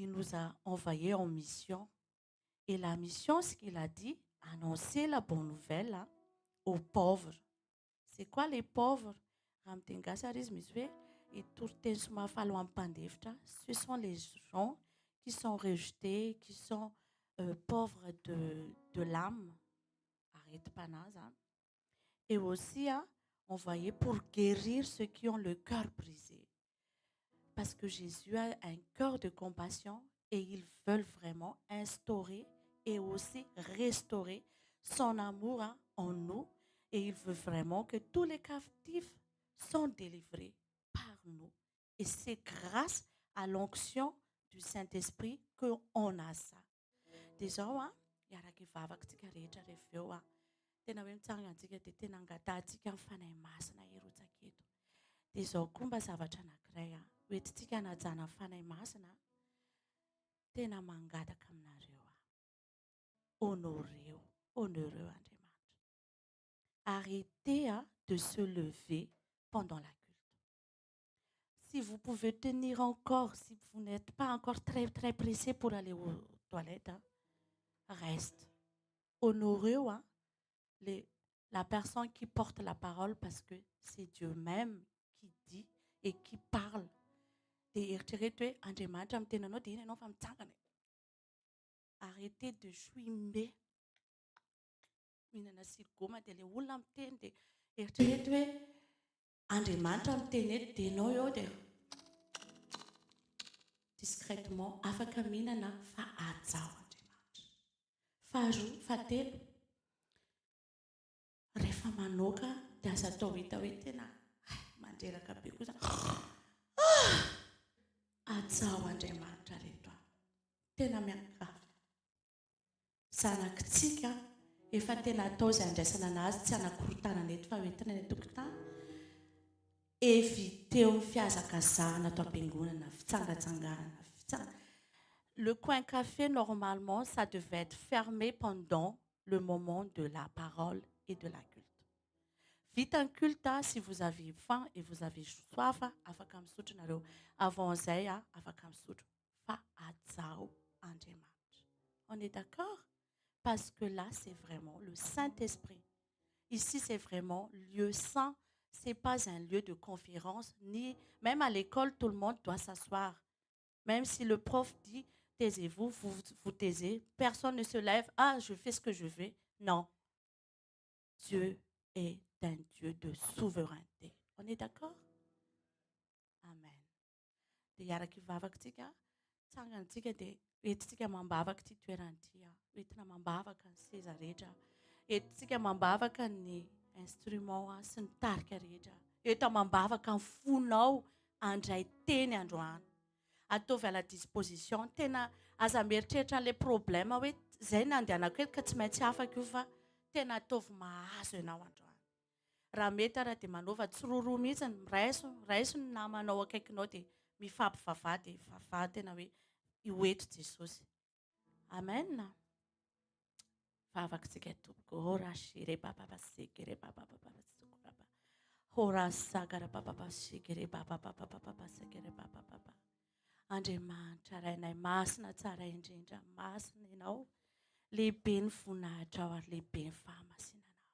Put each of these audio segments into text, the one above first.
il nous a envoyés en mission. Et la mission, ce qu'il a dit, annoncer la bonne nouvelle hein, aux pauvres. C'est quoi les pauvres? Ce sont les gens qui sont rejetés, qui sont pauvres de l'âme. Arrête pas hein. Et aussi hein, envoyé pour guérir ceux qui ont le cœur brisé. Parce que Jésus a un cœur de compassion et ils veulent vraiment instaurer et aussi restaurer son amour hein, en nous. Et il veut vraiment que tous les captifs soient délivrés par nous. Et c'est grâce à l'onction du Saint-Esprit qu'on a ça. Déjà, il y a qui va avec tika reja refeo tena hoe mitsanga antsika dia tena angatantsika mifanahy masina erotsaka eto. Dia izao koa mba zavatra anankiray hoentintsika hanajana mifanahy masina tena mangataka aminareo honorez Andriamanitra. Arrêtez de se lever pendant la culte. Si vous pouvez tenir encore, si vous n'êtes pas encore très, très pressé pour aller aux toilettes, reste. Honorez la personne qui porte la parole parce que c'est Dieu même qui dit et qui parle. Arrêtez de chouimber. Discrètement, afaka minana fa atsao Andriamanitra. Faharoa, fahatelo. Rehefa manoka dia aza atao hita hoe tena mandreraka be kosa. Atsao Andriamanitra reto. Tena miankafa. Zanakitsika efa tena atao izay andraisana anazy tsy anakorontanana eto fa hoentina ny tokotany. Évitez ny fihazakazahana atao am-piangonana, fitsangatsanganana. Le coin café, normalement, ça devait être fermé pendant le moment de la parole et de la culte. Vite un culte, si vous avez faim et vous avez soif, avant Zaya, on est d'accord? Parce que là, c'est vraiment le Saint-Esprit. Ici, c'est vraiment lieu saint. Ce n'est pas un lieu de conférence, ni même à l'école, tout le monde doit s'asseoir. Même si le prof dit, taisez-vous, vous taisez, personne ne se lève, je fais ce que je veux. Non. Dieu est un Dieu de souveraineté. On est d'accord? Amen. Instrument sy ny tarika rehetra eto mambavaka ny fonao andray teny androany ataovy à la disposition tena aza mieritreritra le problème hoe zay nandehanako eto ka tsy maintsy afaka io fa tena ataovy mahazo ianao androany raha mety ara dia manova tsiroroa mihitsy raiso ny namanao akaikinao dia mifampivavah dia vavah tena hoe io eto Jesosy. Amen. Vavaksika tompoko ora shire baba basekere baba baba basuku baba ora sagara baba basekere baba baba baba basekere baba baba Andriamanitra rainay masina tsara indrindra masina ianao lehibe ny voninahitra ao ary lehibe ny fahamasinanao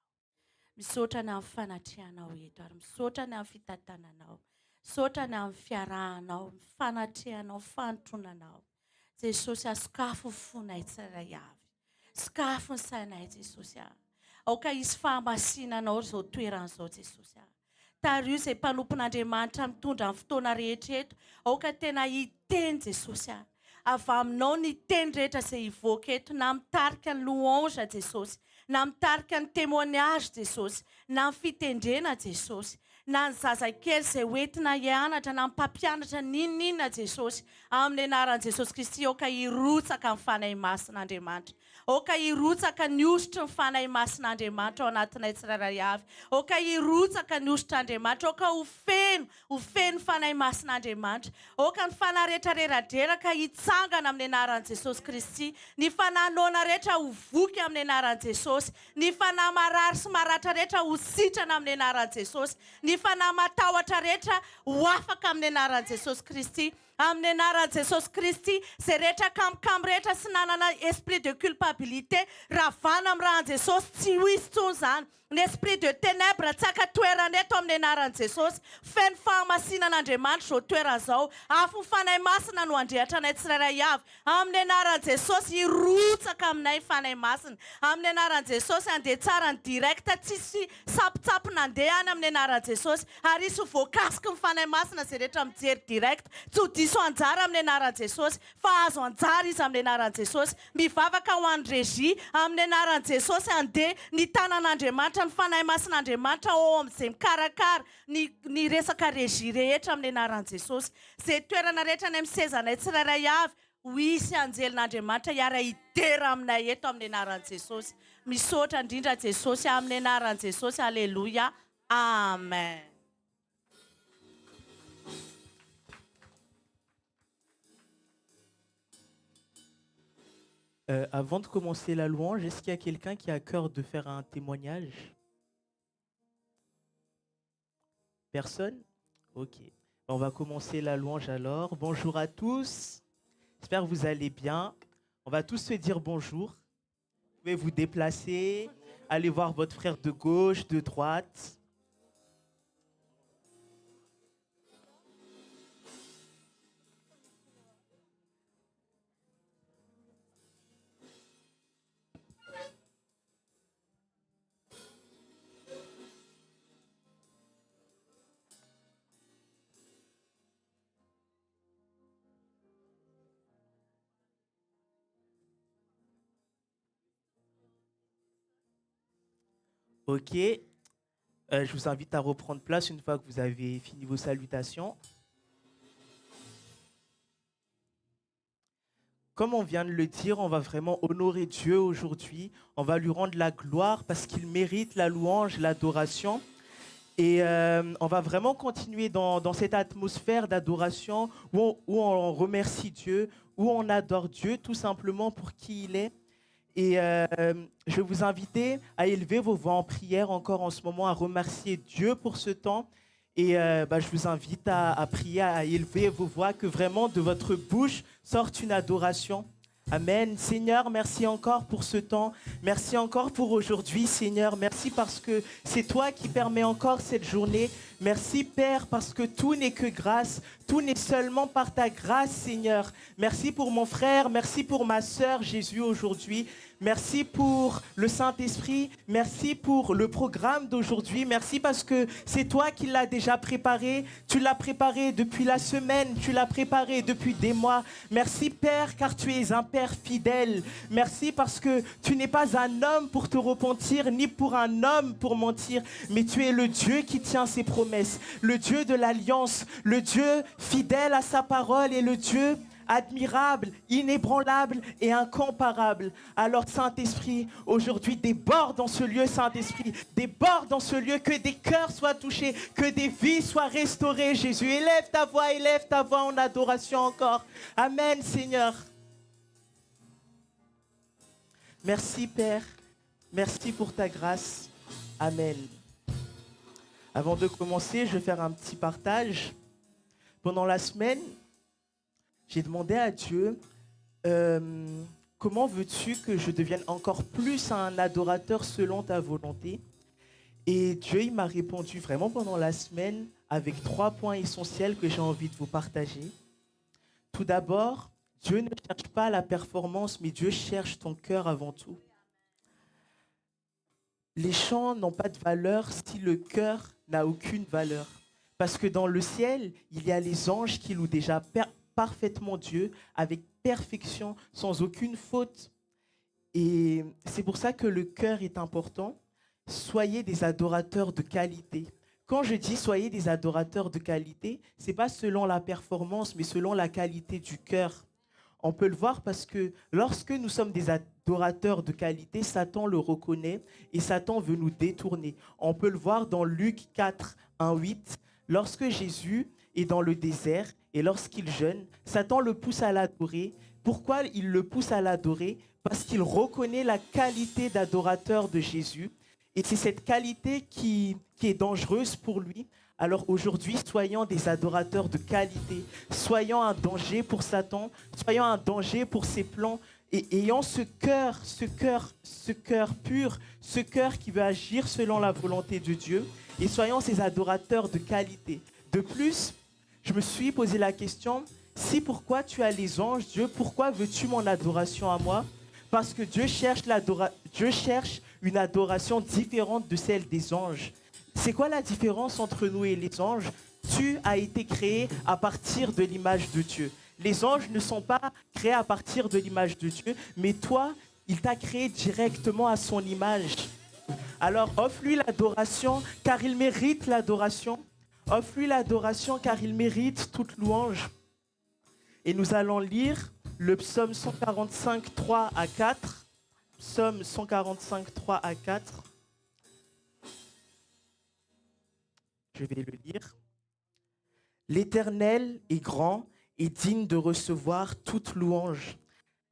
misaotra ny amin'ny fanatrihanao eto ary misaotra ny amin'ny fitantananao misaotra ny amin'ny fiarahanao fanatrihanao fanotronanao Jesosy asokafo fonay tsirairay avy sakafo ny sainay Jesosy aoka hisy fahamasinanao izao toeran'izao Jesosy tario izay mpanompon'Andriamanitra mitondra amin'ny fotoana rehetra eto aoka tena hiteny Jesosy avy aminao ny teny rehetra izay hivoaka eto na mitarika ny louange Jesosy na mitarika ny témoignage Jesosy na ny fitendrena Jesosy na ny zazakely izay hoentina hianatra na ny mpampianatra ninona Jesosy amin'ny anaran'i Jesosy Kristy aoka hirotsaka amin'ny fanahy masin'Andriamanitra aoka hirotsaka ny ositra ny fanahy masin'Andriamanitra ao anatinay tsirairay avy aoka hirotsaka ny ositr'Andriamanitra aoka ho feno fanahy masin'Andriamanitra aoka ny fanahy rehetra reradreraka hitsangana amin'ny anaran'i Jesosy Kristy ny fanahy noana rehetra ho voky amin'ny anaran'i Jesosy ny fanahy marary sy maratra rehetra ho sitrana amin'ny anaran'i Jesosy ny fanahy matahotra rehetra ho afaka amin'ny anaran'i Jesosy Kristy amin'ny anaran'i Jesosy Kristy zay rehetra kamokamo rehetra sy nanana esprit de culpabilité ravana amin'ny rahan'i Jesosy tsy ho izy tsony izany ny esprit de ténèbre tsaka toerana eto amin'ny anaran'i Jesosy feno fahamasinan'Andriamanitra izao toerana izao afo ny fanahy masina no andrehatra anay tsirairay avy amin'ny anaran'i Jesosy hirotsaka aminay fanahy masina amin'ny anaran'i Jesosy andeha tsara ny direkta tsisy sapitsapy nandeha any amin'ny anaran'i Jesosy ary isy ho voakasiky ny fanahy masina zay rehetra mijery direct tsy ho diso anjara amin'ny anaran'i Jesosy fa azo anjara izy amin'ny anaran'i Jesosy mivavaka ho an'ny regia amin'ny anaran'i Jesosy andeha ny tanan'Andriamanitra ny fanahy masin'Andriamanitra ao amin'izay mikarakara ny resaka regia rehetra amin'ny anaran'i Jesosy zay toerana rehetra ny amin'ny sezanay tsirairay avy ho isy anjelin'Andriamanitra hiara hidera aminay eto amin'ny anaran'i Jesosy misaotra indrindra Jesosy amin'ny anaran'i Jesosy alleluia amen. Avant de commencer la louange, est-ce qu'il y a quelqu'un qui a à cœur de faire un témoignage? Personne? Ok. On va commencer la louange alors. Bonjour à tous. J'espère que vous allez bien. On va tous se dire bonjour. Vous pouvez vous déplacer, aller voir votre frère de gauche, de droite. Ok, je vous invite à reprendre place une fois que vous avez fini vos salutations. Comme on vient de le dire, on va vraiment honorer Dieu aujourd'hui. On va lui rendre la gloire parce qu'il mérite la louange, l'adoration. Et on va vraiment continuer dans cette atmosphère d'adoration où on remercie Dieu, où on adore Dieu tout simplement pour qui il est. Et je vais vous inviter à élever vos voix en prière encore en ce moment, à remercier Dieu pour ce temps. Et je vous invite à prier, à élever vos voix, que vraiment de votre bouche sorte une adoration. Amen. Seigneur, merci encore pour ce temps. Merci encore pour aujourd'hui, Seigneur. Merci parce que c'est toi qui permets encore cette journée. Merci, Père, parce que tout n'est que grâce. Tout n'est seulement par ta grâce, Seigneur. Merci pour mon frère. Merci pour ma sœur, Jésus, aujourd'hui. Merci pour le Saint-Esprit. Merci pour le programme d'aujourd'hui. Merci parce que c'est toi qui l'as déjà préparé. Tu l'as préparé depuis la semaine. Tu l'as préparé depuis des mois. Merci, Père, car tu es un Père fidèle. Merci parce que tu n'es pas un homme pour te repentir, ni pour un homme pour mentir, mais tu es le Dieu qui tient ses promesses, le Dieu de l'alliance, le Dieu fidèle à sa parole et le Dieu admirable, inébranlable et incomparable. Alors Saint-Esprit, aujourd'hui déborde dans ce lieu, Saint-Esprit, déborde dans ce lieu, que des cœurs soient touchés, que des vies soient restaurées, Jésus. Élève ta voix en adoration encore. Amen, Seigneur. Merci, Père. Merci pour ta grâce. Amen. Avant de commencer, je vais faire un petit partage. Pendant la semaine, j'ai demandé à Dieu, comment veux-tu que je devienne encore plus un adorateur selon ta volonté? Et Dieu, il m'a répondu vraiment pendant la semaine avec 3 points essentiels que j'ai envie de vous partager. Tout d'abord, Dieu ne cherche pas la performance, mais Dieu cherche ton cœur avant tout. Les chants n'ont pas de valeur si le cœur n'a aucune valeur. Parce que dans le ciel, il y a les anges qui louent déjà parfaitement Dieu, avec perfection, sans aucune faute. Et c'est pour ça que le cœur est important. Soyez des adorateurs de qualité. Quand je dis soyez des adorateurs de qualité, ce n'est pas selon la performance, mais selon la qualité du cœur. On peut le voir parce que lorsque nous sommes des adorateurs de qualité, Satan le reconnaît et Satan veut nous détourner. On peut le voir dans Luc 4, 1, 8. Lorsque Jésus est dans le désert et lorsqu'il jeûne, Satan le pousse à l'adorer. Pourquoi il le pousse à l'adorer? Parce qu'il reconnaît la qualité d'adorateur de Jésus. Et c'est cette qualité qui est dangereuse pour lui. Alors aujourd'hui, soyons des adorateurs de qualité. Soyons un danger pour Satan. Soyons un danger pour ses plans. Et ayant ce cœur pur, ce cœur qui veut agir selon la volonté de Dieu. Et soyons ces adorateurs de qualité. De plus, je me suis posé la question, si pourquoi tu as les anges, Dieu, pourquoi veux-tu mon adoration à moi? Parce que Dieu cherche une adoration différente de celle des anges. C'est quoi la différence entre nous et les anges? Tu as été créé à partir de l'image de Dieu. Les anges ne sont pas créés à partir de l'image de Dieu, mais toi, il t'a créé directement à son image. Alors offre-lui l'adoration, car il mérite l'adoration. Offre-lui l'adoration, car il mérite toute louange. Et nous allons lire le psaume 145, 3 à 4. Psaume 145, 3 à 4. Je vais le lire. L'Éternel est grand et digne de recevoir toute louange.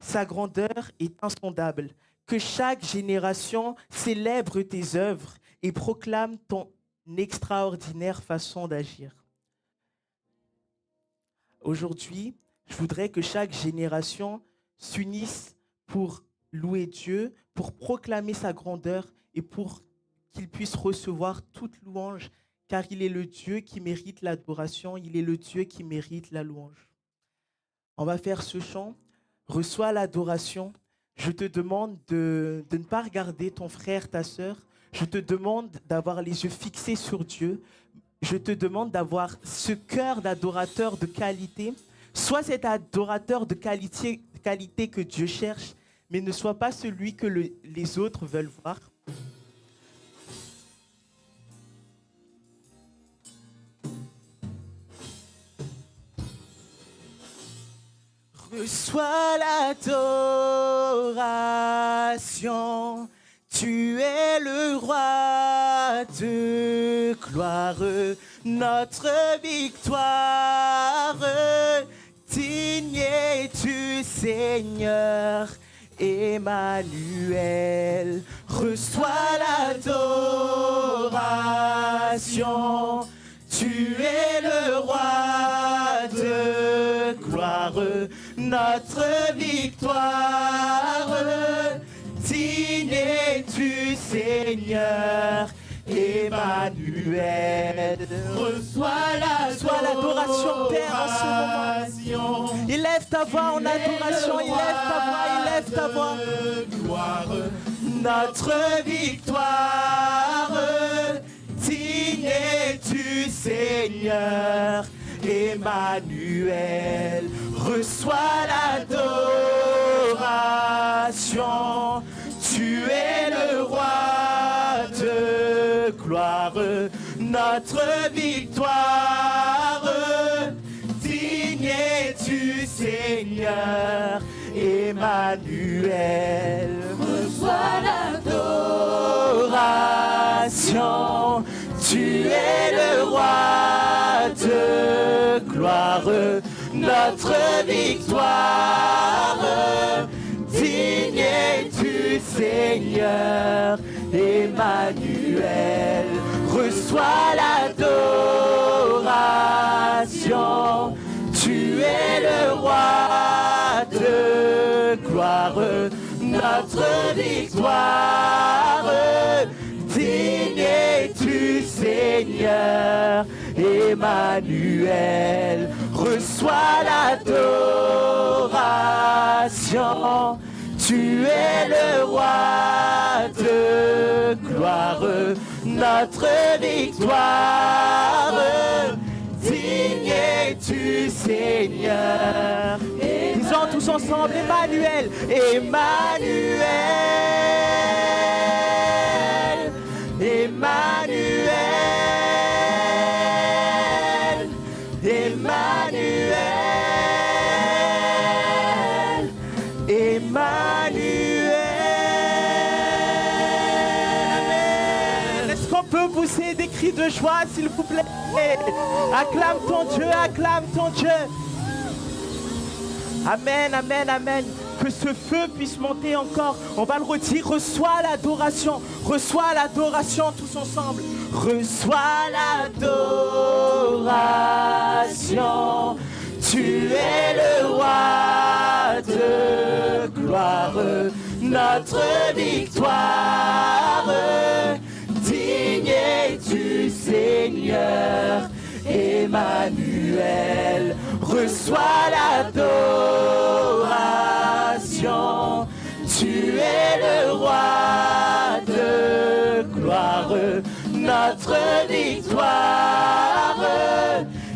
Sa grandeur est insondable. Que chaque génération célèbre tes œuvres et proclame ton extraordinaire façon d'agir. Aujourd'hui, je voudrais que chaque génération s'unisse pour louer Dieu, pour proclamer sa grandeur et pour qu'il puisse recevoir toute louange, car il est le Dieu qui mérite l'adoration, il est le Dieu qui mérite la louange. On va faire ce chant. Reçois l'adoration. Je te demande de ne pas regarder ton frère, ta sœur. Je te demande d'avoir les yeux fixés sur Dieu. Je te demande d'avoir ce cœur d'adorateur de qualité. Sois cet adorateur de qualité que Dieu cherche, mais ne sois pas celui que les autres veulent voir. Reçois l'adoration, tu es le roi de gloire, notre victoire. Digne es-tu, Seigneur, Emmanuel. Reçois l'adoration, tu es le roi de gloire, notre victoire. Digne es-tu, Seigneur, Emmanuel. Reçois l'adoration, Père, en ce moment. Élève ta voix en adoration, élève ta voix. Gloire, notre victoire. Digne es-tu, Seigneur, Emmanuel. Reçois l'adoration, tu es le roi de gloire, notre victoire. Digne es-tu, Seigneur, Emmanuel. Reçois l'adoration, tu es le roi de gloire, notre victoire. Digne es-tu, Seigneur, Emmanuel. Reçois l'adoration, tu es le roi de gloire, notre victoire. Digne es-tu, Seigneur, Emmanuel. Reçois l'adoration, tu es le roi de gloire, notre victoire. Digne es-tu, Seigneur. Disons tous ensemble, Emmanuel, Emmanuel, Emmanuel, Emmanuel, Emmanuel. Est-ce qu'on peut pousser des cris de joie, s'il vous plaît? Acclame ton Dieu, acclame ton Dieu. Amen, amen, amen. Que ce feu puisse monter encore. On va le redire. Reçois l'adoration tous ensemble. reçois l'adoration. Tu es le roi de gloire, notre victoire. Digne es-tu, Seigneur, Emmanuel, reçois l'adoration. Tu es le roi de gloire, notre victoire.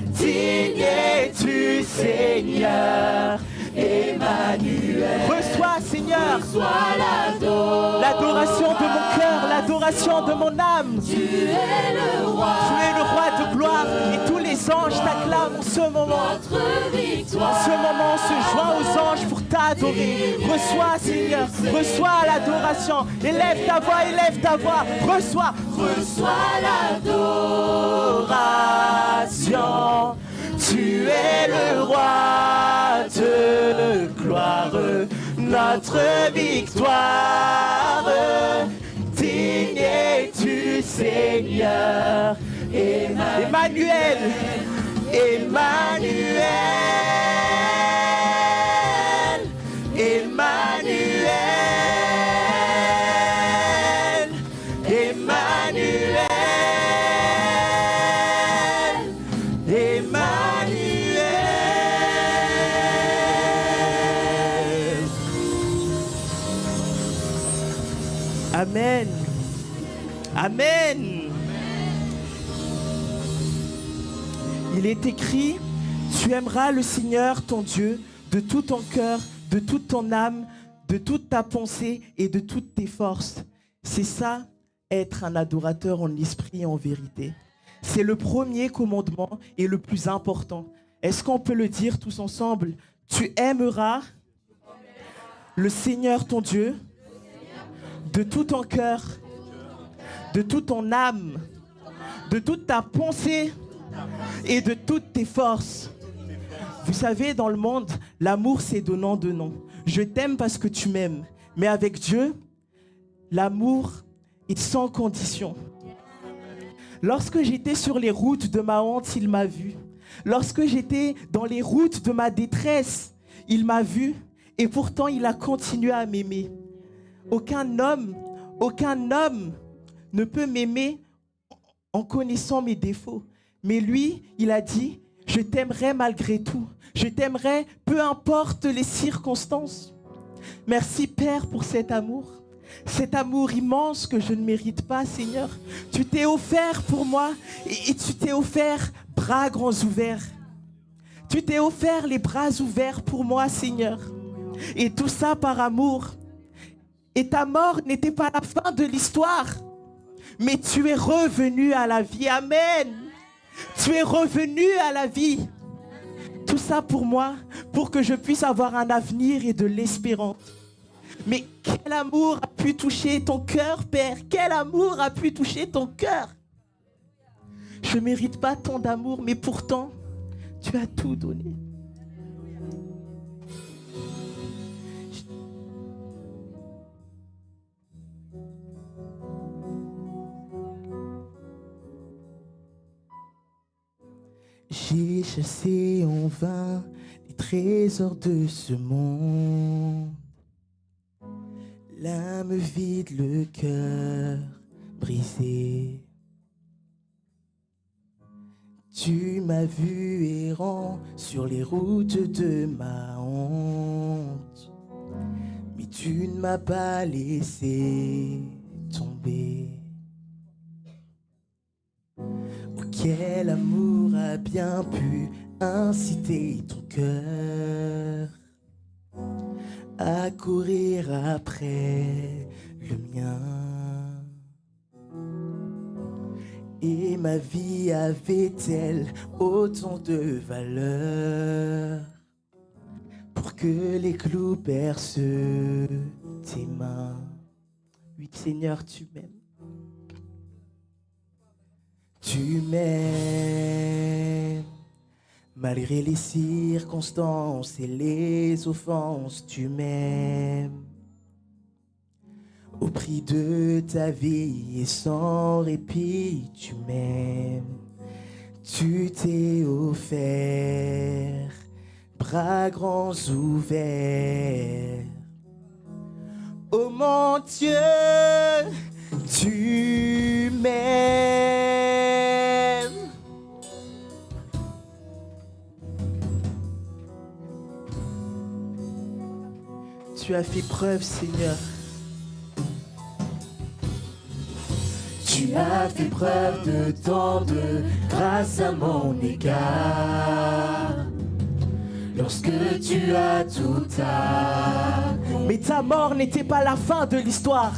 Digne es-tu, Seigneur, Emmanuel. Reçois, Seigneur, l'adoration de mon cœur, l'adoration de mon âme. Tu es le roi de gloire et tous les anges t'acclament en ce moment. En ce moment, on se joint aux anges pour t'adorer. Reçois, Seigneur, reçois l'adoration. Élève ta voix, reçois l'adoration. Tu es le roi de gloire, notre victoire. Digne es-tu, Seigneur, Emmanuel, Emmanuel, Emmanuel, Emmanuel, Emmanuel. Amen. Amen. Il est écrit, tu aimeras le Seigneur ton Dieu de tout ton cœur, de toute ton âme, de toute ta pensée et de toutes tes forces. C'est ça, être un adorateur en esprit et en vérité. C'est le premier commandement et le plus important. Est-ce qu'on peut le dire tous ensemble? Tu aimeras le Seigneur ton Dieu de tout ton cœur, de toute ton âme, de toute ta pensée et de toutes tes forces. Vous savez, dans le monde, l'amour, c'est donnant. Je t'aime parce que tu m'aimes. Mais avec Dieu, l'amour est sans condition. Lorsque j'étais sur les routes de ma honte, il m'a vu. Lorsque j'étais dans les routes de ma détresse, il m'a vu. Et pourtant, il a continué à m'aimer. Aucun homme ne peut m'aimer en connaissant mes défauts. Mais lui, il a dit, je t'aimerai malgré tout. Je t'aimerai peu importe les circonstances. Merci Père pour cet amour immense que je ne mérite pas, Seigneur. Tu t'es offert pour moi et tu t'es offert bras grands ouverts. Tu t'es offert les bras ouverts pour moi, Seigneur. Et tout ça par amour. Et ta mort n'était pas la fin de l'histoire, mais tu es revenu à la vie. Amen. Tu es revenu à la vie. Tout ça pour moi, pour que je puisse avoir un avenir et de l'espérance. Mais quel amour a pu toucher ton cœur, Père? Quel amour a pu toucher ton cœur? Je ne mérite pas tant d'amour, mais pourtant, tu as tout donné. J'ai chassé en vain les trésors de ce monde. L'âme vide, le cœur brisé. Tu m'as vu errant sur les routes de ma honte, mais tu ne m'as pas laissé tomber. Oh, quel amour a bien pu inciter ton cœur à courir après le mien. Et ma vie avait-elle autant de valeur pour que les clous percent tes mains? Oui, Seigneur, tu m'aimes. Tu m'aimes. Malgré les circonstances et les offenses, tu m'aimes. Au prix de ta vie et sans répit, tu m'aimes. Tu t'es offert, bras grands ouverts. Oh mon Dieu, tu m'aimes. Tu as fait preuve, Seigneur. Tu as fait preuve de tant de grâce à mon égard. Lorsque tu as tout accompli. Mais ta mort n'était pas la fin de l'histoire.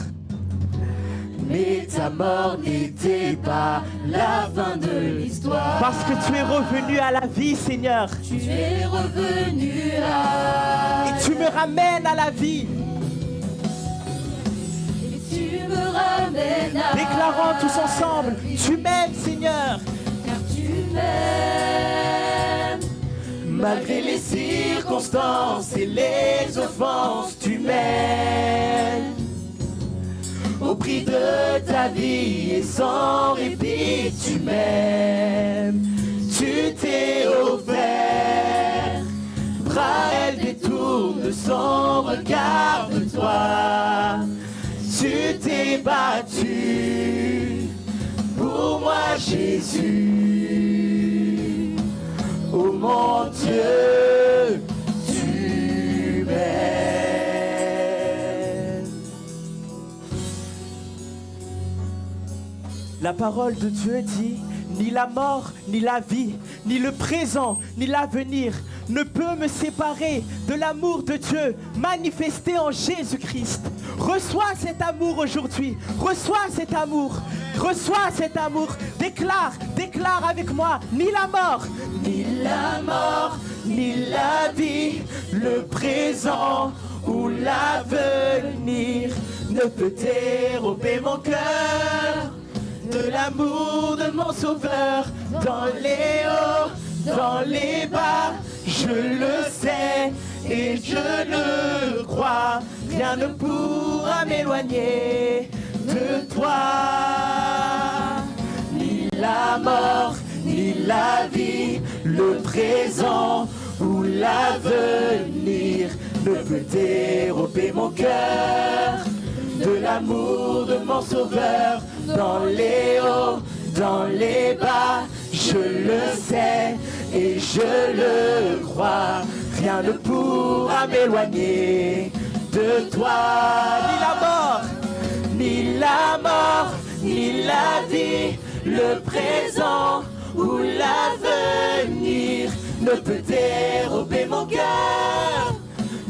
Mais ta mort n'était pas la fin de l'histoire. Parce que tu es revenu à la vie, Seigneur. Tu es revenu à Et tu me ramènes à la vie. Et tu me ramènes à Déclarons tous ensemble, tu m'aimes, Seigneur. car tu m'aimes. Malgré les circonstances et les offenses, tu m'aimes. Au prix de ta vie et sans répit, tu m'aimes. Tu t'es offert, bras elle détourne son regard de toi. Tu t'es battu pour moi, Jésus. Oh mon Dieu, tu m'aimes. La parole de Dieu dit, ni la mort, ni la vie, ni le présent, ni l'avenir ne peut me séparer de l'amour de Dieu manifesté en Jésus-Christ. Reçois cet amour aujourd'hui. Reçois cet amour. Reçois cet amour. Déclare avec moi, ni la mort, ni la vie, le présent ou l'avenir ne peut dérober mon cœur de l'amour de mon Sauveur. Dans les hauts, dans les bas, je le sais et je le crois. Rien ne pourra m'éloigner de toi. Ni la mort, ni la vie, le présent ou l'avenir ne peut dérober mon cœur de l'amour de mon Sauveur. Dans les hauts, dans les bas, je le sais et je le crois. Rien ne pourra m'éloigner de toi. Ni la mort, ni la vie, le présent ou l'avenir ne peut dérober mon cœur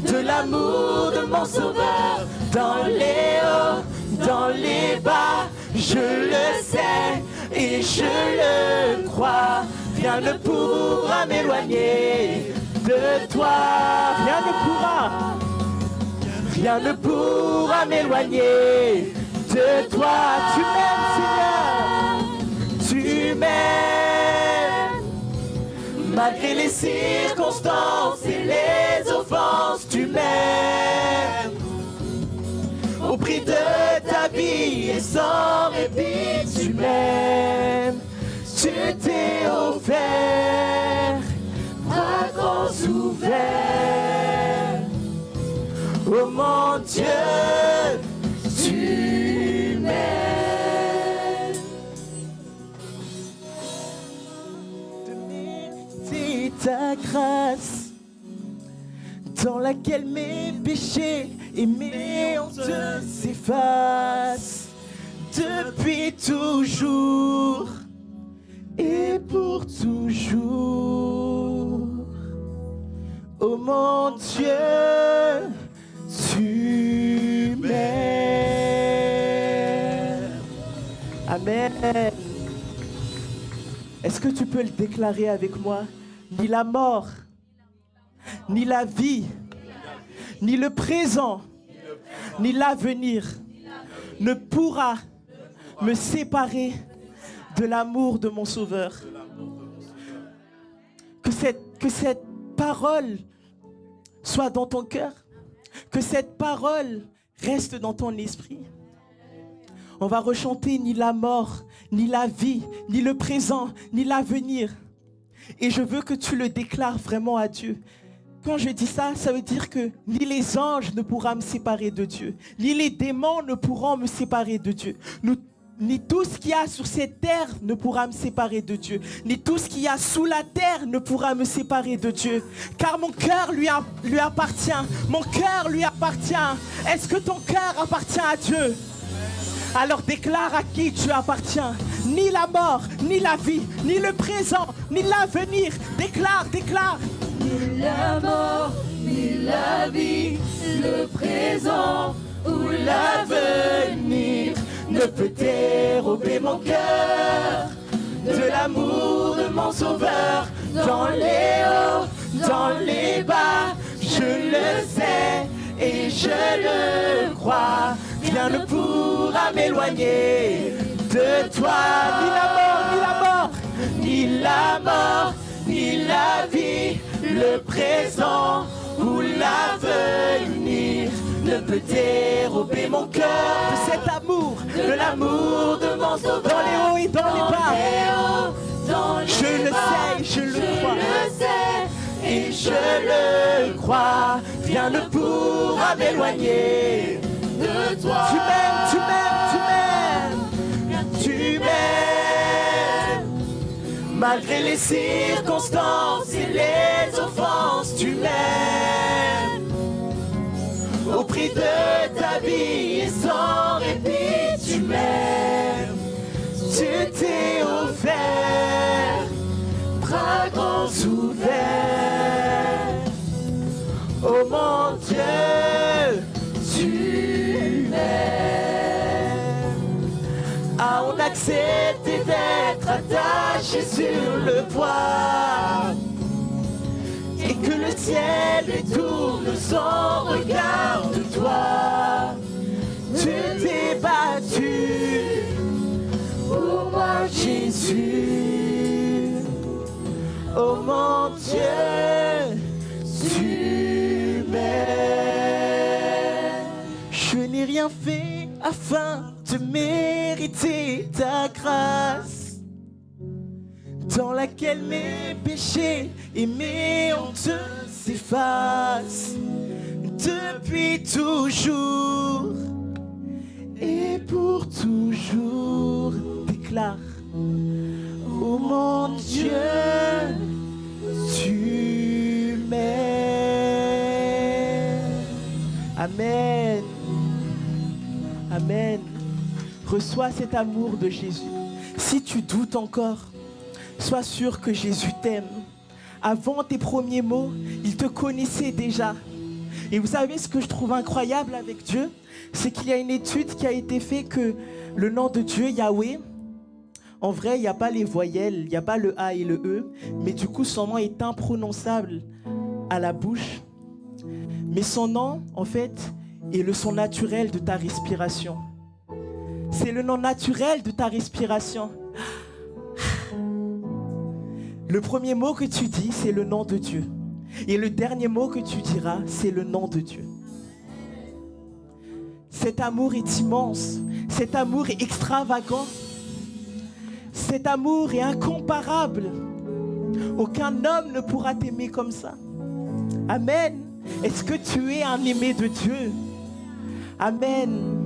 de l'amour de mon Sauveur. Dans les hauts, dans les bas, je le sais et je le crois. Rien ne pourra m'éloigner de toi. Rien ne pourra m'éloigner de toi. Tu m'aimes, Seigneur. Tu m'aimes. Malgré les circonstances et les offenses, tu m'aimes. Au prix de ta vie et sans répit, tu m'aimes. Tu t'es offert, bras grands ouverts. Oh mon Dieu, tu m'aimes. De mériter ta grâce, dans laquelle mes péchés et mes hontes s'effacent depuis toujours et pour toujours. Oh mon Dieu, tu m'aimes. Amen. Est-ce que tu peux le déclarer avec moi? Ni la mort, ni la vie, ni le présent, ni l'avenir ne pourra me séparer de l'amour de mon Sauveur. Que cette parole soit dans ton cœur, que cette parole reste dans ton esprit. On va rechanter ni la mort, ni la vie, ni le présent, ni l'avenir. Et je veux que tu le déclares vraiment à Dieu. Quand je dis ça, ça veut dire que ni les anges ne pourront me séparer de Dieu, ni les démons ne pourront me séparer de Dieu. Ni tout ce qu'il y a sur cette terre ne pourra me séparer de Dieu. Ni tout ce qu'il y a sous la terre ne pourra me séparer de Dieu. Car mon cœur lui appartient. Mon cœur lui appartient. Est-ce que ton cœur appartient à Dieu? Alors déclare à qui tu appartiens. Ni la mort, ni la vie, ni le présent, ni l'avenir. Déclare, déclare. Ni la mort, ni la vie, le présent ou l'avenir ne peut dérober mon cœur de l'amour de mon sauveur. Dans les hauts, dans les bas, je le sais et je le crois. Rien ne pourra m'éloigner de toi. Ni la mort, ni la mort, Ni la mort, ni la vie, le présent ou l'avenir ne peut dérober mon cœur de cet amour, de l'amour de mon sauveur. dans les hauts et dans les bas. Dans les Je le sais, je le crois. Je le sais et je le crois. Rien ne pourra m'éloigner de toi. Tu m'aimes, tu m'aimes, tu m'aimes. Tu m'aimes. Malgré les circonstances et les offenses, tu m'aimes. Au prix de ta vie et sans répit, tu m'aimes. Tu t'es offert, bras grands ouverts. Oh mon Dieu, tu m'aimes. Ah, on accepté d'être attaché sur le bois et que le ciel détourne son regard de toi. Tu t'es battu pour moi, Jésus. Oh mon Dieu, tu m'aimes. Je n'ai rien fait afin de mériter ta grâce, dans laquelle mes péchés et mes hontes s'effacent depuis toujours et pour toujours. Déclare. Oh mon Dieu, tu m'aimes. Amen. Amen. Reçois cet amour de Jésus. Si tu doutes encore, sois sûr que Jésus t'aime. Avant tes premiers mots, il te connaissait déjà. Et vous savez ce que je trouve incroyable avec Dieu? C'est qu'il y a une étude qui a été faite que le nom de Dieu, Yahweh, en vrai, il n'y a pas les voyelles, il n'y a pas le A et le E, mais du coup, son nom est imprononçable à la bouche. Mais son nom, en fait, est le son naturel de ta respiration. C'est le nom naturel de ta respiration. Le premier mot que tu dis, c'est le nom de Dieu. Et le dernier mot que tu diras, c'est le nom de Dieu. Cet amour est immense. Cet amour est extravagant. Cet amour est incomparable. Aucun homme ne pourra t'aimer comme ça. Amen. Est-ce que tu es un aimé de Dieu? Amen.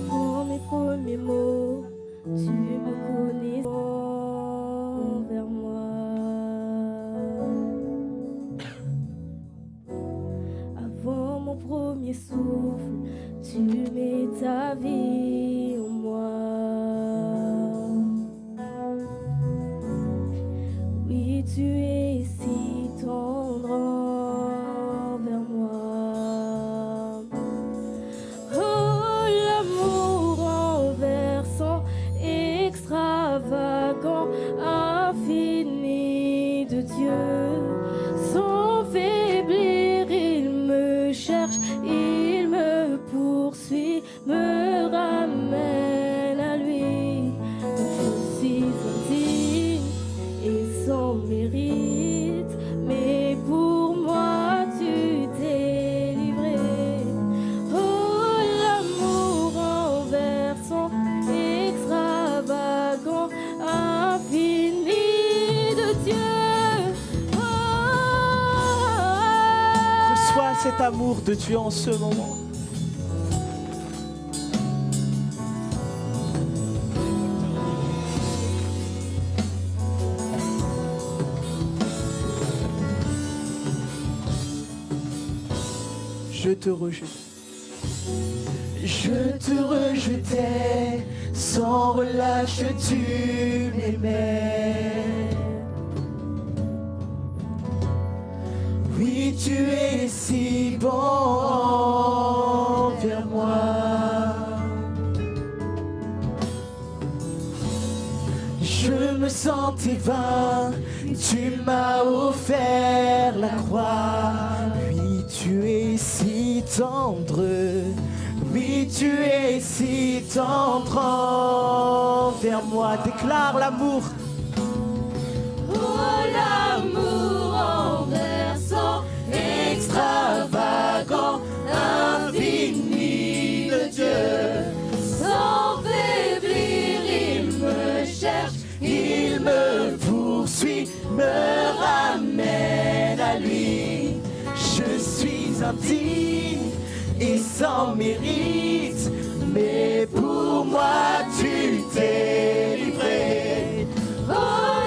Pour mes premiers mots, tu me l'amour de Dieu en ce moment. Je te rejette. Je te rejetais, sans relâche tu m'aimais. Oui, tu es si bon vers moi. Je me sentais vain, tu m'as offert la croix. Oui, tu es si tendre. Oui, tu es si tendre envers moi. Déclare l'amour. Oh, l'amour renversant, extravagant, infini de Dieu. Sans faiblir, il me cherche, il me poursuit, me ramène à lui. Je suis indigne et sans mérite, mais pour moi tu t'es livré. Oh,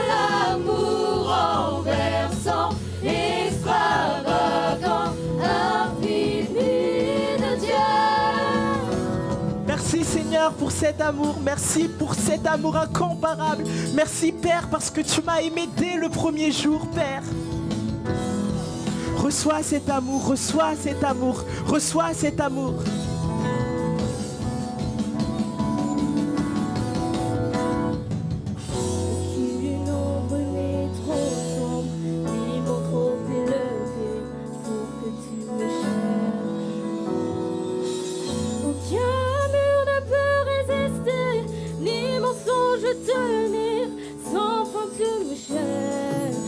l'amour renversant, extravagant, infini de Dieu. Merci Seigneur pour cet amour, merci pour cet amour incomparable. Merci Père parce que tu m'as aimé dès le premier jour, Père. Reçois cet amour, reçois cet amour, reçois cet amour. Aucune ombre n'est trop sombre, ni mon trop élevé pour que tu me cherches. Aucun mur ne peut résister, ni mensonge tenir, sans fin tu me cherches.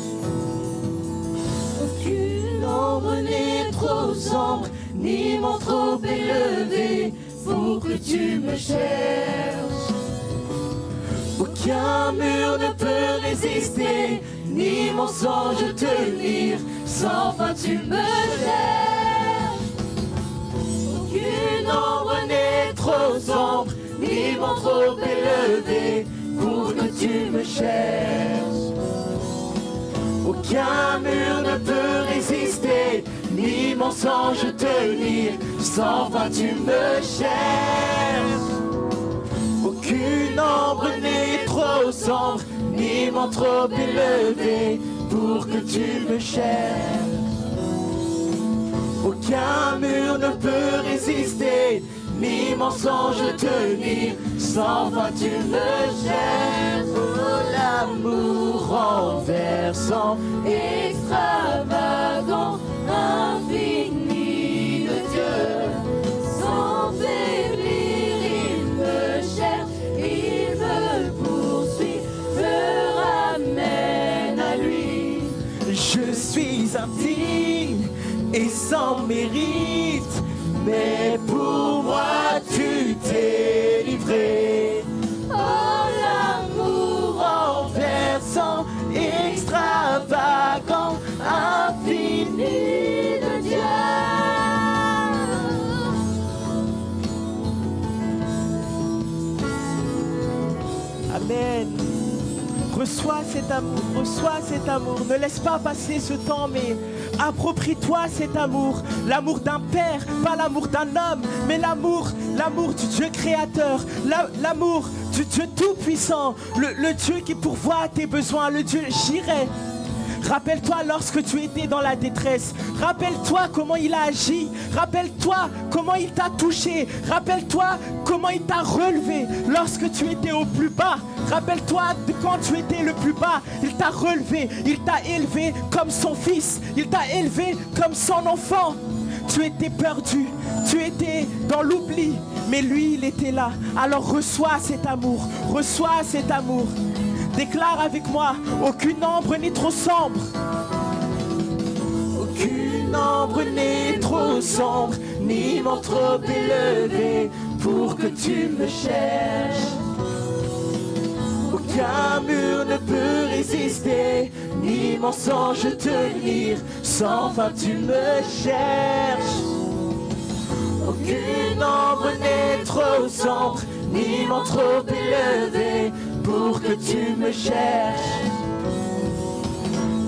Aucune ombre n'est trop sombre, ni mon trop élevé pour que tu me cherches. Aucun mur ne peut résister, ni mensonge tenir, Sans fin tu me cherches. Aucune ombre n'est trop sombre, ni mon trop élevé pour que tu me cherches. Aucun mur ne peut résister, ni mensonge tenir, sans fin tu me cherches. Aucune ombre n'est trop sombre, ni mon trop élevé, pour que tu me cherches. Aucun mur ne peut résister, ni mensonge tenir, sans fin tu me cherches. Oh, l'amour renversant, Extravagant, infini de Dieu. Sans faiblir, il me cherche, il me poursuit, me ramène à lui. je suis indigne et sans mérite, mais pour moi tu t'es livré. Oh, l'amour Renversant, extravagant, infini de Dieu. Amen. Reçois cet amour, reçois cet amour. Ne laisse pas passer ce temps, mais approprie-toi cet amour. L'amour d'un père, pas l'amour d'un homme, mais l'amour du Dieu créateur, l'amour du Dieu tout-puissant, le Dieu qui pourvoit à tes besoins, le Dieu Jireh. Rappelle-toi lorsque tu étais dans la détresse. Rappelle-toi comment il a agi. Rappelle-toi comment il t'a touché. Rappelle-toi comment il t'a relevé lorsque tu étais au plus bas. Rappelle-toi de quand tu étais le plus bas. Il t'a relevé. Il t'a élevé comme son fils. Il t'a élevé comme son enfant. Tu étais perdu. Tu étais dans l'oubli. Mais lui, il était là. Alors reçois cet amour. Reçois cet amour. Déclare avec moi, aucune ombre n'est trop sombre. Aucune ombre n'est trop sombre, ni mon trop élevé pour que tu me cherches. Aucun mur ne peut résister, ni mensonge tenir. Sans fin tu me cherches. Aucune ombre n'est trop sombre, ni mont trop élevé pour que tu me cherches.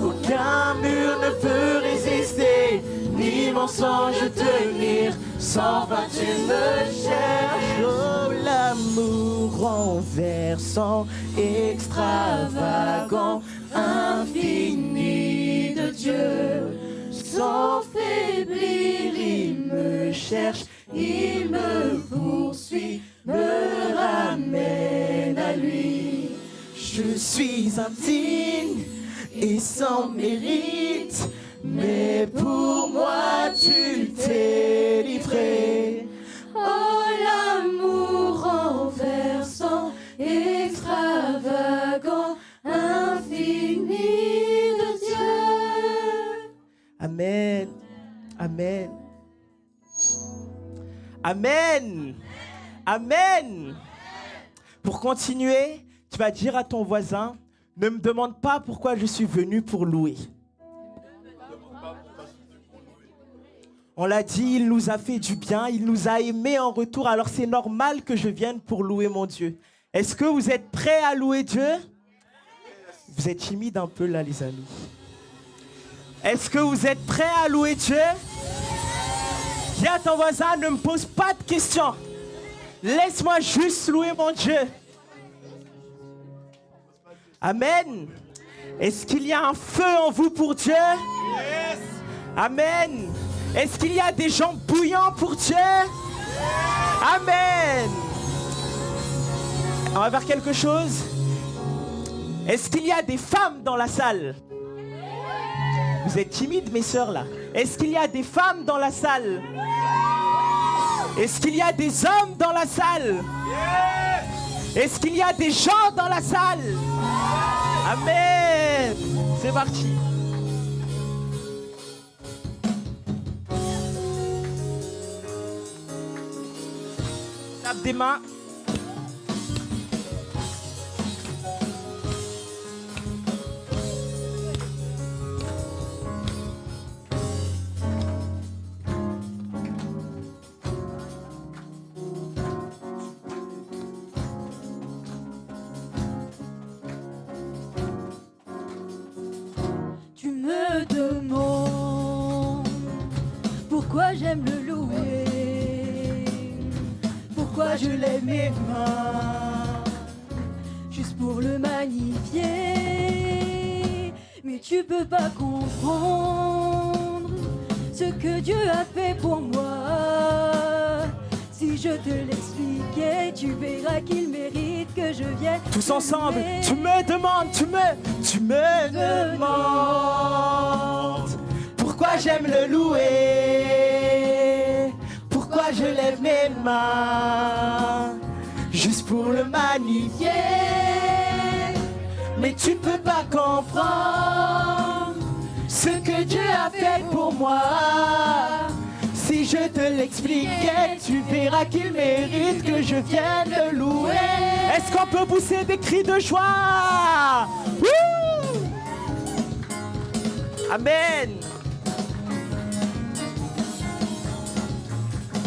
Aucun mur ne peut résister, ni mensonge tenir. Sans fin tu me cherches. Oh, l'amour renversant, extravagant, infini de Dieu. Sans faiblir, il me cherche, il me poursuit, me ramène à lui. Je suis indigne et sans mérite, mais pour moi tu t'es livré. Oh, l'amour renversant, extravagant, infini de Dieu. Amen. Amen. Amen. Amen. Pour continuer, tu vas dire à ton voisin, ne me demande pas pourquoi je suis venu pour louer. On l'a dit, il nous a fait du bien, il nous a aimés en retour, alors c'est normal que je vienne pour louer mon Dieu. Est-ce que vous êtes prêts à louer Dieu? Vous êtes timide un peu là, les amis. Est-ce que vous êtes prêts à louer Dieu? Dis à ton voisin, ne me pose pas de questions. Laisse-moi juste louer mon Dieu. Amen. Est-ce qu'il y a un feu en vous pour Dieu? Yes. Amen. Est-ce qu'il y a des gens bouillants pour Dieu? Amen. On va faire quelque chose. Est-ce qu'il y a des femmes dans la salle? Vous êtes timides, mes sœurs, là. Est-ce qu'il y a des femmes dans la salle? Est-ce qu'il y a des hommes dans la salle? Est-ce qu'il y a des gens dans la salle? Amen. C'est parti. Tape des mains. Pourquoi j'aime le louer, pourquoi je lève mes mains, juste pour le magnifier. Mais tu peux pas comprendre ce que Dieu a fait pour moi. Si je te l'expliquais, tu verras qu'il mérite que je vienne. Tous ensemble, tu me demandes. Pourquoi j'aime le louer, pourquoi je lève mes mains, juste pour le magnifier. Mais tu peux pas comprendre ce que Dieu a fait pour moi. Si je te l'expliquais, tu verras qu'il mérite que je vienne le louer. Est-ce qu'on peut pousser des cris de joie? Wouh! Amen.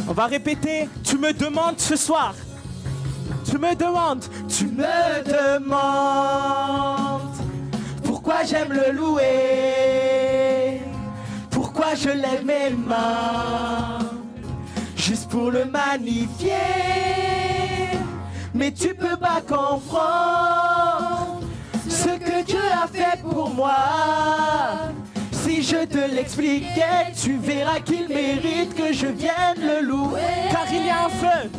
On va répéter, tu me demandes ce soir. Tu me demandes pourquoi j'aime le louer, pourquoi je lève mes mains, juste pour le magnifier. Mais tu peux pas comprendre ce que Dieu a fait pour moi. Si je te l'expliquais, tu verras qu'il mérite que je vienne le louer. Car il y a un feu.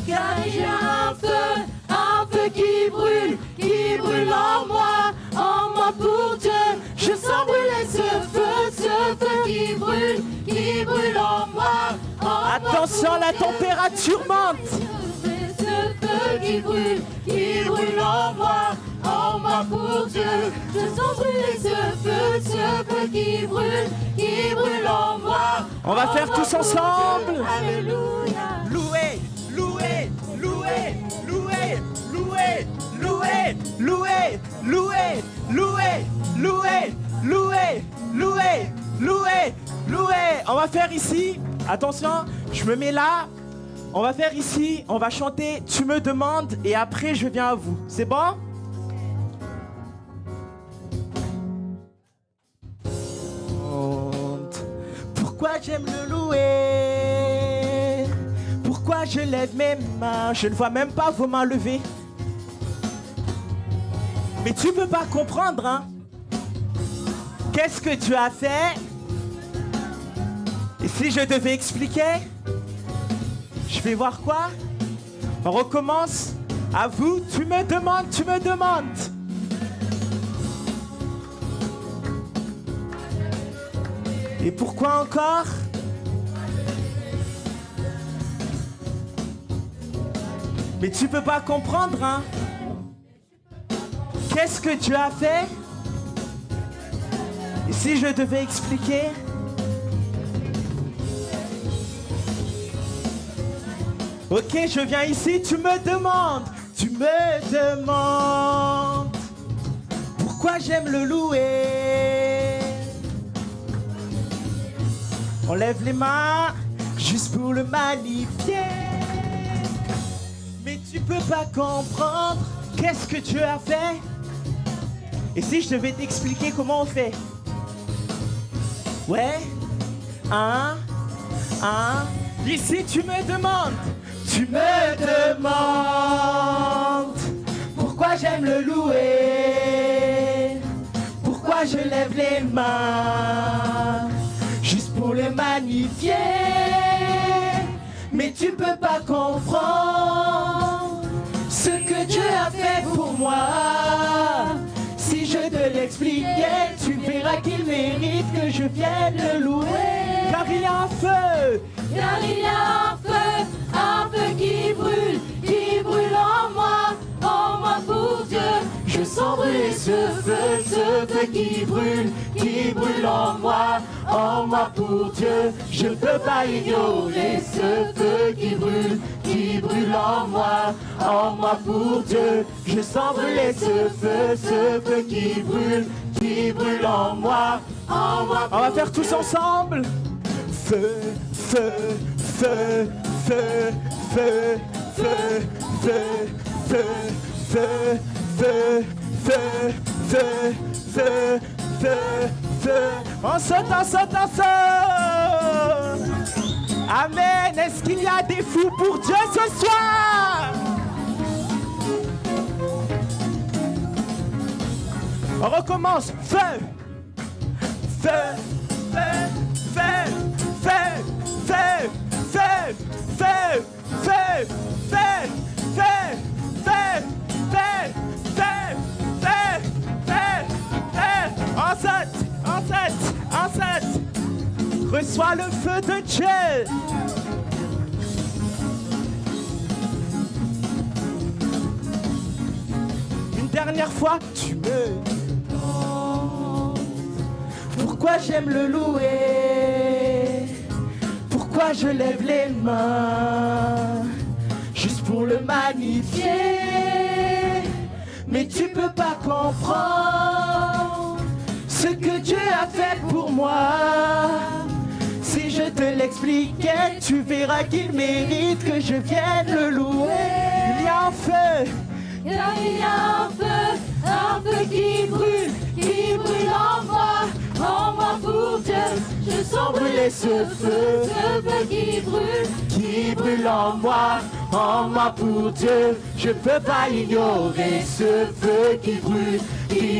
Car il y a un feu qui brûle en moi pour Dieu. Je sens brûler ce feu qui brûle en moi. Attention, la température monte. Ce feu qui brûle en moi pour Dieu. Je sens brûler ce feu qui brûle en moi. On va faire tous ensemble. Alléluia. Louer, louer, louer, louer, louer. louez, louez, louez, louez, louez, louez, louez, louez, louez. On va faire ici, attention, je me mets là. On va faire ici, on va chanter « Tu me demandes » et après je viens à vous. C'est bon? Pourquoi j'aime le louer? Pourquoi je lève mes mains? Je ne vois même pas vos mains levées. Mais tu peux pas comprendre, hein? Qu'est-ce que tu as fait? Et si je devais expliquer? Je vais voir quoi? On recommence. À vous, tu me demandes, tu me demandes. Et pourquoi encore? Mais tu peux pas comprendre, hein? Qu'est-ce que tu as fait? Et si je devais expliquer? Ok, je viens ici, tu me demandes pourquoi j'aime le louer. On lève les mains juste pour le magnifier. Mais tu peux pas comprendre qu'est-ce que tu as fait. Et si je devais t'expliquer comment on fait? Ouais, ici tu me demandes. Tu me demandes pourquoi j'aime le louer, pourquoi je lève les mains, juste pour le magnifier. Mais tu peux pas comprendre ce que Dieu a fait pour moi. Si je te l'expliquais, tu verras qu'il mérite que je vienne le louer. Car il y a un feu, car il y a un feu qui brûle en moi pour Dieu. Je sens brûler ce feu qui brûle en moi pour Dieu. Je ne peux pas ignorer ce feu qui brûle en moi pour Dieu. Je sens brûler ce feu qui brûle en moi on va faire tous ensemble. Feu, feu, feu, feu, feu, feu, feu, feu, feu, feu, feu, feu, feu, feu, feu. On saute, on saute, on saute. Amen. Est-ce qu'il y a des fous pour Dieu ce soir? On recommence. Feu, feu, feu, feu, feu, feu, feu, feu, feu, feu, feu, feu, feu, feu, feu, feu, feu. On saute, on saute, on saute. Reçois le feu de Dieu. Une dernière fois, tu me demandes pourquoi j'aime le louer, pourquoi je lève les mains, juste pour le magnifier. Mais tu peux pas comprendre ce que Dieu a fait pour moi. Si je te l'expliquais, tu verras qu'il mérite que je vienne le louer. Il y a un feu, car il y a un feu qui brûle en moi pour Dieu. Je sens brûler ce feu qui brûle en moi pour Dieu. Je peux pas ignorer ce feu qui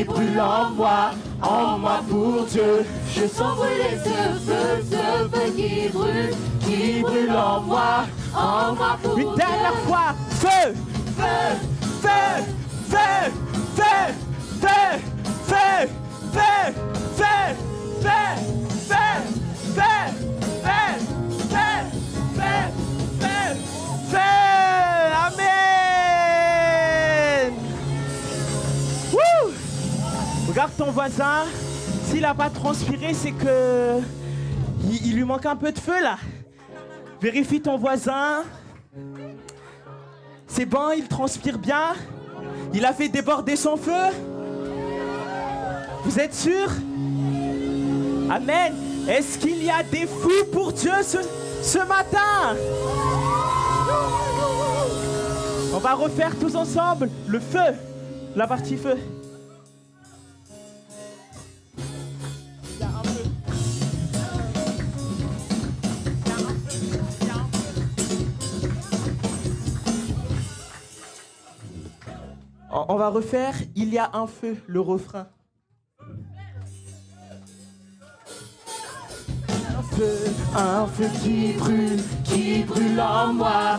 brûle en moi pour Dieu. Je sens brûler ce feu qui brûle en moi pour Dieu. Une dernière fois, feu, feu, feu, feu, feu, feu, feu, feu, feu, feu, feu, feu, feu, feu, feu, feu, feu. Amen. Wouh. Regarde ton voisin. S'il n'a pas transpiré, c'est que il lui manque un peu de feu là. Vérifie ton voisin. C'est bon, il transpire bien. Il a fait déborder son feu. Vous êtes sûrs? Amen. Est-ce qu'il y a des fous pour Dieu ce matin? On va refaire tous ensemble le feu, la partie feu. On va refaire « Il y a un feu », le refrain. Un feu qui brûle en moi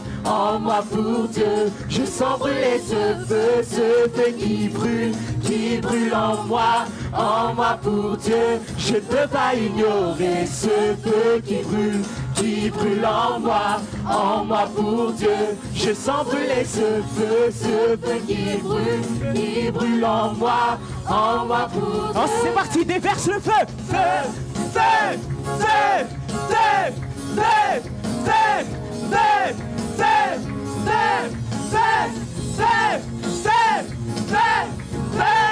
pour Dieu. Je sens brûler ce feu qui brûle en moi pour Dieu. Je ne peux pas ignorer ce feu qui brûle en moi pour Dieu. Je sens brûler ce feu qui brûle en moi pour Dieu. Oh, c'est parti, déverse le feu, feu, feu, feu, feu, feu, feu, feu, feu, feu, feu, feu, feu, feu, feu.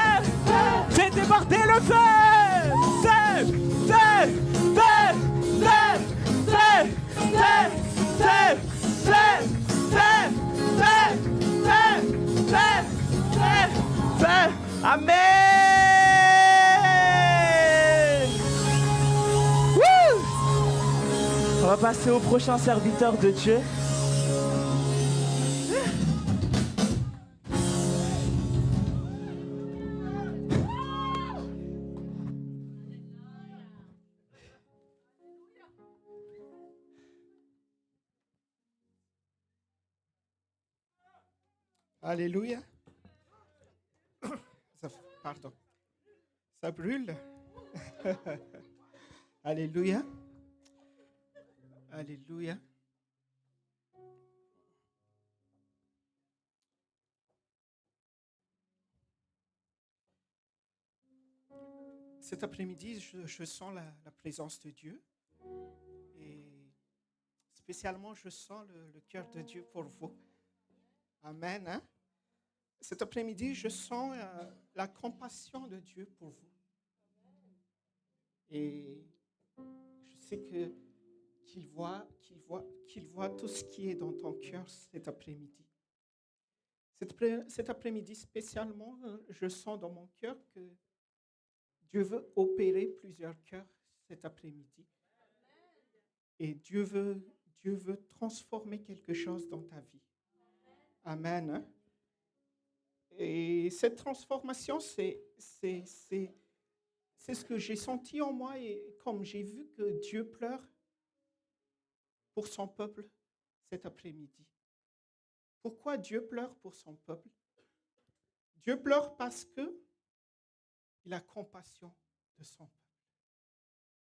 Fais déborder le feu, feu, feu, feu, feu, feu, feu, feu, feu, feu, feu, feu, feu, feu. Amen. On va passer au prochain serviteur de Dieu. Alléluia. Pardon. Ça brûle. Alléluia. Alléluia. Cet après-midi, je sens la présence de Dieu. Et spécialement, je sens le cœur de Dieu pour vous. Amen. Hein? Cet après-midi, je sens la compassion de Dieu pour vous. Et je sais qu'il voit tout ce qui est dans ton cœur cet après-midi. Cet après-midi, spécialement, je sens dans mon cœur que Dieu veut opérer plusieurs cœurs cet après-midi. Et Dieu veut transformer quelque chose dans ta vie. Amen. Hein? Et cette transformation, c'est ce que j'ai senti en moi et comme j'ai vu que Dieu pleure pour son peuple cet après-midi. Pourquoi Dieu pleure pour son peuple? Dieu pleure parce que il a compassion de son peuple.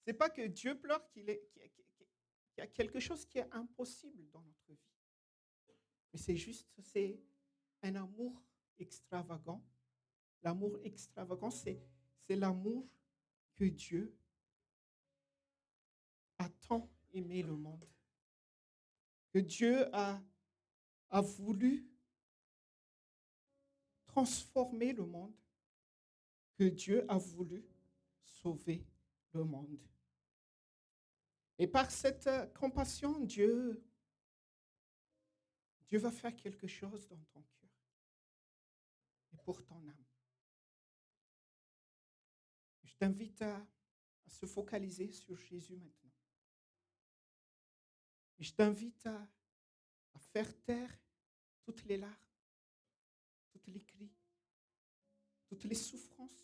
C'est pas que Dieu pleure qu'il y a quelque chose qui est impossible dans notre vie. Mais c'est un amour extravagant. L'amour extravagant, c'est l'amour que Dieu a tant aimé le monde. Que Dieu a voulu transformer le monde. Que Dieu a voulu sauver le monde. Et par cette compassion, Dieu va faire quelque chose dans ton cœur et pour ton âme. Je t'invite à se focaliser sur Jésus maintenant. Je t'invite à faire taire toutes les larmes, toutes les cris, toutes les souffrances,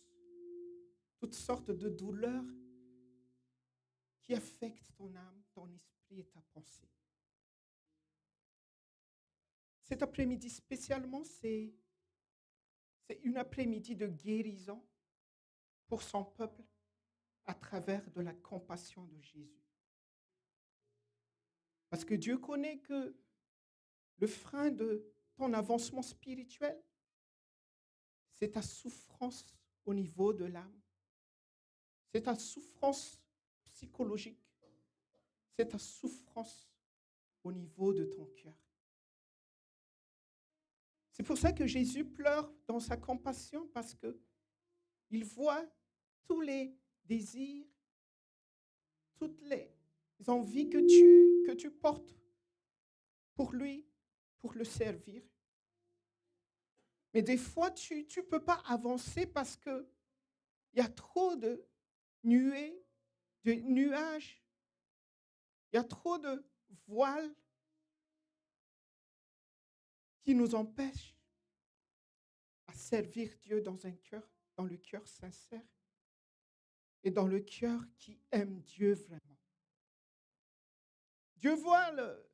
toutes sortes de douleurs qui affectent ton âme, ton esprit et ta pensée. Cet après-midi spécialement, c'est une après-midi de guérison pour son peuple à travers de la compassion de Jésus. Parce que Dieu connaît que le frein de ton avancement spirituel, c'est ta souffrance au niveau de l'âme. C'est ta souffrance psychologique. C'est ta souffrance au niveau de ton cœur. C'est pour ça que Jésus pleure dans sa compassion, parce qu'il voit tous les désirs, toutes les envies que tu portes pour lui, pour le servir. Mais des fois, tu ne peux pas avancer parce qu'il y a trop de nuages, il y a trop de voiles qui nous empêchent à servir Dieu dans le cœur sincère et dans le cœur qui aime Dieu vraiment. Dieu voit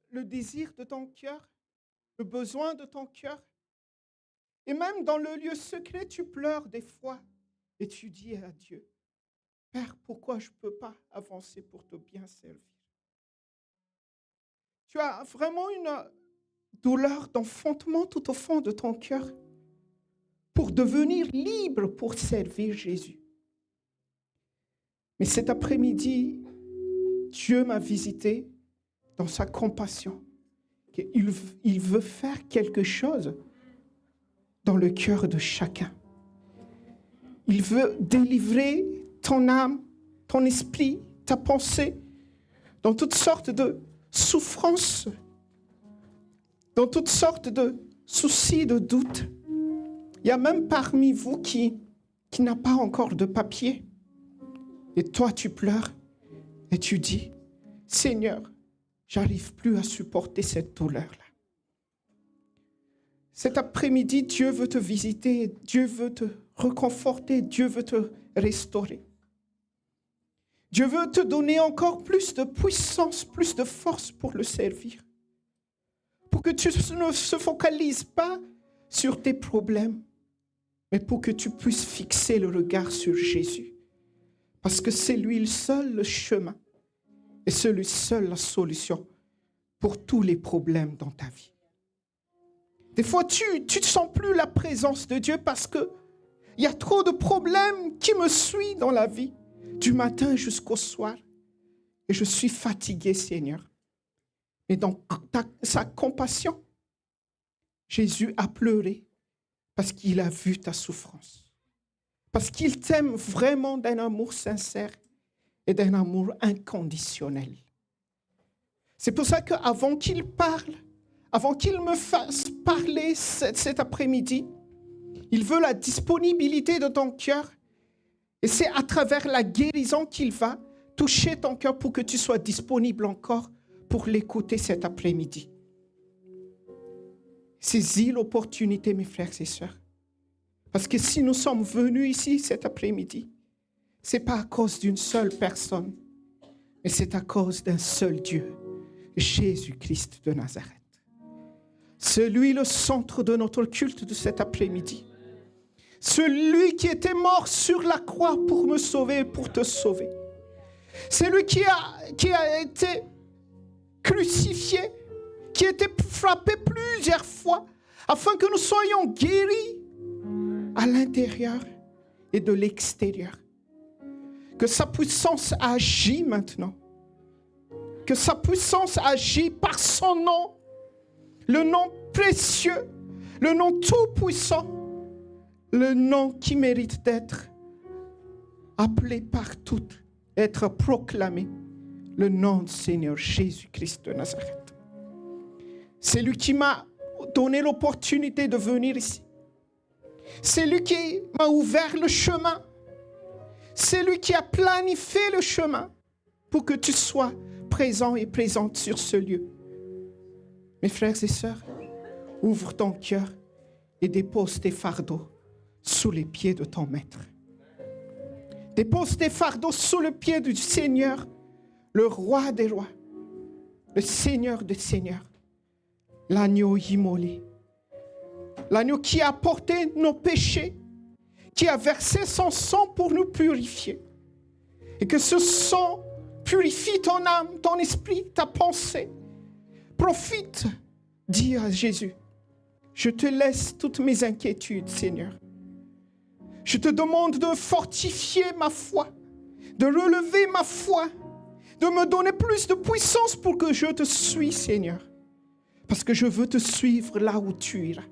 le désir de ton cœur, le besoin de ton cœur. Et même dans le lieu secret, tu pleures des fois et tu dis à Dieu, Père, pourquoi je ne peux pas avancer pour te bien servir? Tu as vraiment une douleur d'enfantement tout au fond de ton cœur pour devenir libre pour servir Jésus. Mais cet après-midi, Dieu m'a visité dans sa compassion. Il veut faire quelque chose dans le cœur de chacun. Il veut délivrer ton âme, ton esprit, ta pensée, dans toutes sortes de souffrances, dans toutes sortes de soucis, de doutes. Il y a même parmi vous qui n'a pas encore de papier. Et toi, tu pleures et tu dis, Seigneur, j'arrive plus à supporter cette douleur-là. Cet après-midi, Dieu veut te visiter, Dieu veut te réconforter, Dieu veut te restaurer. Dieu veut te donner encore plus de puissance, plus de force pour le servir. Pour que tu ne se focalises pas sur tes problèmes, mais pour que tu puisses fixer le regard sur Jésus. Parce que c'est lui seul le chemin et c'est lui seul la solution pour tous les problèmes dans ta vie. Des fois, tu ne sens plus la présence de Dieu parce qu'il y a trop de problèmes qui me suivent dans la vie, du matin jusqu'au soir. Et je suis fatigué, Seigneur. Et dans sa compassion, Jésus a pleuré parce qu'il a vu ta souffrance. Parce qu'il t'aime vraiment d'un amour sincère et d'un amour inconditionnel. C'est pour ça qu'avant qu'il parle, avant qu'il me fasse parler cet après-midi, il veut la disponibilité de ton cœur. Et c'est à travers la guérison qu'il va toucher ton cœur pour que tu sois disponible encore pour l'écouter cet après-midi. Saisis l'opportunité, mes frères et sœurs. Parce que si nous sommes venus ici cet après-midi, ce n'est pas à cause d'une seule personne, mais c'est à cause d'un seul Dieu, Jésus-Christ de Nazareth. Celui, le centre de notre culte de cet après-midi. Celui qui était mort sur la croix pour me sauver et pour te sauver. Celui qui a été crucifié, qui a été frappé plusieurs fois, afin que nous soyons guéris à l'intérieur et de l'extérieur. Que sa puissance agit maintenant. Que sa puissance agit par son nom. Le nom précieux, le nom tout-puissant, le nom qui mérite d'être appelé par toutes, être proclamé, le nom du Seigneur Jésus-Christ de Nazareth. C'est lui qui m'a donné l'opportunité de venir ici. C'est lui qui m'a ouvert le chemin. C'est lui qui a planifié le chemin pour que tu sois présent et présente sur ce lieu. Mes frères et sœurs, ouvre ton cœur et dépose tes fardeaux sous les pieds de ton maître. Dépose tes fardeaux sous le pied du Seigneur, le roi des rois, le Seigneur des seigneurs, l'agneau immolé, l'agneau qui a porté nos péchés, qui a versé son sang pour nous purifier. Et que ce sang purifie ton âme, ton esprit, ta pensée. Profite, dis à Jésus, je te laisse toutes mes inquiétudes, Seigneur. Je te demande de fortifier ma foi, de relever ma foi, de me donner plus de puissance pour que je te suive, Seigneur. Parce que je veux te suivre là où tu iras.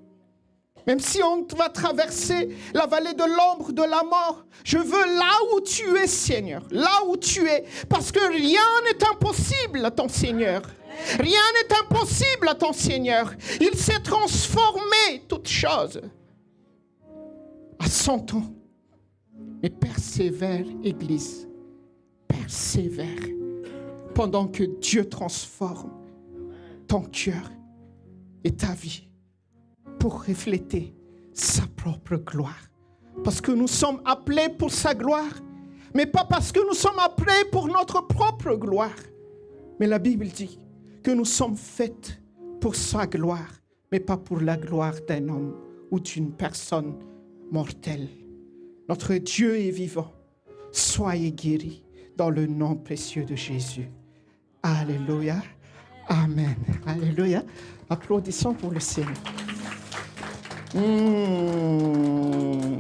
Même si on va traverser la vallée de l'ombre de la mort, je veux là où tu es, Seigneur, là où tu es, parce que rien n'est impossible à ton Seigneur. Rien n'est impossible à ton Seigneur. Il s'est transformé, toutes choses, à son temps. Mais persévère, Église, persévère, pendant que Dieu transforme ton cœur et ta vie pour refléter sa propre gloire. Parce que nous sommes appelés pour sa gloire, mais pas parce que nous sommes appelés pour notre propre gloire. Mais la Bible dit que nous sommes faits pour sa gloire, mais pas pour la gloire d'un homme ou d'une personne mortelle. Notre Dieu est vivant. Soyez guéris dans le nom précieux de Jésus. Alléluia. Amen. Alléluia. Applaudissons pour le Seigneur.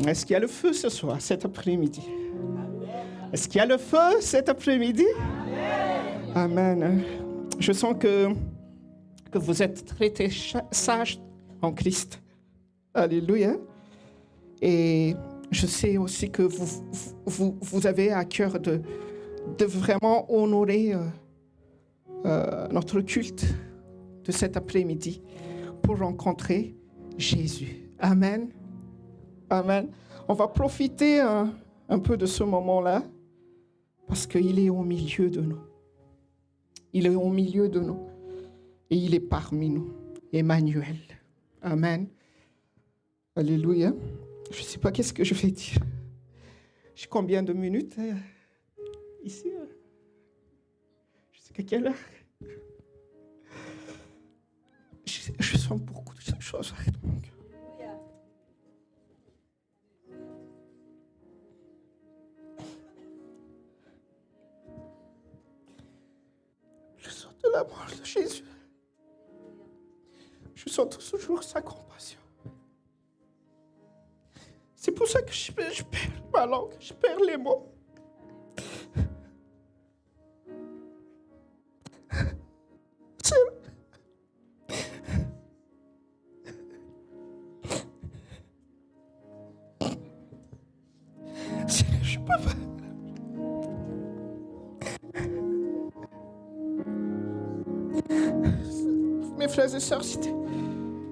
Est-ce qu'il y a le feu ce soir, cet après-midi? Est-ce qu'il y a le feu cet après-midi? Amen. Je sens que vous êtes traités sages en Christ. Alléluia. Et je sais aussi que vous avez à cœur de vraiment honorer notre culte de cet après-midi pour rencontrer Jésus. Amen. Amen. On va profiter un peu de ce moment-là parce qu'il est au milieu de nous. Il est au milieu de nous et il est parmi nous. Emmanuel. Amen. Alléluia. Je ne sais pas qu'est-ce que je vais dire. J'ai combien de minutes ici? Je sais qu'à quelle heure? Je sens beaucoup de choses avec mon cœur. Je sens de l'amour de Jésus. Je sens toujours sa compassion. C'est pour ça que je perds ma langue, je perds les mots. Je peux pas. Mes frères et sœurs,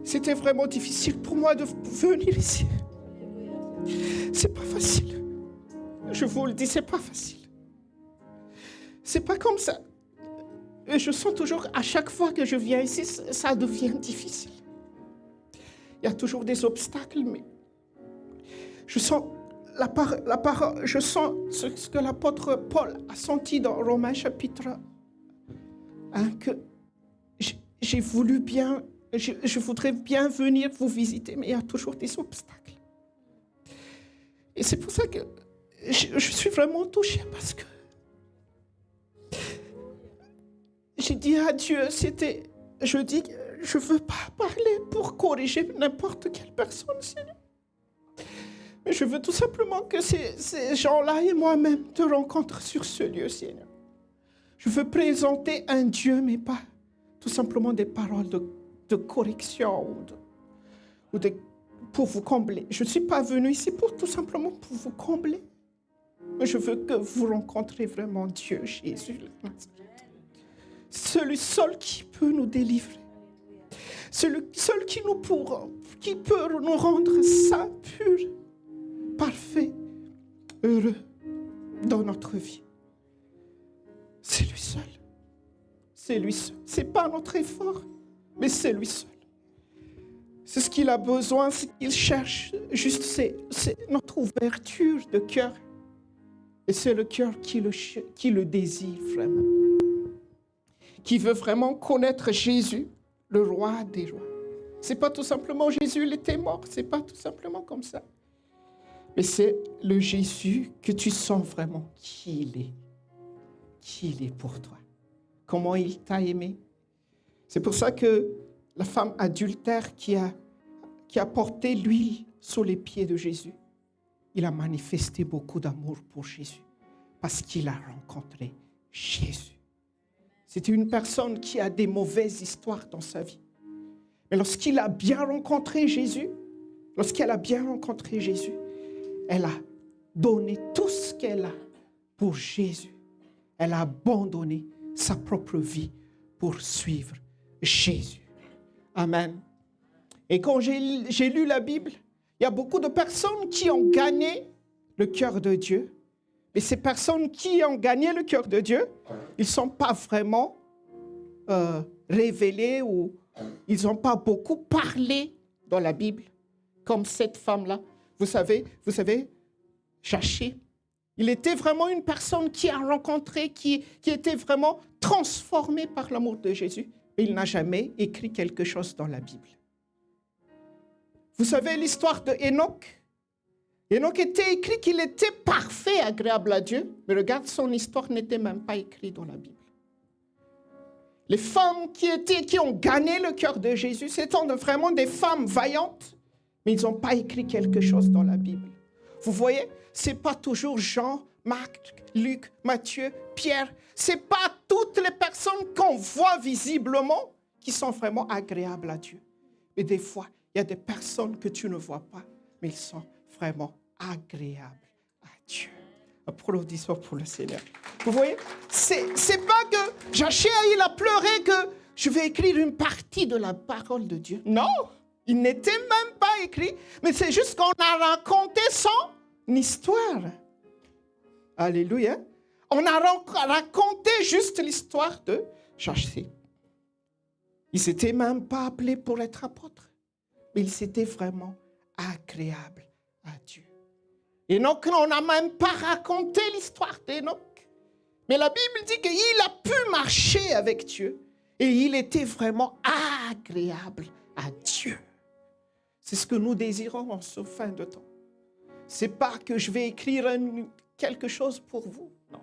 c'était vraiment difficile pour moi de venir ici. C'est pas facile. Je vous le dis, c'est pas facile. C'est pas comme ça. Et je sens toujours, à chaque fois que je viens ici, ça devient difficile. Il y a toujours des obstacles, mais je sens la parole, je sens ce que l'apôtre Paul a senti dans Romains chapitre 1, que j'ai voulu bien, je voudrais bien venir vous visiter, mais il y a toujours des obstacles. Et c'est pour ça que je suis vraiment touchée parce que j'ai dit à Dieu, je dis, je ne veux pas parler pour corriger n'importe quelle personne, Seigneur. Mais je veux tout simplement que ces gens-là et moi-même te rencontrent sur ce lieu, Seigneur. Je veux présenter un Dieu, mais pas tout simplement des paroles de correction pour vous combler. Je ne suis pas venu ici tout simplement pour vous combler. Mais je veux que vous rencontrez vraiment Dieu, Jésus. Celui seul qui peut nous délivrer. Celui seul qui peut nous rendre saints, purs, parfaits, heureux dans notre vie. C'est lui seul. C'est lui seul. Ce n'est pas notre effort, mais c'est lui seul. C'est ce qu'il a besoin, ce qu'il cherche. Juste, c'est notre ouverture de cœur. Et c'est le cœur qui le désire vraiment. Qui veut vraiment connaître Jésus, le roi des rois. Ce n'est pas tout simplement Jésus, il était mort. Ce n'est pas tout simplement comme ça. Mais c'est le Jésus que tu sens vraiment qui il est. Qui il est pour toi. Comment il t'a aimé. C'est pour ça que la femme adultère qui a porté l'huile sous les pieds de Jésus, il a manifesté beaucoup d'amour pour Jésus parce qu'il a rencontré Jésus. C'était une personne qui a des mauvaises histoires dans sa vie. Mais lorsqu'il a bien rencontré Jésus, lorsqu'elle a bien rencontré Jésus, elle a donné tout ce qu'elle a pour Jésus. Elle a abandonné sa propre vie pour suivre Jésus. Amen. Et quand j'ai lu la Bible, il y a beaucoup de personnes qui ont gagné le cœur de Dieu. Mais ces personnes qui ont gagné le cœur de Dieu, ils ne sont pas vraiment révélés ou ils n'ont pas beaucoup parlé dans la Bible. Comme cette femme-là. Vous savez, Zaché. Il était vraiment une personne qui a rencontré, qui était vraiment transformée par l'amour de Jésus. Mais il n'a jamais écrit quelque chose dans la Bible. Vous savez l'histoire de Enoch? Enoch était écrit qu'il était parfait, agréable à Dieu. Mais regarde, son histoire n'était même pas écrite dans la Bible. Les femmes qui ont gagné le cœur de Jésus, c'était vraiment des femmes vaillantes, mais ils n'ont pas écrit quelque chose dans la Bible. Vous voyez, ce n'est pas toujours Jean, Marc, Luc, Matthieu, Pierre. Ce n'est pas toutes les personnes qu'on voit visiblement qui sont vraiment agréables à Dieu. Mais des fois, il y a des personnes que tu ne vois pas, mais ils sont vraiment agréables à Dieu. Applaudissons pour le Seigneur. Vous voyez, c'est pas que Zaché, il a pleuré que je vais écrire une partie de la parole de Dieu. Non, il n'était même pas écrit, mais c'est juste qu'on a raconté son histoire. Alléluia. On a raconté juste l'histoire de Zaché. Il ne s'était même pas appelé pour être apôtre, mais il s'était vraiment agréable à Dieu. Enoch, on n'a même pas raconté l'histoire d'Enoch. Mais la Bible dit qu'il a pu marcher avec Dieu. Et il était vraiment agréable à Dieu. C'est ce que nous désirons en ce fin de temps. Ce n'est pas que je vais écrire quelque chose pour vous. Non.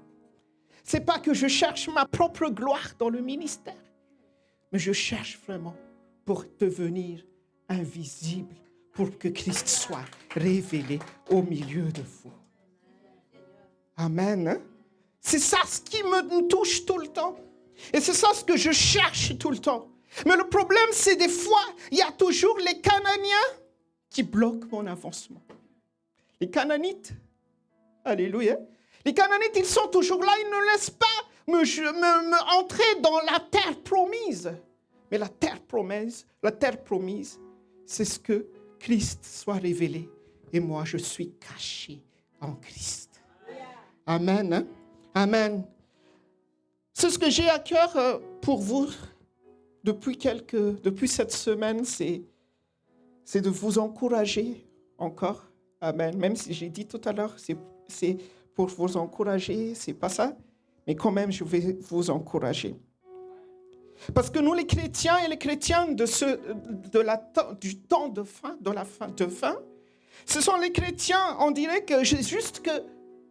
Ce n'est pas que je cherche ma propre gloire dans le ministère. Mais je cherche vraiment pour devenir invisible, pour que Christ soit révélé au milieu de vous. Amen. Hein? C'est ça ce qui me touche tout le temps. Et c'est ça ce que je cherche tout le temps. Mais le problème, c'est des fois, il y a toujours les Cananéens qui bloquent mon avancement. Les Canaanites, alléluia. Les Canaanites, ils sont toujours là, ils ne laissent pas me entrer dans la terre promise. Mais la terre promise, c'est ce que Christ soit révélé. Et moi, je suis caché en Christ. Amen. Hein? Amen. C'est ce que j'ai à cœur pour vous depuis cette semaine, c'est de vous encourager encore. Amen. Même si j'ai dit tout à l'heure, c'est pour vous encourager, c'est pas ça. Mais quand même, je vais vous encourager. Parce que nous, les chrétiens et les chrétiennes du temps de fin, ce sont les chrétiens, on dirait que juste que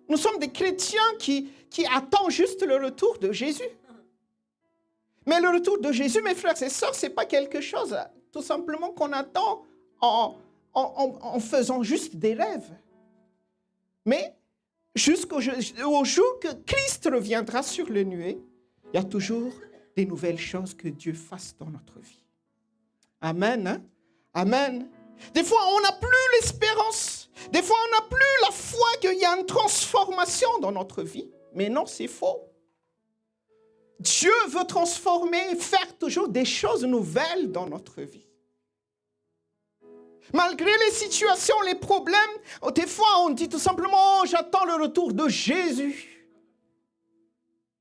nous sommes des chrétiens qui attendent juste le retour de Jésus. Mais le retour de Jésus, mes frères et sœurs, ce n'est pas quelque chose tout simplement qu'on attend en faisant juste des rêves. Mais jusqu'au jour que Christ reviendra sur les nuées, il y a toujours des nouvelles choses que Dieu fasse dans notre vie. Amen. Hein? Amen. Des fois, on n'a plus l'espérance. Des fois, on n'a plus la foi qu'il y a une transformation dans notre vie. Mais non, c'est faux. Dieu veut transformer et faire toujours des choses nouvelles dans notre vie. Malgré les situations, les problèmes, des fois, on dit tout simplement, oh, j'attends le retour de Jésus.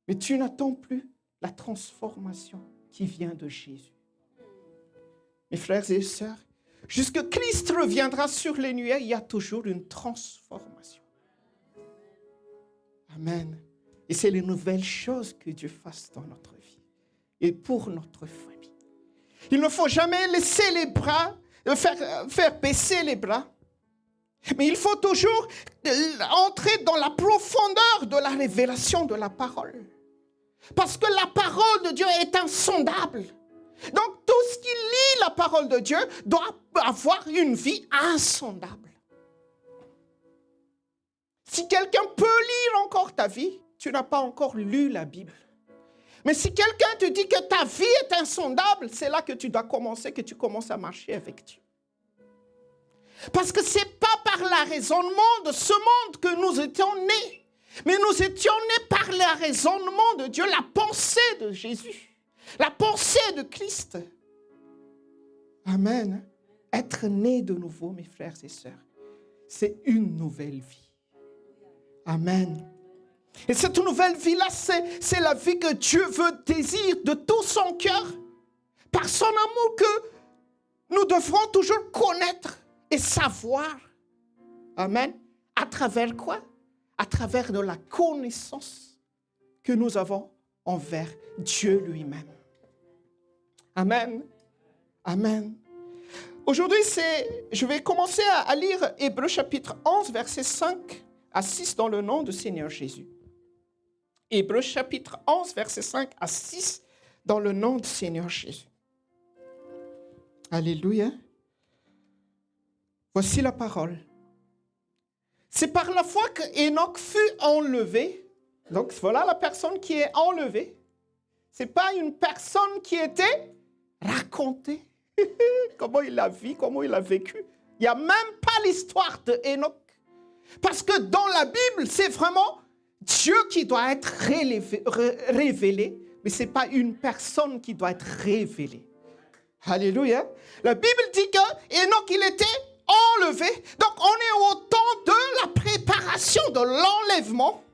Mais tu n'attends plus la transformation qui vient de Jésus. Mes frères et sœurs, jusque Christ reviendra sur les nuées, il y a toujours une transformation. Amen. Et c'est les nouvelles choses que Dieu fasse dans notre vie et pour notre famille. Il ne faut jamais laisser les bras, faire baisser les bras. Mais il faut toujours entrer dans la profondeur de la révélation de la parole. Parce que la parole de Dieu est insondable. Donc tout ce qui lit la parole de Dieu doit avoir une vie insondable. Si quelqu'un peut lire encore ta vie, tu n'as pas encore lu la Bible. Mais si quelqu'un te dit que ta vie est insondable, c'est là que tu dois commencer, que tu commences à marcher avec Dieu. Parce que ce n'est pas par le raisonnement de ce monde que nous étions nés. Mais nous étions nés par le raisonnement de Dieu, la pensée de Jésus, la pensée de Christ. Amen. Être né de nouveau, mes frères et sœurs, c'est une nouvelle vie. Amen. Et cette nouvelle vie-là, c'est la vie que Dieu désire de tout son cœur, par son amour que nous devrons toujours connaître et savoir. Amen. À travers quoi? À travers de la connaissance que nous avons envers Dieu lui-même. Amen. Amen. Aujourd'hui, je vais commencer à lire Hébreux chapitre 11, versets 5 à 6 dans le nom du Seigneur Jésus. Hébreux chapitre 11, versets 5 à 6 dans le nom du Seigneur Jésus. Alléluia. Voici la parole. C'est par la foi que Enoch fut enlevé. Donc voilà la personne qui est enlevée. Ce n'est pas une personne qui était racontée. Comment il a vécu, comment il a vécu. Il n'y a même pas l'histoire de Enoch. Parce que dans la Bible, c'est vraiment Dieu qui doit être révélé, mais ce n'est pas une personne qui doit être révélée. Alléluia. La Bible dit que Enoch, il était enlevé. Donc, on est au temps de la préparation de l'enlèvement.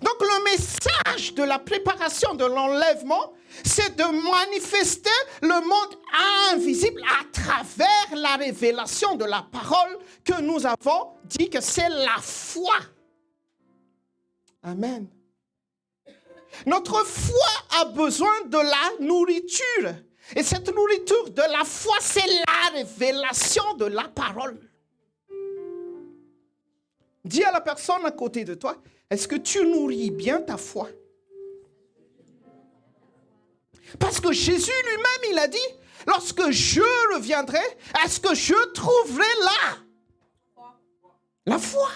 Donc, le message de la préparation de l'enlèvement, c'est de manifester le monde invisible à travers la révélation de la parole que nous avons dit que c'est la foi. Amen. Notre foi a besoin de la nourriture. Et cette nourriture de la foi, c'est la révélation de la parole. Dis à la personne à côté de toi, est-ce que tu nourris bien ta foi? Parce que Jésus lui-même, il a dit, lorsque je reviendrai, est-ce que je trouverai là la foi?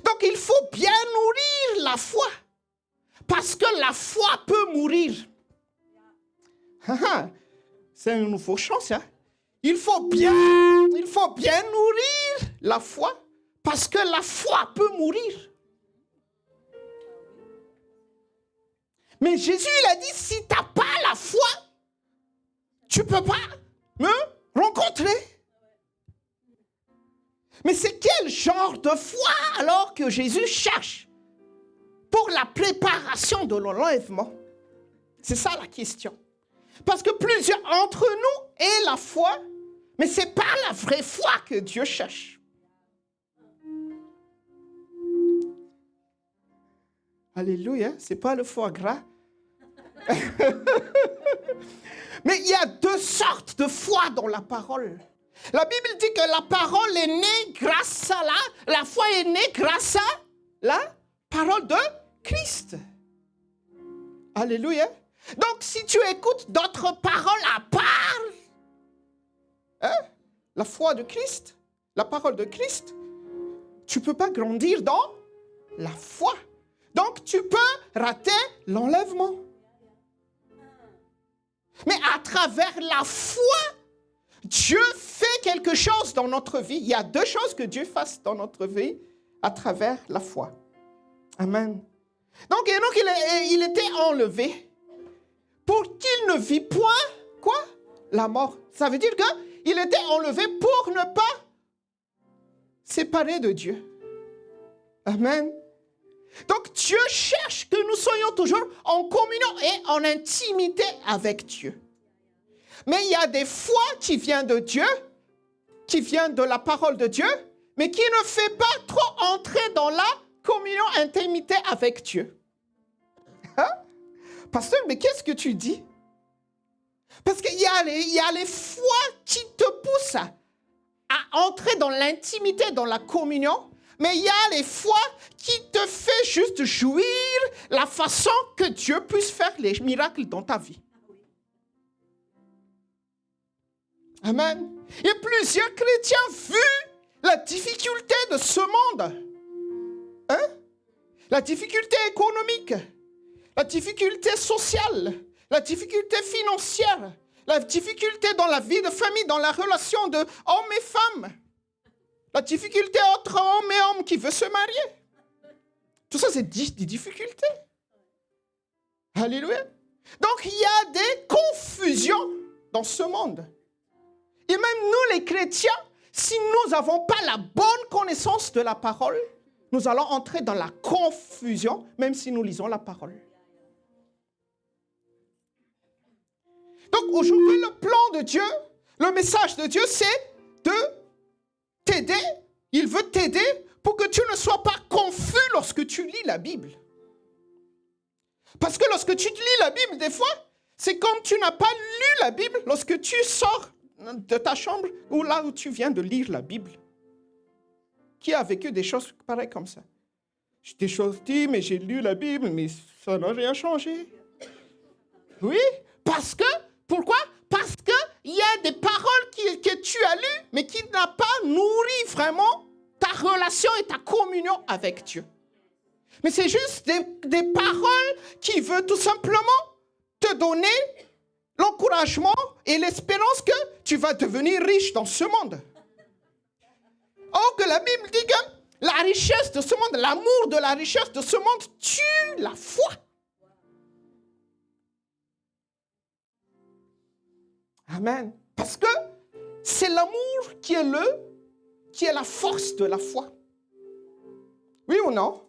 Donc il faut bien nourrir la foi. Parce que la foi peut mourir. C'est une nouvelle chance. Hein? Il faut bien nourrir la foi. Parce que la foi peut mourir. Mais Jésus, il a dit, si tu n'as pas la foi, tu ne peux pas me rencontrer. Mais c'est quel genre de foi alors que Jésus cherche pour la préparation de l'enlèvement? C'est ça la question. Parce que plusieurs d'entre nous aient la foi, mais ce n'est pas la vraie foi que Dieu cherche. Alléluia, ce n'est pas le foie gras. Mais il y a deux sortes de foi dans la parole. La Bible dit que la parole est née grâce à la foi est née grâce à la parole de Christ. Alléluia. Donc, si tu écoutes d'autres paroles à part la foi de Christ, la parole de Christ, tu ne peux pas grandir dans la foi. Donc, tu peux rater l'enlèvement. Mais à travers la foi, Dieu fait quelque chose dans notre vie. Il y a deux choses que Dieu fasse dans notre vie à travers la foi. Amen. Donc, Enoch, il était enlevé pour qu'il ne vit point, quoi? La mort. Ça veut dire qu'il était enlevé pour ne pas séparer de Dieu. Amen. Donc, Dieu cherche que nous soyons toujours en communion et en intimité avec Dieu. Mais il y a des foi qui viennent de Dieu, qui viennent de la parole de Dieu, mais qui ne fait pas trop entrer dans la communion, intimité avec Dieu. Hein? Pasteur, mais qu'est-ce que tu dis? Parce qu'il y a les foi qui te poussent à entrer dans l'intimité, dans la communion, mais il y a les foi qui te fait juste jouir la façon que Dieu puisse faire les miracles dans ta vie. Amen. Et plusieurs chrétiens, vu la difficulté de ce monde, la difficulté économique, la difficulté sociale, la difficulté financière, La difficulté dans la vie de famille, dans la relation de hommes et femmes. La difficulté entre homme et homme qui veut se marier. Tout ça, c'est des difficultés. Alléluia. Donc, il y a des confusions dans ce monde. Et même nous, les chrétiens, si nous n'avons pas la bonne connaissance de la parole, nous allons entrer dans la confusion, même si nous lisons la parole. Donc, aujourd'hui, le plan de Dieu, le message de Dieu, c'est de t'aider. Il veut t'aider pour que tu ne sois pas confus lorsque tu lis la Bible. Parce que lorsque tu lis la Bible, des fois, c'est comme tu n'as pas lu la Bible lorsque tu sors de ta chambre ou là où tu viens de lire la Bible. Qui a vécu des choses pareilles comme ça? Des choses dites, mais j'ai lu la Bible, mais ça n'a rien changé. Oui, parce que, pourquoi? Parce qu'il y a des paroles que tu as lues, mais qui n'ont pas nourri vraiment ta relation et ta communion avec Dieu. Mais c'est juste des paroles qui veulent tout simplement te donner l'encouragement et l'espérance que tu vas devenir riche dans ce monde. Or que la Bible dit que la richesse de ce monde, l'amour de la richesse de ce monde tue la foi. Amen. Parce que c'est l'amour qui est la force de la foi. Oui ou non?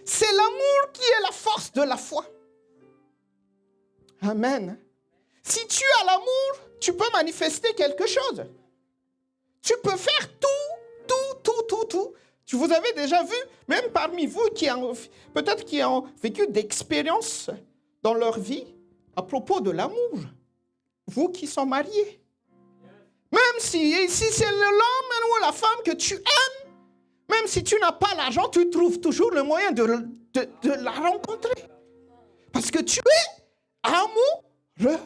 C'est l'amour qui est la force de la foi. Amen. Si tu as l'amour, tu peux manifester quelque chose. Tu peux faire tout. Vous avez déjà vu, même parmi vous, peut-être qui ont vécu d'expériences dans leur vie à propos de l'amour. Vous qui sont mariés. Même si c'est l'homme ou la femme que tu aimes, même si tu n'as pas l'argent, tu trouves toujours le moyen de la rencontrer. Parce que tu es amoureux.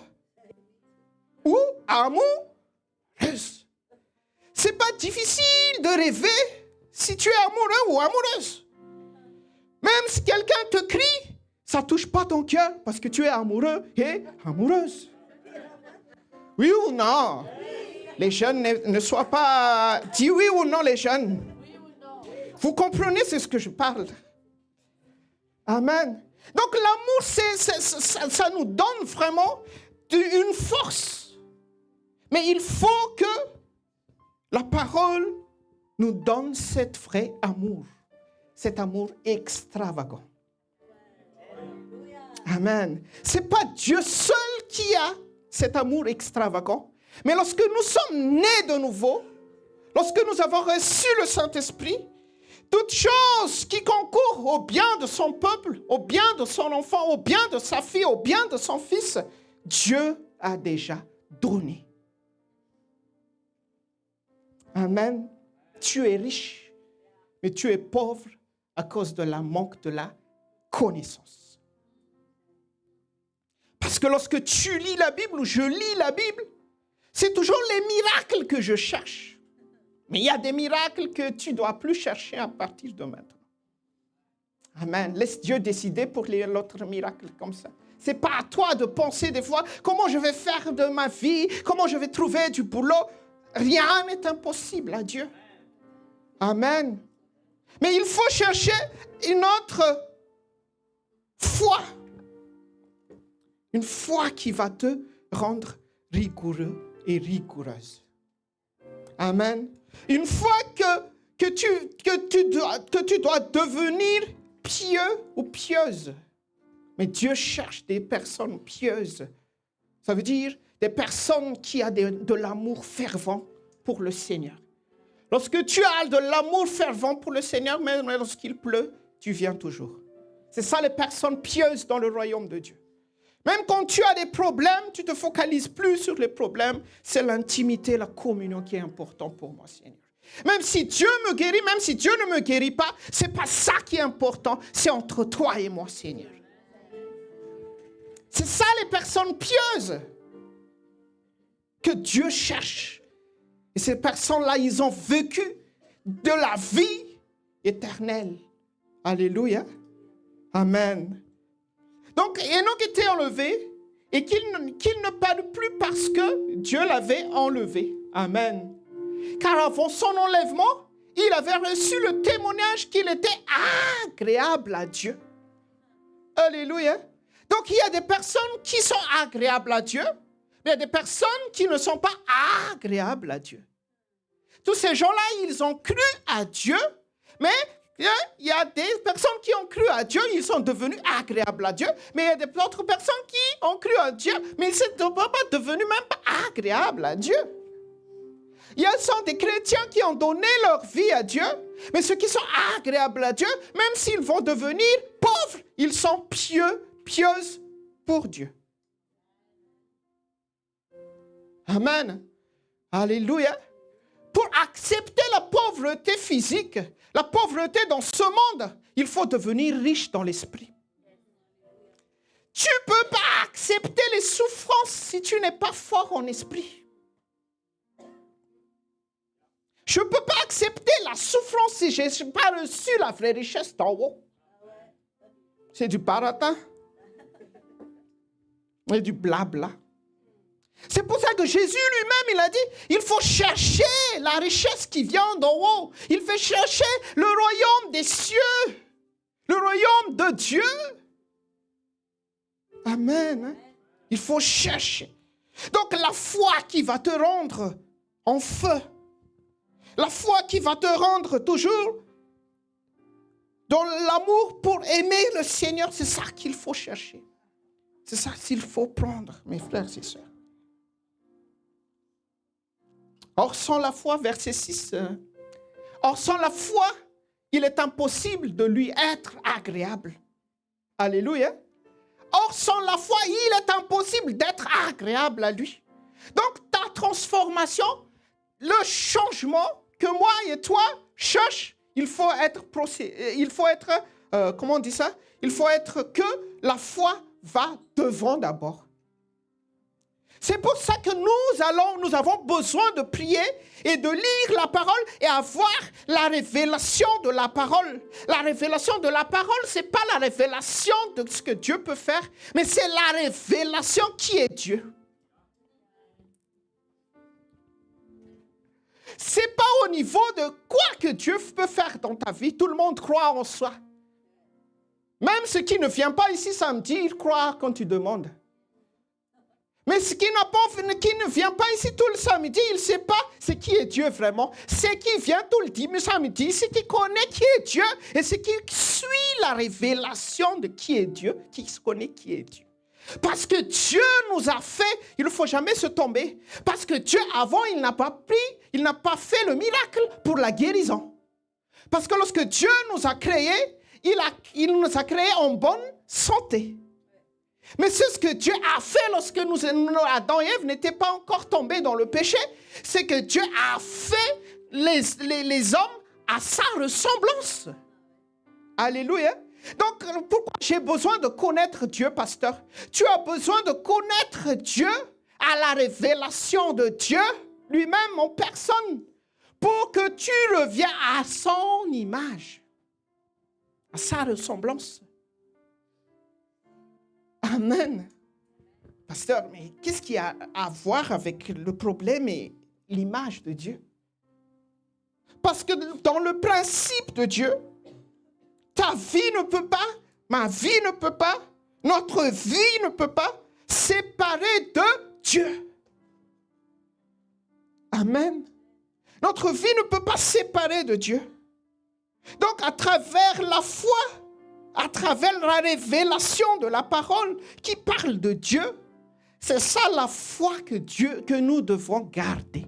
Ou amoureuse. C'est pas difficile de rêver si tu es amoureux ou amoureuse. Même si quelqu'un te crie, ça touche pas ton cœur parce que tu es amoureux et amoureuse. Oui ou non? Les jeunes ne soient pas... Dis oui ou non, les jeunes. Vous comprenez ce que je parle? Amen. Donc l'amour, ça nous donne vraiment une force. Mais il faut que la parole nous donne cet vrai amour. Cet amour extravagant. Amen. Ce n'est pas Dieu seul qui a cet amour extravagant. Mais lorsque nous sommes nés de nouveau, lorsque nous avons reçu le Saint-Esprit, toute chose qui concourt au bien de son peuple, au bien de son enfant, au bien de sa fille, au bien de son fils, Dieu a déjà donné. Amen. Tu es riche, mais tu es pauvre à cause de la manque de la connaissance. Parce que lorsque tu lis la Bible ou je lis la Bible, c'est toujours les miracles que je cherche. Mais il y a des miracles que tu ne dois plus chercher à partir de maintenant. Amen. Laisse Dieu décider pour l'autre miracle comme ça. Ce n'est pas à toi de penser des fois comment je vais faire de ma vie, comment je vais trouver du boulot. Rien n'est impossible à Dieu. Amen. Mais il faut chercher une autre foi. Une foi qui va te rendre rigoureux et rigoureuse. Amen. Une foi que tu dois devenir pieux ou pieuse. Mais Dieu cherche des personnes pieuses. Ça veut dire des personnes qui ont de l'amour fervent pour le Seigneur. Lorsque tu as de l'amour fervent pour le Seigneur, même lorsqu'il pleut, tu viens toujours. C'est ça les personnes pieuses dans le royaume de Dieu. Même quand tu as des problèmes, tu ne te focalises plus sur les problèmes. C'est l'intimité, la communion qui est important pour moi, Seigneur. Même si Dieu me guérit, même si Dieu ne me guérit pas, ce n'est pas ça qui est important. C'est entre toi et moi, Seigneur. C'est ça les personnes pieuses que Dieu cherche. Et ces personnes-là, ils ont vécu de la vie éternelle. Alléluia. Amen. Donc, Enoch était enlevé et qu'il ne parle plus parce que Dieu l'avait enlevé. Amen. Car avant son enlèvement, il avait reçu le témoignage qu'il était agréable à Dieu. Alléluia. Donc, il y a des personnes qui sont agréables à Dieu, mais il y a des personnes qui ne sont pas agréables à Dieu. Tous ces gens-là, ils ont cru à Dieu, mais il y a des personnes qui ont cru à Dieu, ils sont devenus agréables à Dieu, mais il y a d'autres personnes qui ont cru à Dieu, mais ils ne sont pas devenus même pas agréables à Dieu. Il y a des chrétiens qui ont donné leur vie à Dieu, mais ceux qui sont agréables à Dieu, même s'ils vont devenir pauvres, ils sont pieuses pour Dieu. Amen. Alléluia. Pour accepter la pauvreté physique, la pauvreté dans ce monde, il faut devenir riche dans l'esprit. Tu ne peux pas accepter les souffrances si tu n'es pas fort en esprit. Je ne peux pas accepter la souffrance si je n'ai pas reçu la vraie richesse d'en haut. C'est du baratin et du blabla. C'est pour ça que Jésus lui-même, il a dit, il faut chercher la richesse qui vient d'en haut. Il faut chercher le royaume des cieux, le royaume de Dieu. Amen. Il faut chercher. Donc la foi qui va te rendre en feu, la foi qui va te rendre toujours dans l'amour pour aimer le Seigneur, c'est ça qu'il faut chercher. C'est ça qu'il faut prendre, mes frères et sœurs. Or, sans la foi, verset 6, or, sans la foi, il est impossible de lui être agréable. Alléluia. Or, sans la foi, il est impossible d'être agréable à lui. Donc, ta transformation, le changement que moi et toi cherchons, il faut être comment on dit ça? Il faut être que la foi va devant d'abord. C'est pour ça que nous avons besoin de prier et de lire la parole et avoir la révélation de la parole. La révélation de la parole, ce n'est pas la révélation de ce que Dieu peut faire, mais c'est la révélation qui est Dieu. Ce n'est pas au niveau de quoi que Dieu peut faire dans ta vie. Tout le monde croit en soi. Même ceux qui ne viennent pas ici samedi, ils croient quand tu demandes. Mais ce qui ne vient pas ici tout le samedi, il ne sait pas c'est qui est Dieu vraiment. C'est qui vient tout le dimanche samedi, c'est qui connaît qui est Dieu et c'est qui suit la révélation de qui est Dieu, qui connaît qui est Dieu. Parce que Dieu nous a fait, il ne faut jamais se tomber. Parce que Dieu, avant, il n'a pas fait le miracle pour la guérison. Parce que lorsque Dieu nous a créés, il nous a créés en bonne santé. Mais c'est ce que Dieu a fait lorsque Adam et Ève n'étaient pas encore tombés dans le péché. C'est que Dieu a fait les hommes à sa ressemblance. Alléluia. Donc, pourquoi j'ai besoin de connaître Dieu, pasteur? Tu as besoin de connaître Dieu à la révélation de Dieu lui-même en personne pour que tu reviennes à son image, à sa ressemblance. Amen. Pasteur, mais qu'est-ce qu'il y a à voir avec le problème et l'image de Dieu? Parce que dans le principe de Dieu, ta vie ne peut pas, ma vie ne peut pas, notre vie ne peut pas séparer de Dieu. Amen. Notre vie ne peut pas séparer de Dieu. Donc, à travers la foi, à travers la révélation de la parole qui parle de Dieu, c'est ça la foi que nous devons garder.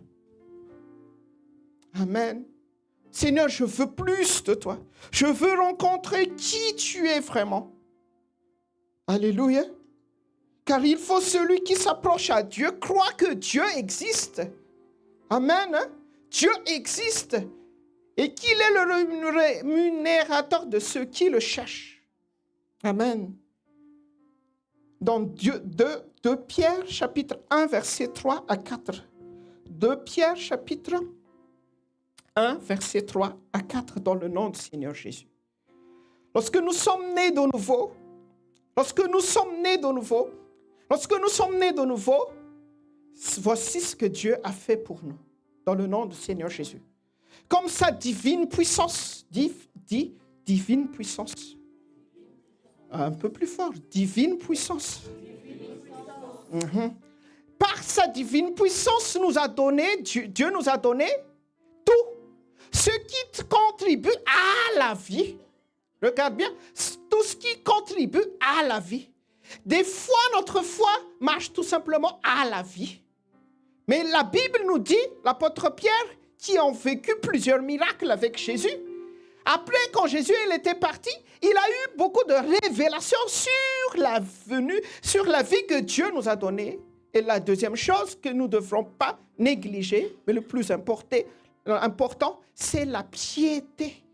Amen. Seigneur, je veux plus de toi. Je veux rencontrer qui tu es vraiment. Alléluia. Car il faut celui qui s'approche à Dieu croire que Dieu existe. Amen. Dieu existe et qu'il est le rémunérateur de ceux qui le cherchent. Amen. Dans 2 Pierre, chapitre 1, versets 3 à 4. 2 Pierre, chapitre 1, versets 3 à 4, dans le nom du Seigneur Jésus. Lorsque nous sommes nés de nouveau, Lorsque nous sommes nés de nouveau, voici ce que Dieu a fait pour nous, dans le nom du Seigneur Jésus. Comme sa divine puissance, dit divine puissance. Un peu plus fort, divine puissance. Par sa divine puissance, Dieu nous a donné tout ce qui contribue à la vie. Regarde bien, tout ce qui contribue à la vie. Des fois, notre foi marche tout simplement à la vie. Mais la Bible nous dit, l'apôtre Pierre, qui a vécu plusieurs miracles avec Jésus, après, quand Jésus il était parti, il a eu beaucoup de révélations sur la vie que Dieu nous a donnée. Et la deuxième chose que nous ne devrons pas négliger, mais le plus important, c'est la piété.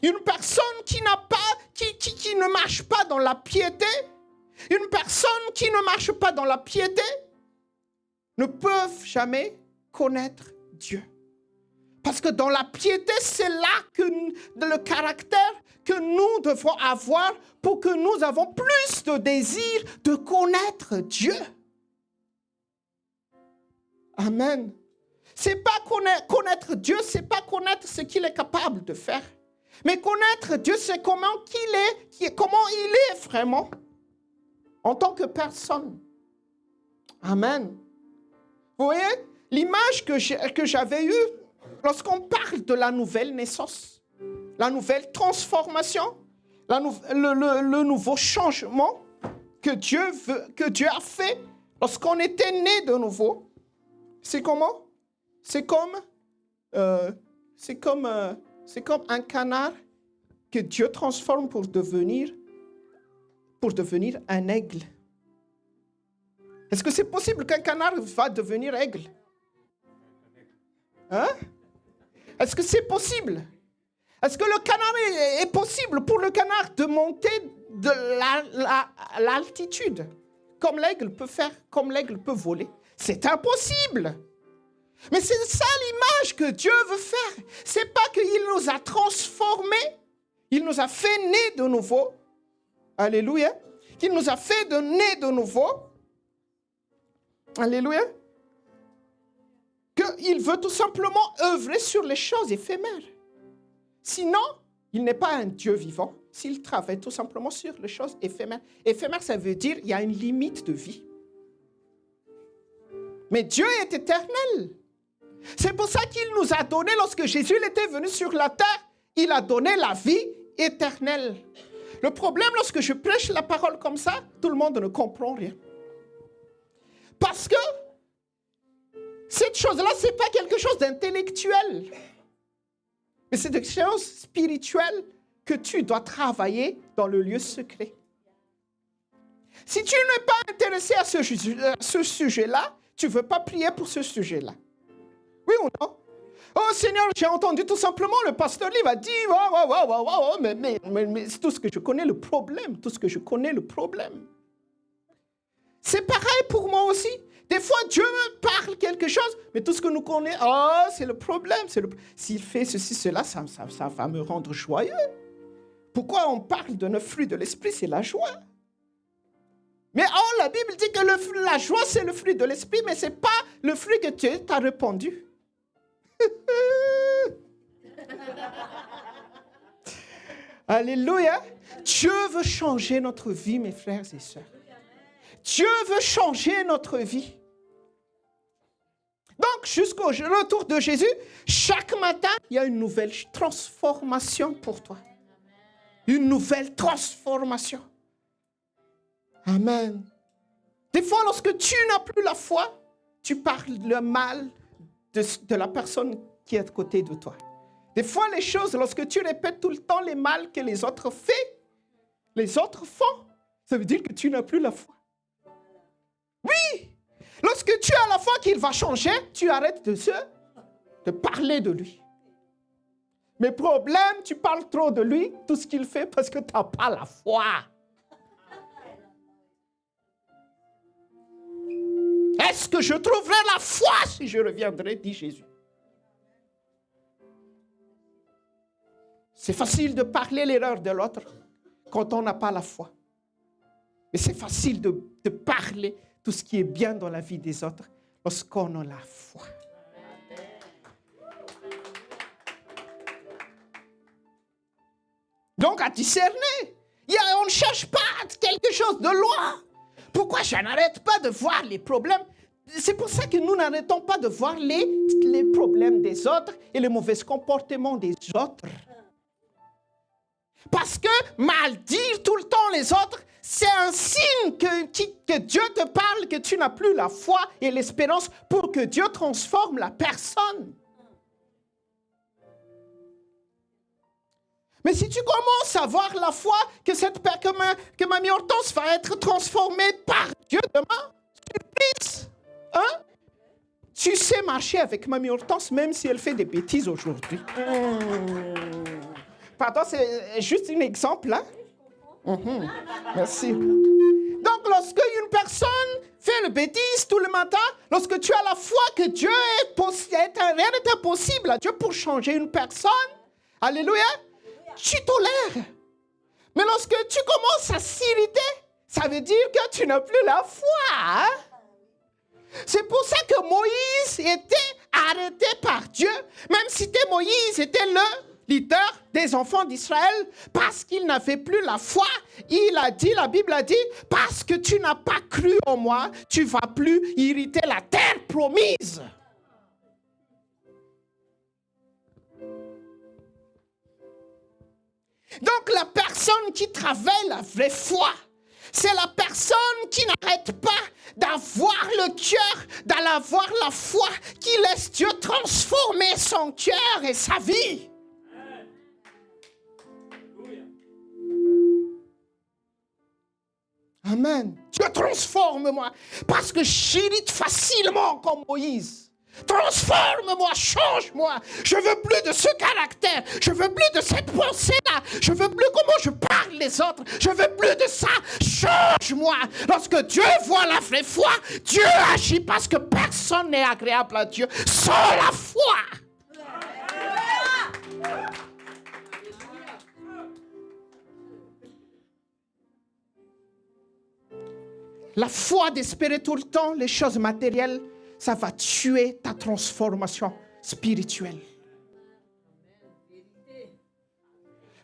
Une personne qui ne marche pas dans la piété, une personne qui ne marche pas dans la piété, ne peuvent jamais connaître Dieu. Parce que dans la piété, c'est là que le caractère que nous devons avoir pour que nous avons plus de désir de connaître Dieu. Amen. C'est pas connaître Dieu, c'est pas connaître ce qu'il est capable de faire. Mais connaître Dieu, c'est comment il est vraiment en tant que personne. Amen. Vous voyez, l'image que j'avais eue lorsqu'on parle de la nouvelle naissance, la nouvelle transformation, le nouveau changement que Dieu a fait lorsqu'on était né de nouveau, c'est comment? C'est comme un canard que Dieu transforme pour devenir un aigle. Est-ce que c'est possible qu'un canard va devenir aigle? Hein? Est-ce que c'est possible? Est-ce que le canard est possible pour le canard de monter de l'altitude comme l'aigle peut faire, comme l'aigle peut voler? C'est impossible. Mais c'est ça l'image que Dieu veut faire. C'est pas qu'il nous a transformés, il nous a fait naître de nouveau. Alléluia. Qu'il nous a fait naître de nouveau. Alléluia. Qu'il veut tout simplement œuvrer sur les choses éphémères. Sinon, il n'est pas un Dieu vivant s'il travaille tout simplement sur les choses éphémères. Éphémère, ça veut dire qu'il y a une limite de vie. Mais Dieu est éternel. C'est pour ça qu'il nous a donné, lorsque Jésus était venu sur la terre, il a donné la vie éternelle. Le problème, lorsque je prêche la parole comme ça, tout le monde ne comprend rien. Parce que cette chose-là, ce n'est pas quelque chose d'intellectuel. Mais c'est quelque chose de spirituel que tu dois travailler dans le lieu secret. Si tu n'es pas intéressé à ce sujet-là, tu ne veux pas prier pour ce sujet-là. Oui ou non? Oh Seigneur, j'ai entendu tout simplement le pasteur Liv a dit, mais c'est tout ce que je connais le problème, C'est pareil pour moi aussi. Des fois, Dieu me parle quelque chose, mais tout ce que nous connaissons, c'est le problème. S'il fait ceci, cela, ça va me rendre joyeux. Pourquoi on parle de 9 fruits de l'esprit? C'est la joie. Mais la Bible dit que la joie, c'est le fruit de l'esprit, mais ce n'est pas le fruit que Dieu t'a répandu. Alléluia. Dieu veut changer notre vie, mes frères et sœurs. Dieu veut changer notre vie. Donc, jusqu'au retour de Jésus, chaque matin, il y a une nouvelle transformation pour toi. Une nouvelle transformation. Amen. Des fois, lorsque tu n'as plus la foi, tu parles le mal de la personne qui est à côté de toi. Des fois, les choses, lorsque tu répètes tout le temps les mal que les autres font, ça veut dire que tu n'as plus la foi. Oui! Lorsque tu as la foi qu'il va changer, tu arrêtes de parler de lui. Mais problème, tu parles trop de lui, tout ce qu'il fait, parce que tu n'as pas la foi. Est-ce que je trouverai la foi si je reviendrai, dit Jésus. C'est facile de parler l'erreur de l'autre quand on n'a pas la foi. Mais c'est facile de parler tout ce qui est bien dans la vie des autres lorsqu'on a la foi. Donc, à discerner. On ne cherche pas quelque chose de loin. Pourquoi je n'arrête pas de voir les problèmes? C'est pour ça que nous n'arrêtons pas de voir les problèmes des autres et les mauvais comportements des autres. Parce que mal dire tout le temps les autres, c'est un signe que Dieu te parle, que tu n'as plus la foi et l'espérance pour que Dieu transforme la personne. Mais si tu commences à avoir la foi que Mamie Hortense va être transformée par Dieu demain, surprise, hein? Tu sais marcher avec Mamie Hortense même si elle fait des bêtises aujourd'hui. Pardon, c'est juste un exemple, hein? Merci. Donc, lorsque une personne fait le bêtise tout le matin, lorsque tu as la foi que Dieu rien n'est impossible à Dieu pour changer une personne, alléluia, tu tolères. Mais lorsque tu commences à s'irriter, ça veut dire que tu n'as plus la foi. Hein? C'est pour ça que Moïse était arrêté par Dieu, même si Moïse était le leader des enfants d'Israël, parce qu'il n'avait plus la foi. La Bible a dit, parce que tu n'as pas cru en moi, tu ne vas plus irriter la terre promise. Donc la personne qui travaille la vraie foi, c'est la personne qui n'arrête pas d'avoir le cœur, d'avoir la foi, qui laisse Dieu transformer son cœur et sa vie. Amen. Dieu transforme-moi, parce que j'irrite facilement comme Moïse. Transforme-moi, change-moi. Je veux plus de ce caractère. Je veux plus de cette pensée-là. Je veux plus comment je parle les autres. Je veux plus de ça. Change-moi. Lorsque Dieu voit la vraie foi, Dieu agit parce que personne n'est agréable à Dieu sans la foi. La foi d'espérer tout le temps les choses matérielles, ça va tuer ta transformation spirituelle.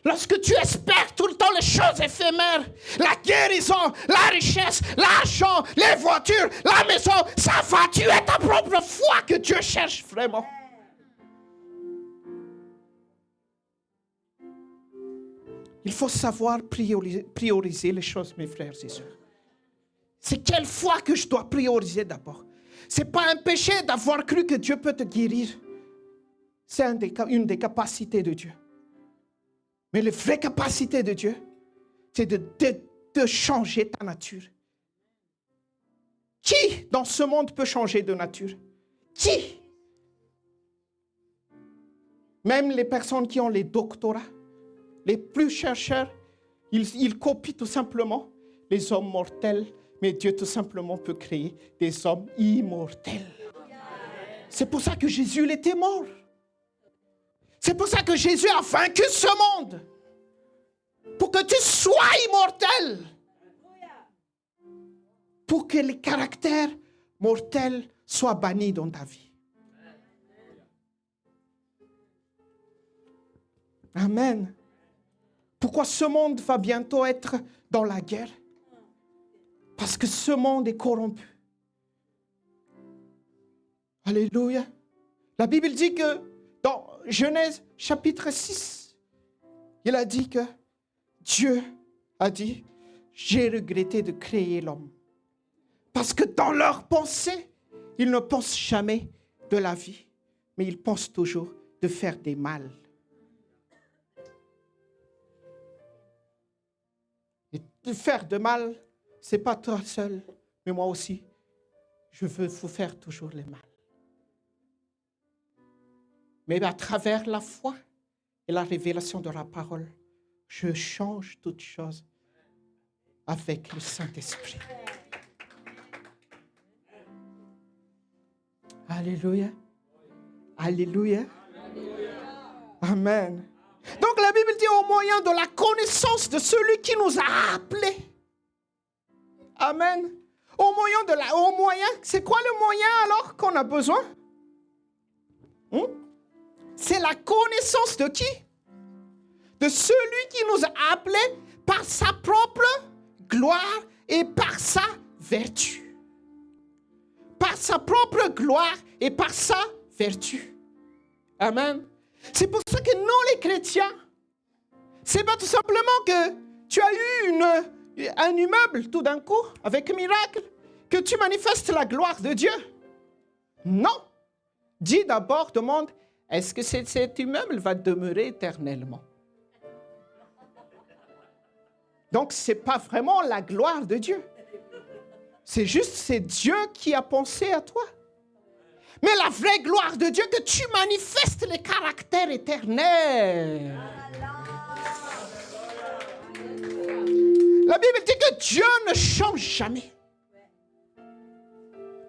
Lorsque tu espères tout le temps les choses éphémères, la guérison, la richesse, l'argent, les voitures, la maison, ça va tuer ta propre foi que Dieu cherche vraiment. Il faut savoir prioriser les choses, mes frères et sœurs. C'est quelle foi que je dois prioriser d'abord. Ce n'est pas un péché d'avoir cru que Dieu peut te guérir. C'est une des capacités de Dieu. Mais la vraie capacité de Dieu, c'est de changer ta nature. Qui dans ce monde peut changer de nature? Qui? Même les personnes qui ont les doctorats, les plus chercheurs, ils copient tout simplement les hommes mortels. Mais Dieu tout simplement peut créer des hommes immortels. C'est pour ça que Jésus il était mort. C'est pour ça que Jésus a vaincu ce monde. Pour que tu sois immortel. Pour que les caractères mortels soient bannis dans ta vie. Amen. Pourquoi ce monde va bientôt être dans la guerre? Parce que ce monde est corrompu. Alléluia. La Bible dit que dans Genèse chapitre 6, il a dit que Dieu a dit, j'ai regretté de créer l'homme. Parce que dans leur pensée, ils ne pensent jamais de la vie, mais ils pensent toujours de faire des mal. Et de faire de mal, ce n'est pas toi seul, mais moi aussi. Je veux vous faire toujours le mal. Mais à travers la foi et la révélation de la parole, je change toutes choses avec le Saint-Esprit. Alléluia. Alléluia. Amen. Donc la Bible dit au moyen de la connaissance de celui qui nous a appelés. Amen. Au moyen, c'est quoi le moyen alors qu'on a besoin? C'est la connaissance de qui? De celui qui nous a appelés par sa propre gloire et par sa vertu. Par sa propre gloire et par sa vertu. Amen. C'est pour ça que nous, les chrétiens, c'est pas tout simplement que tu as eu un immeuble tout d'un coup, avec un miracle, que tu manifestes la gloire de Dieu. Non. Dis d'abord, demande, est-ce que cet immeuble va demeurer éternellement? Donc, ce n'est pas vraiment la gloire de Dieu. C'est Dieu qui a pensé à toi. Mais la vraie gloire de Dieu, que tu manifestes le caractère éternel. La Bible dit que Dieu ne change jamais.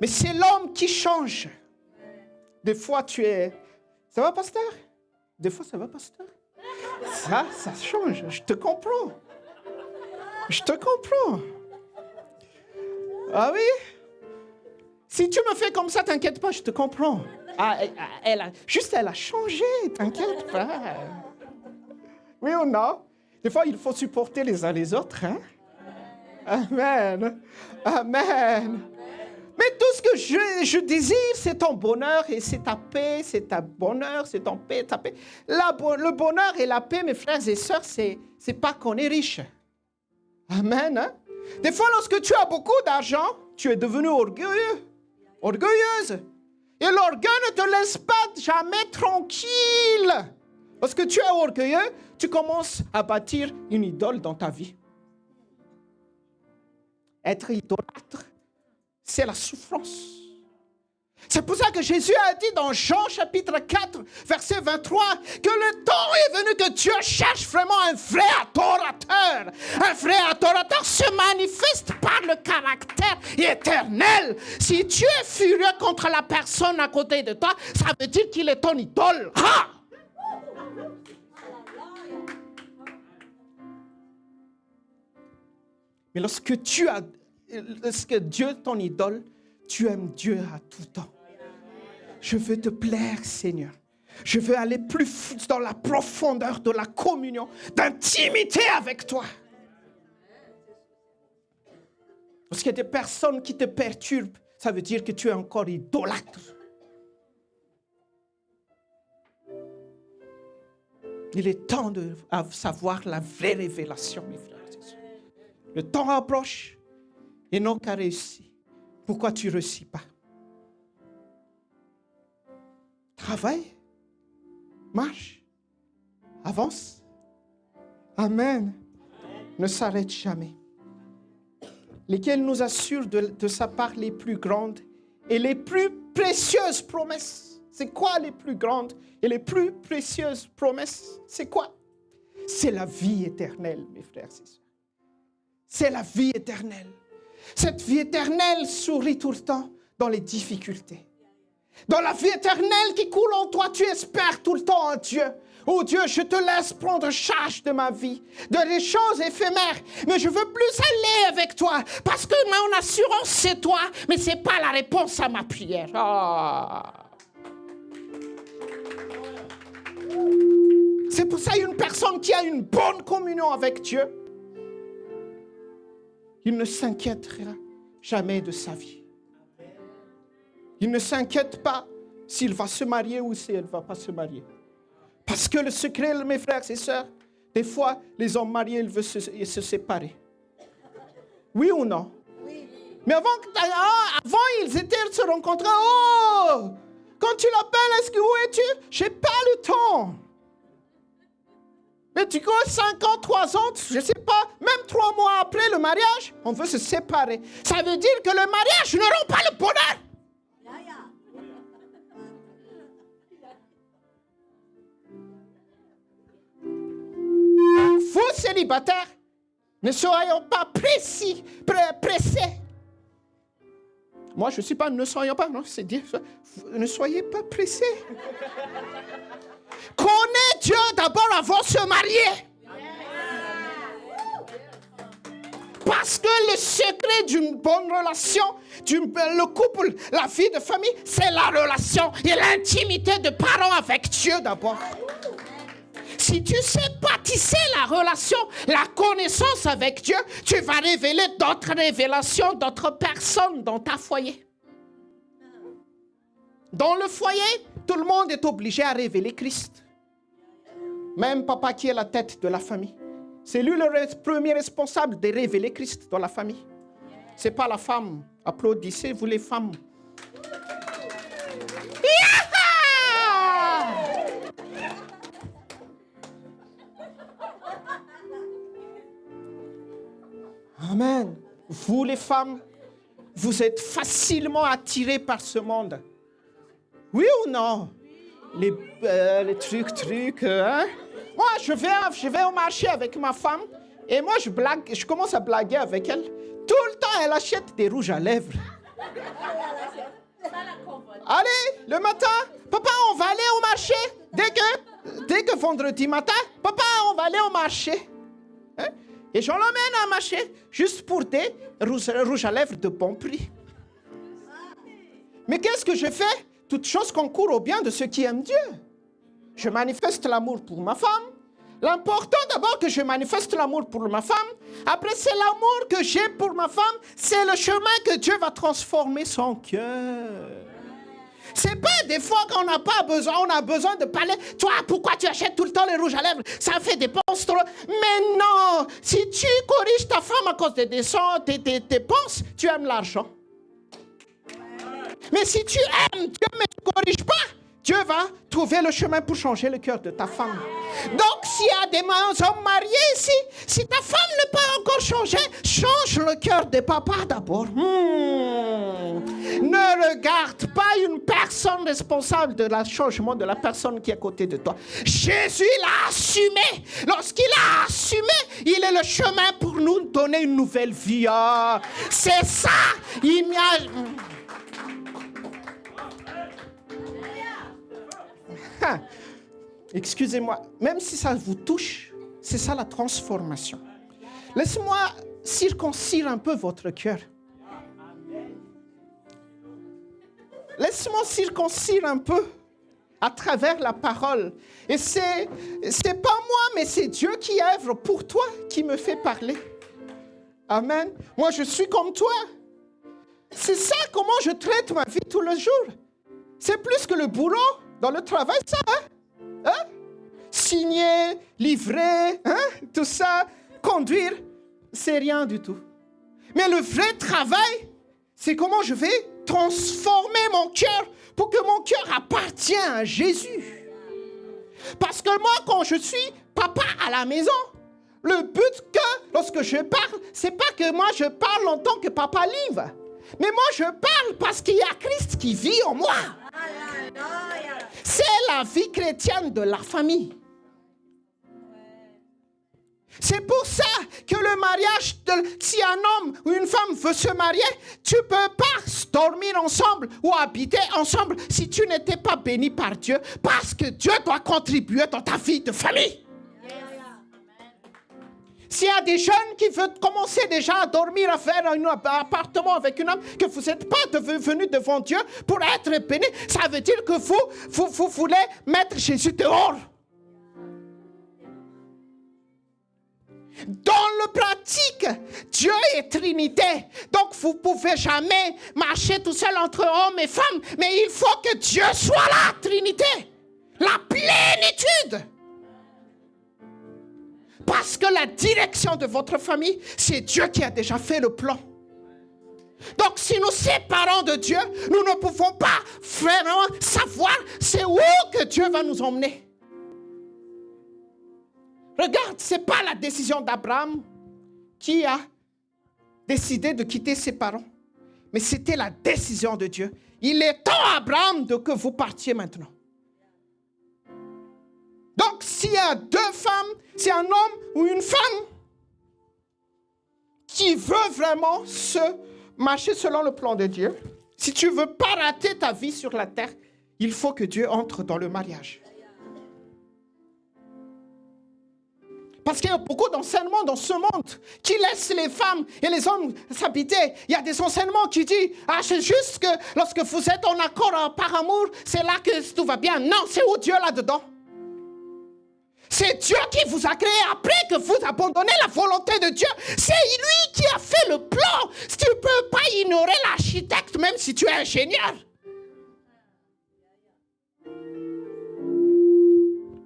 Mais c'est l'homme qui change. Des fois, tu es... Ça va, pasteur? Des fois, ça va, pasteur? Ça change. Je te comprends. Je te comprends. Ah oui? Si tu me fais comme ça, t'inquiète pas, je te comprends. Elle a changé, t'inquiète pas. Oui ou non? Des fois, il faut supporter les uns les autres. Hein? Amen. Amen. Mais tout ce que je désire, c'est ton bonheur et c'est ta paix, c'est ta bonheur, c'est ton paix, ta paix. Le bonheur et la paix, mes frères et sœurs, c'est pas qu'on est riche. Amen. Hein? Des fois, lorsque tu as beaucoup d'argent, tu es devenu orgueilleuse. Et l'orgueil ne te laisse pas jamais tranquille. Lorsque tu es orgueilleux, tu commences à bâtir une idole dans ta vie. Être idolâtre, c'est la souffrance. C'est pour ça que Jésus a dit dans Jean chapitre 4, verset 23, que le temps est venu que Dieu cherche vraiment un vrai adorateur. Un vrai adorateur se manifeste par le caractère éternel. Si tu es furieux contre la personne à côté de toi, ça veut dire qu'il est ton idole. Ah! Mais lorsque Dieu est ton idole, tu aimes Dieu à tout temps. Je veux te plaire, Seigneur. Je veux aller plus dans la profondeur de la communion, d'intimité avec toi. Parce qu'il y a des personnes qui te perturbent, ça veut dire que tu es encore idolâtre. Il est temps de savoir la vraie révélation, mes frères et sœurs. Le temps approche et non qu'à réussir. Pourquoi tu ne réussis pas? Travaille, marche, avance. Amen. Ne s'arrête jamais. Lesquels nous assurent de sa part les plus grandes et les plus précieuses promesses. C'est quoi les plus grandes et les plus précieuses promesses? C'est quoi? C'est la vie éternelle, mes frères et sœurs. C'est la vie éternelle. Cette vie éternelle sourit tout le temps dans les difficultés. Dans la vie éternelle qui coule en toi, tu espères tout le temps en Dieu. Oh Dieu, je te laisse prendre charge de ma vie, de les choses éphémères. Mais je veux plus aller avec toi parce que mon assurance, c'est toi. Mais ce n'est pas la réponse à ma prière. C'est pour ça une personne qui a une bonne communion avec Dieu, il ne s'inquiétera jamais de sa vie. Il ne s'inquiète pas s'il va se marier ou si elle ne va pas se marier. Parce que le secret, mes frères et sœurs, des fois, les hommes mariés, ils veulent se séparer. Oui ou non? Oui. Mais avant, ils se rencontraient. Oh! Quand tu l'appelles, où es-tu? Je n'ai pas le temps. Mais tu connais 5 ans, 3 ans, je ne sais pas, même 3 mois après le mariage, on veut se séparer. Ça veut dire que le mariage ne rend pas le bonheur. Vous, célibataires, ne soyons pas pressés. Moi, je ne suis pas ne soyons pas, non, c'est dire, ne soyez pas pressés. Connais Dieu d'abord avant de se marier. Parce que le secret d'une bonne relation, le couple, la vie de famille, c'est la relation et l'intimité de parents avec Dieu d'abord. Si tu sais pas tisser la relation, la connaissance avec Dieu, tu vas révéler d'autres révélations, d'autres personnes dans ta foyer. Dans le foyer, tout le monde est obligé à révéler Christ. Même papa qui est la tête de la famille. C'est lui le premier responsable de révéler Christ dans la famille. Ce n'est pas la femme. Applaudissez, vous les femmes. Amen. Vous les femmes, vous êtes facilement attirées par ce monde. Oui ou non? Les trucs, hein? Moi, je vais au marché avec ma femme et moi, je commence à blaguer avec elle. Tout le temps, elle achète des rouges à lèvres. Allez, le matin, papa, on va aller au marché. Dès que vendredi matin, papa, on va aller au marché. Hein? Et je l'emmène à marché juste pour des rouges à lèvres de bon prix. Mais qu'est-ce que je fais? Toute chose concourt au bien de ceux qui aiment Dieu. Je manifeste l'amour pour ma femme. L'important d'abord que je manifeste l'amour pour ma femme. Après, c'est l'amour que j'ai pour ma femme. C'est le chemin que Dieu va transformer son cœur. C'est pas des fois qu'on n'a pas besoin, on a besoin de parler. Toi, pourquoi tu achètes tout le temps les rouges à lèvres? Ça fait des dépenses trop. Mais non, si tu corriges ta femme à cause des dépenses, tu aimes l'argent. Mais si tu aimes Dieu, mais tu ne corriges pas, Dieu va trouver le chemin pour changer le cœur de ta femme. Donc, s'il y a des hommes mariés ici, si ta femme n'est pas encore changée, change le cœur de papa d'abord. Ne regarde pas une personne responsable de le changement de la personne qui est à côté de toi. Jésus l'a assumé. Lorsqu'il a assumé, il est le chemin pour nous donner une nouvelle vie. Ah, c'est ça. Il m'y a... Excusez-moi, même si ça vous touche, c'est ça la transformation. Laisse-moi circoncire un peu votre cœur. Laisse-moi circoncire un peu à travers la parole. Et c'est pas moi, mais c'est Dieu qui œuvre pour toi, qui me fait parler. Amen. Moi, je suis comme toi. C'est ça comment je traite ma vie tous les jours. C'est plus que le boulot dans le travail, ça, hein? Hein? Signer, livrer, hein? Tout ça, conduire, c'est rien du tout. Mais le vrai travail, c'est comment je vais transformer mon cœur pour que mon cœur appartienne à Jésus. Parce que moi, quand je suis papa à la maison, le but que, lorsque je parle, c'est pas que moi je parle en tant que papa livre. Mais moi, je parle parce qu'il y a Christ qui vit en moi. C'est la vie chrétienne de la famille. C'est pour ça que le mariage, si un homme ou une femme veut se marier, tu ne peux pas dormir ensemble ou habiter ensemble si tu n'étais pas béni par Dieu, parce que Dieu doit contribuer dans ta vie de famille. S'il y a des jeunes qui veulent commencer déjà à dormir, à faire un appartement avec une homme, que vous n'êtes pas venus devant Dieu pour être bénis, ça veut dire que vous voulez mettre Jésus dehors. Dans le pratique, Dieu est Trinité. Donc, vous ne pouvez jamais marcher tout seul entre hommes et femmes. Mais il faut que Dieu soit la Trinité. La plénitude. Parce que la direction de votre famille, c'est Dieu qui a déjà fait le plan. Donc, si nous séparons de Dieu, nous ne pouvons pas vraiment savoir c'est où que Dieu va nous emmener. Regarde, ce n'est pas la décision d'Abraham qui a décidé de quitter ses parents. Mais c'était la décision de Dieu. Il est temps, Abraham, que vous partiez maintenant. Donc, s'il y a deux femmes, c'est un homme ou une femme qui veut vraiment marcher selon le plan de Dieu, si tu ne veux pas rater ta vie sur la terre, il faut que Dieu entre dans le mariage. Parce qu'il y a beaucoup d'enseignements dans ce monde qui laissent les femmes et les hommes s'habiter. Il y a des enseignements qui disent « Ah, c'est juste que lorsque vous êtes en accord par amour, c'est là que tout va bien. » Non, c'est où Dieu là-dedans. C'est Dieu qui vous a créé après que vous abandonnez la volonté de Dieu. C'est lui qui a fait le plan. Tu ne peux pas ignorer l'architecte même si tu es ingénieur.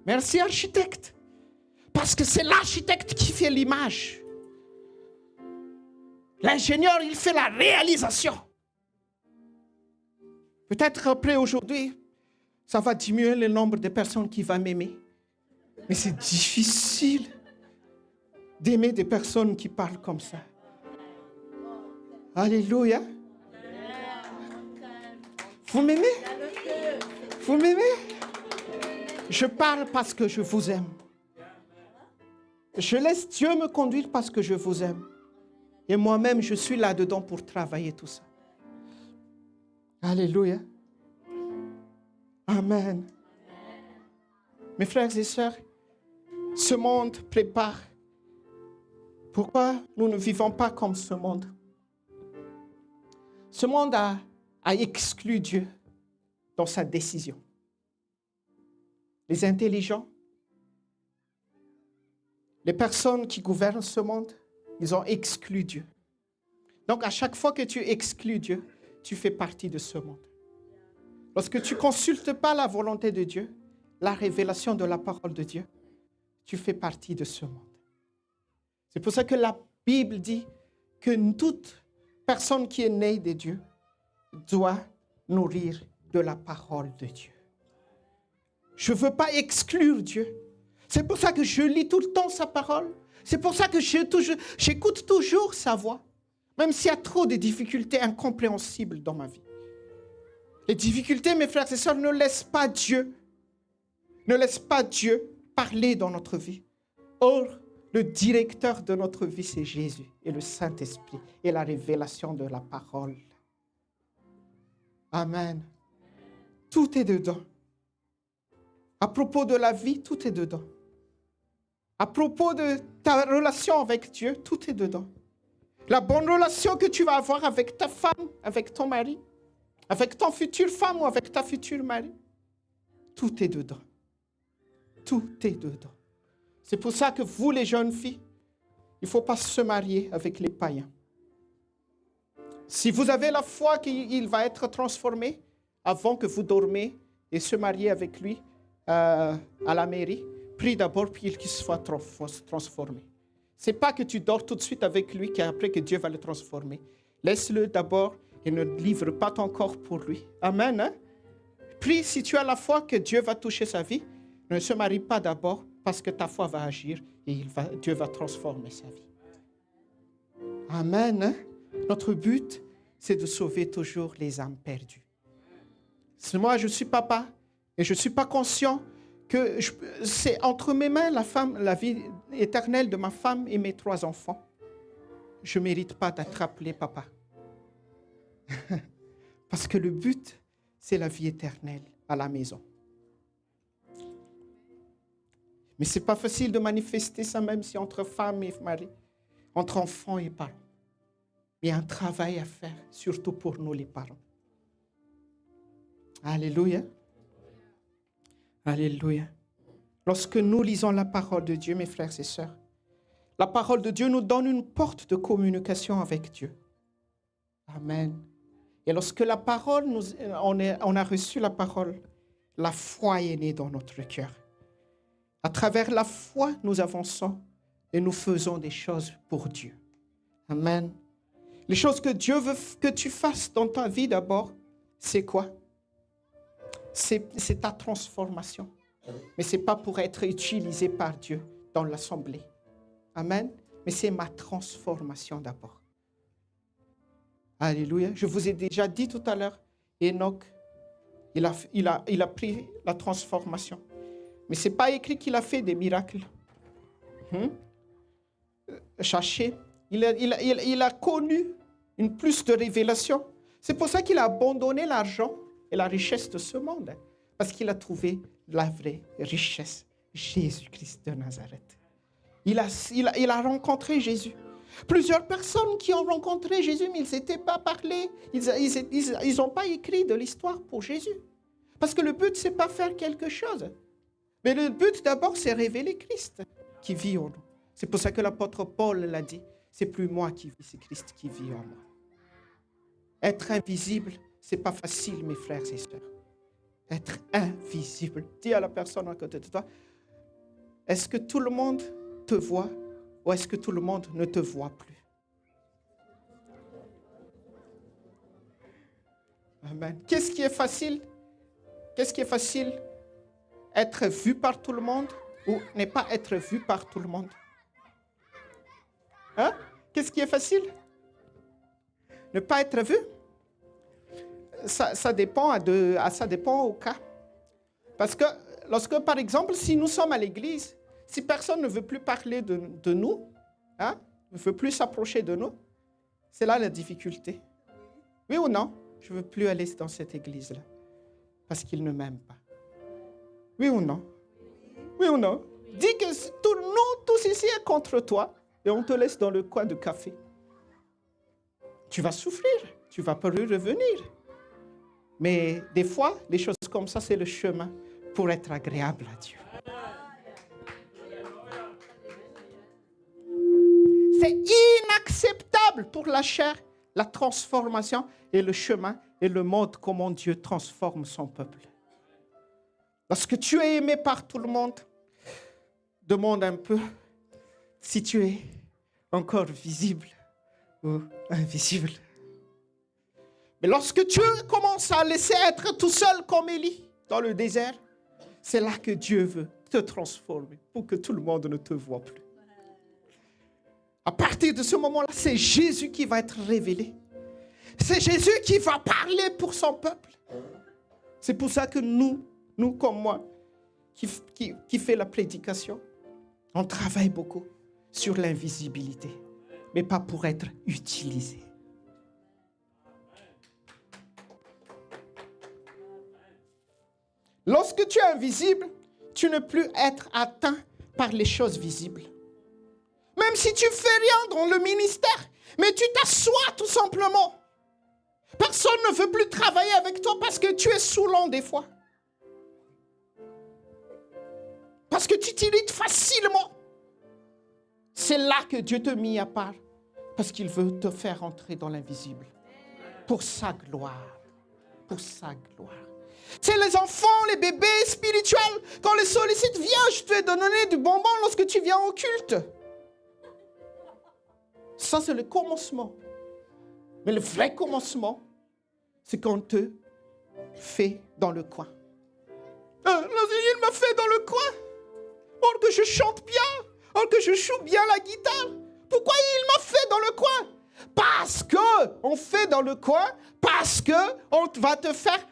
Merci architecte. Parce que c'est l'architecte qui fait l'image. L'ingénieur, il fait la réalisation. Peut-être après aujourd'hui, ça va diminuer le nombre de personnes qui vont m'aimer. Mais c'est difficile d'aimer des personnes qui parlent comme ça. Alléluia. Vous m'aimez? Vous m'aimez? Je parle parce que je vous aime. Je laisse Dieu me conduire parce que je vous aime. Et moi-même, je suis là-dedans pour travailler tout ça. Alléluia. Amen. Mes frères et sœurs, ce monde prépare. Pourquoi nous ne vivons pas comme ce monde? Ce monde a exclu Dieu dans sa décision. Les intelligents, les personnes qui gouvernent ce monde, ils ont exclu Dieu. Donc, à chaque fois que tu exclus Dieu, tu fais partie de ce monde. Lorsque tu ne consultes pas la volonté de Dieu, la révélation de la parole de Dieu, tu fais partie de ce monde. C'est pour ça que la Bible dit que toute personne qui est née de Dieu doit nourrir de la parole de Dieu. Je ne veux pas exclure Dieu. C'est pour ça que je lis tout le temps sa parole. C'est pour ça que j'écoute toujours sa voix. Même s'il y a trop de difficultés incompréhensibles dans ma vie. Les difficultés, mes frères et sœurs, ne laissent pas Dieu parler dans notre vie. Or, le directeur de notre vie, c'est Jésus et le Saint-Esprit et la révélation de la parole. Amen. Tout est dedans. À propos de la vie, tout est dedans. À propos de ta relation avec Dieu, tout est dedans. La bonne relation que tu vas avoir avec ta femme, avec ton mari, avec ton future femme ou avec ta future mari, tout est dedans. Tout est dedans. C'est pour ça que vous, les jeunes filles, il ne faut pas se marier avec les païens. Si vous avez la foi qu'il va être transformé avant que vous dormez et se marier avec lui à la mairie, prie d'abord pour qu'il soit transformé. Ce n'est pas que tu dors tout de suite avec lui qu'après que Dieu va le transformer. Laisse-le d'abord et ne livre pas ton corps pour lui. Amen. Hein? Prie si tu as la foi que Dieu va toucher sa vie. Ne se marie pas d'abord parce que ta foi va agir et Dieu va transformer sa vie. Amen. Hein? Notre but, c'est de sauver toujours les âmes perdues. Moi, je suis papa et je ne suis pas conscient que c'est entre mes mains la vie éternelle de ma femme et mes 3 enfants. Je ne mérite pas d'être appelé papa. Parce que le but, c'est la vie éternelle à la maison. Mais ce n'est pas facile de manifester ça même si entre femme et mari, entre enfants et parents. Il y a un travail à faire, surtout pour nous les parents. Alléluia. Alléluia. Lorsque nous lisons la parole de Dieu, mes frères et sœurs, la parole de Dieu nous donne une porte de communication avec Dieu. Amen. Et lorsque la parole, on a reçu la parole, la foi est née dans notre cœur. À travers la foi, nous avançons et nous faisons des choses pour Dieu. Amen. Les choses que Dieu veut que tu fasses dans ta vie d'abord, c'est quoi? C'est ta transformation. Mais ce n'est pas pour être utilisé par Dieu dans l'assemblée. Amen. Mais c'est ma transformation d'abord. Alléluia. Je vous ai déjà dit tout à l'heure, Enoch, il a pris la transformation. Mais ce n'est pas écrit qu'il a fait des miracles. Chaché, il a connu une plus de révélation. C'est pour ça qu'il a abandonné l'argent et la richesse de ce monde. Parce qu'il a trouvé la vraie richesse, Jésus-Christ de Nazareth. Il a rencontré Jésus. Plusieurs personnes qui ont rencontré Jésus, mais ils n'étaient pas parlé. Ils n'ont pas écrit de l'histoire pour Jésus. Parce que le but, ce n'est pas faire quelque chose. Mais le but, d'abord, c'est révéler Christ qui vit en nous. C'est pour ça que l'apôtre Paul l'a dit. C'est plus moi qui vis, c'est Christ qui vit en moi. Être invisible, ce n'est pas facile, mes frères et sœurs. Être invisible. Dis à la personne à côté de toi, est-ce que tout le monde te voit ou est-ce que tout le monde ne te voit plus? Amen. Qu'est-ce qui est facile? Qu'est-ce qui est facile? Être vu par tout le monde ou ne pas être vu par tout le monde? Hein? Qu'est-ce qui est facile? Ne pas être vu? Ça dépend ça dépend au cas. Parce que lorsque, par exemple, si nous sommes à l'église, si personne ne veut plus parler de nous, hein, ne veut plus s'approcher de nous, c'est là la difficulté. Oui ou non? Je ne veux plus aller dans cette église-là parce qu'il ne m'aime pas. Oui ou non? Oui ou non? Dis que nous, tous ici, est contre toi et on te laisse dans le coin de café. Tu vas souffrir, tu ne vas pas revenir. Mais des fois, les choses comme ça, c'est le chemin pour être agréable à Dieu. C'est inacceptable pour la chair, la transformation et le chemin et le mode comment Dieu transforme son peuple. Lorsque tu es aimé par tout le monde, demande un peu si tu es encore visible ou invisible. Mais lorsque tu commences à laisser être tout seul comme Élie dans le désert, c'est là que Dieu veut te transformer pour que tout le monde ne te voit plus. À partir de ce moment-là, c'est Jésus qui va être révélé. C'est Jésus qui va parler pour son peuple. C'est pour ça que nous comme moi, qui fait la prédication, on travaille beaucoup sur l'invisibilité, mais pas pour être utilisé. Lorsque tu es invisible, tu ne peux plus être atteint par les choses visibles. Même si tu ne fais rien dans le ministère, mais tu t'assois tout simplement. Personne ne veut plus travailler avec toi parce que tu es saoulant des fois. Parce que tu t'irrites facilement. C'est là que Dieu te mit à part. Parce qu'il veut te faire entrer dans l'invisible. Pour sa gloire. Pour sa gloire. C'est les enfants, les bébés spirituels. Quand les sollicitent, viens, je te vais donner du bonbon lorsque tu viens au culte. Ça, c'est le commencement. Mais le vrai commencement, c'est quand on te fait dans le coin. Il m'a fait dans le coin. Or que je chante bien, or que je joue bien la guitare. Pourquoi il m'a fait dans le coin? Parce qu'on fait dans le coin, parce qu'on va te faire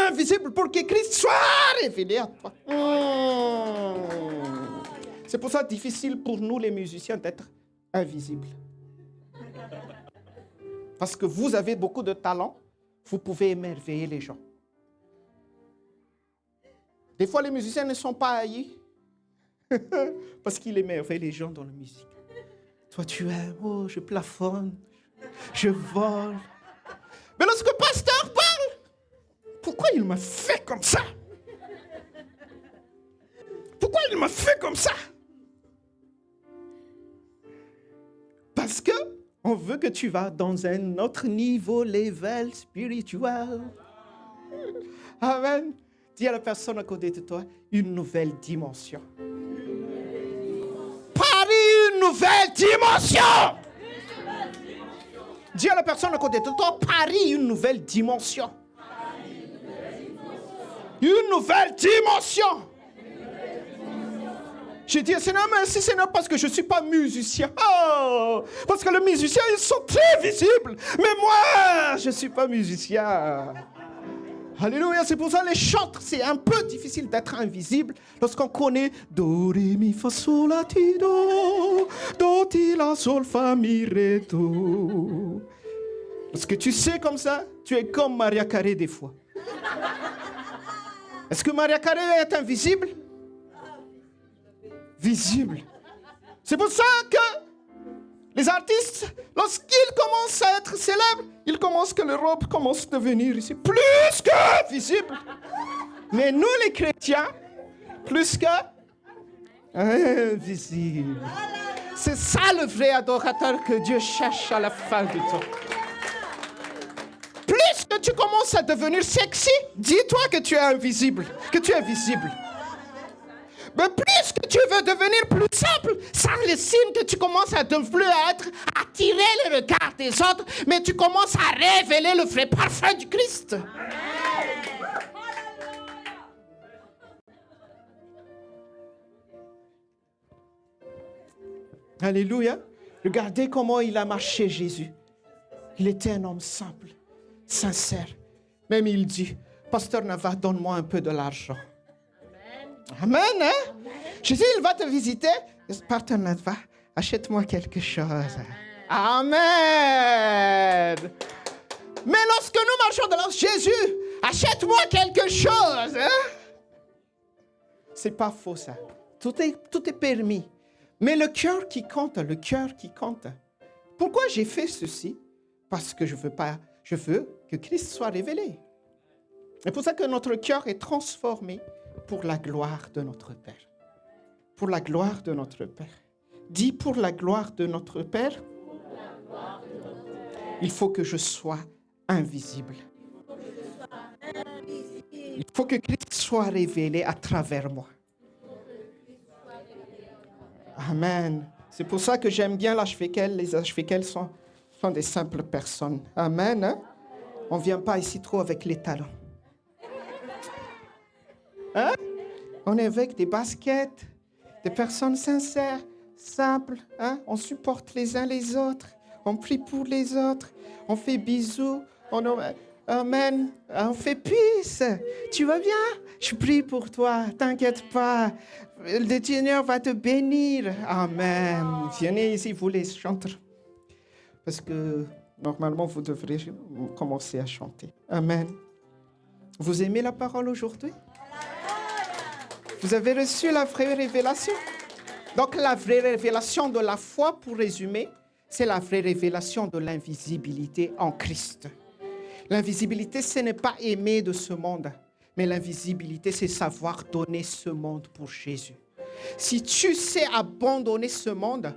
invisible pour que Christ soit révélé à toi. C'est pour ça difficile pour nous les musiciens d'être invisibles. Parce que vous avez beaucoup de talent, vous pouvez émerveiller les gens. Des fois, les musiciens ne sont pas haïs parce qu'ils émerveillent les gens dans la musique. Toi, tu aimes, oh, je plafonne, je vole. Mais lorsque le pasteur parle, pourquoi il m'a fait comme ça? Pourquoi il m'a fait comme ça? Parce que on veut que tu vas dans un autre niveau, level spirituel. Amen. Dis à la personne à côté de toi, une nouvelle dimension. Paris, une nouvelle dimension. Dis à la personne à côté de toi, Paris, une nouvelle dimension. Une nouvelle dimension. J'ai dit, Seigneur, merci Seigneur, parce que je ne suis pas musicien. Oh, parce que les musiciens, ils sont très visibles. Mais moi, je ne suis pas musicien. Alléluia, c'est pour ça les chantres, c'est un peu difficile d'être invisible lorsqu'on connaît Do, Ré, Mi, Fa, Sol, La, Ti, Do, Ti, La, Sol, Fa, Mi, Ré, Do. Parce que tu sais comme ça, tu es comme Maria Carey des fois. Est-ce que Maria Carey est invisible? Visible. C'est pour ça que les artistes, lorsqu'ils commencent à être célèbres, ils commencent que leur robe commence à devenir ici plus que visible. Mais nous, les chrétiens, plus que invisible. C'est ça le vrai adorateur que Dieu cherche à la fin du temps. Plus que tu commences à devenir sexy, dis-toi que tu es invisible, que tu es visible. Mais plus que tu veux devenir plus simple, ça le signe que tu commences à ne plus attirer le regard des autres, mais tu commences à révéler le vrai parfum du Christ. Alléluia. Regardez comment il a marché, Jésus. Il était un homme simple, sincère. Même il dit, Pasteur Nava, donne-moi un peu de l'argent. Amen, hein? Jésus, il va te visiter. Pasteur Nava, achète-moi quelque chose. Amen. Mais lorsque nous marchons devant Jésus, achète-moi quelque chose. Hein? C'est pas faux, ça. Tout est permis. Mais le cœur qui compte, le cœur qui compte. Pourquoi j'ai fait ceci? Parce que je veux que Christ soit révélé. C'est pour ça que notre cœur est transformé pour la gloire de notre Père. Pour la gloire de notre Père. Dis pour la gloire de notre Père. Il faut que je sois invisible. Il faut que Christ soit révélé à travers moi. Amen. C'est pour ça que j'aime bien l'archevêquel. Les archevêquels sont des simples personnes. Amen. Hein? On ne vient pas ici trop avec les talons. Hein? On est avec des baskets, des personnes sincères, simples. Hein? On supporte les uns les autres. On prie pour les autres. On fait bisous. Amen. On fait peace. Tu vas bien? Je prie pour toi. T'inquiète pas. Le Seigneur va te bénir. Amen. Venez ici, vous les chanteurs. Parce que normalement, vous devrez commencer à chanter. Amen. Vous aimez la parole aujourd'hui? Vous avez reçu la vraie révélation? Donc, la vraie révélation de la foi, pour résumer, c'est la vraie révélation de l'invisibilité en Christ. L'invisibilité, ce n'est pas aimer de ce monde, mais l'invisibilité, c'est savoir donner ce monde pour Jésus. Si tu sais abandonner ce monde,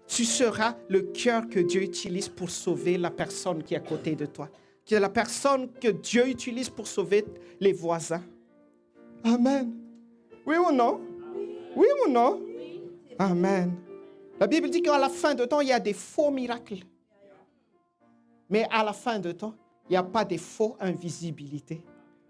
tu seras le cœur que Dieu utilise pour sauver la personne qui est à côté de toi, qui est la personne que Dieu utilise pour sauver les voisins. Amen. Oui ou non? Oui ou non? Amen. La Bible dit qu'à la fin de temps, il y a des faux miracles. Mais à la fin de temps, il n'y a pas de faux invisibilité.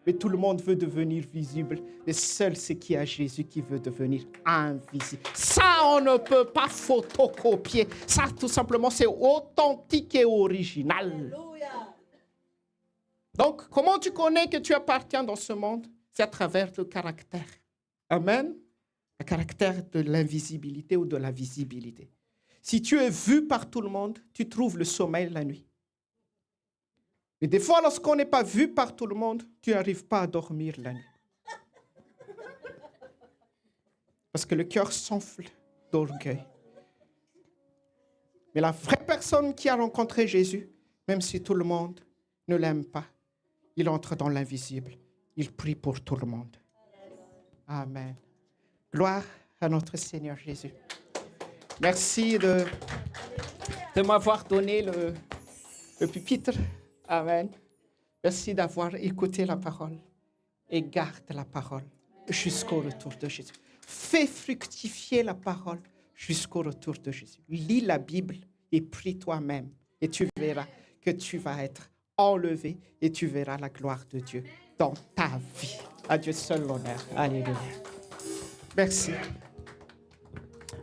Mais tout le monde veut devenir visible. Et seul c'est qui a Jésus qui veut devenir invisible. Ça, on ne peut pas photocopier. Ça, tout simplement, c'est authentique et original. Donc, comment tu connais que tu appartiens dans ce monde? C'est à travers le caractère. Amen. Le caractère de l'invisibilité ou de la visibilité. Si tu es vu par tout le monde, tu trouves le sommeil la nuit. Mais des fois, lorsqu'on n'est pas vu par tout le monde, tu n'arrives pas à dormir la nuit. Parce que le cœur s'enfle d'orgueil. Mais la vraie personne qui a rencontré Jésus, même si tout le monde ne l'aime pas, il entre dans l'invisible. Il prie pour tout le monde. Amen. Gloire à notre Seigneur Jésus. Merci de m'avoir donné le pupitre. Amen. Merci d'avoir écouté la parole et garde la parole jusqu'au retour de Jésus. Fais fructifier la parole jusqu'au retour de Jésus. Lis la Bible et prie toi-même et tu verras que tu vas être enlevé et tu verras la gloire de Dieu dans ta vie. À Dieu seul l'honneur. Alléluia. Merci.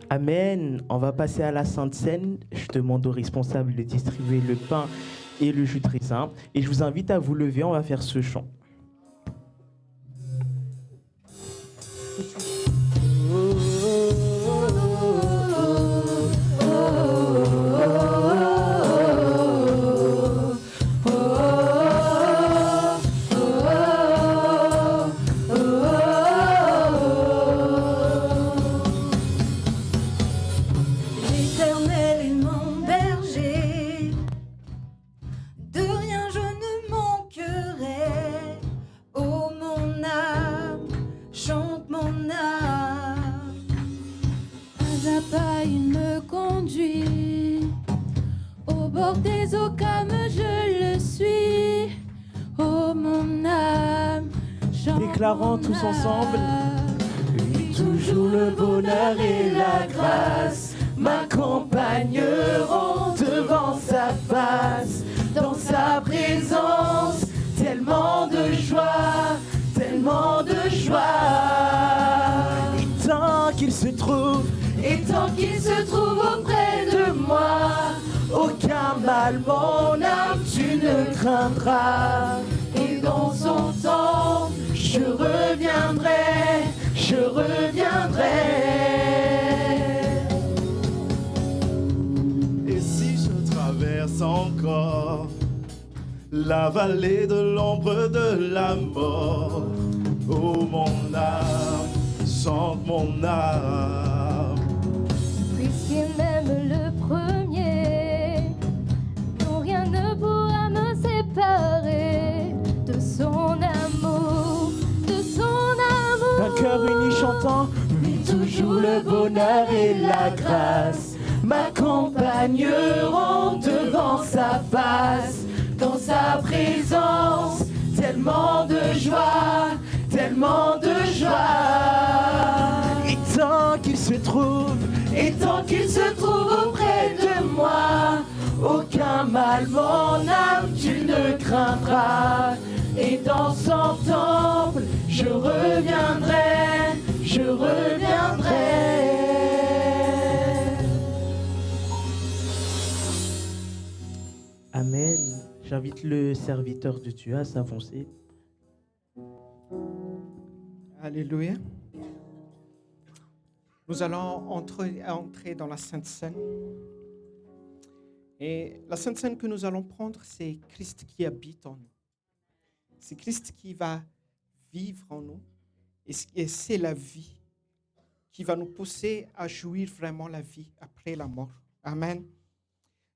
Amen. On va passer à la Sainte Seine. Je demande aux responsables de distribuer le pain et le jus de raisin. Et je vous invite à vous lever, on va faire ce chant. bord des eaux comme je le suis. Oh mon âme, chante Déclarons mon tous ensemble. âme. Toujours le bonheur et la grâce m'accompagneront devant sa face, dans sa présence, tellement de joie, tellement de joie. Et tant qu'il se trouve auprès de moi, aucun mal, mon âme, tu ne craindras. Et dans son temps, je reviendrai. Et si je traverse encore la vallée de l'ombre de la mort, oh mon âme, chante mon âme. Puisqu'il m'aime le premier, non rien ne pourra me séparer de son amour, de son amour. D'un cœur uni chantant, oui, toujours le bonheur et la grâce m'accompagneront devant sa face, dans sa présence, tellement de joie, tellement de joie. Et tant qu'il se trouve auprès de moi, aucun mal, mon âme, tu ne craindras. Et dans son temple, je reviendrai. Amen. J'invite le serviteur de Dieu à s'avancer. Alléluia. Nous allons entrer dans la Sainte Seine. Et la Sainte Seine que nous allons prendre, c'est Christ qui habite en nous. C'est Christ qui va vivre en nous. Et c'est la vie qui va nous pousser à jouir vraiment la vie après la mort. Amen.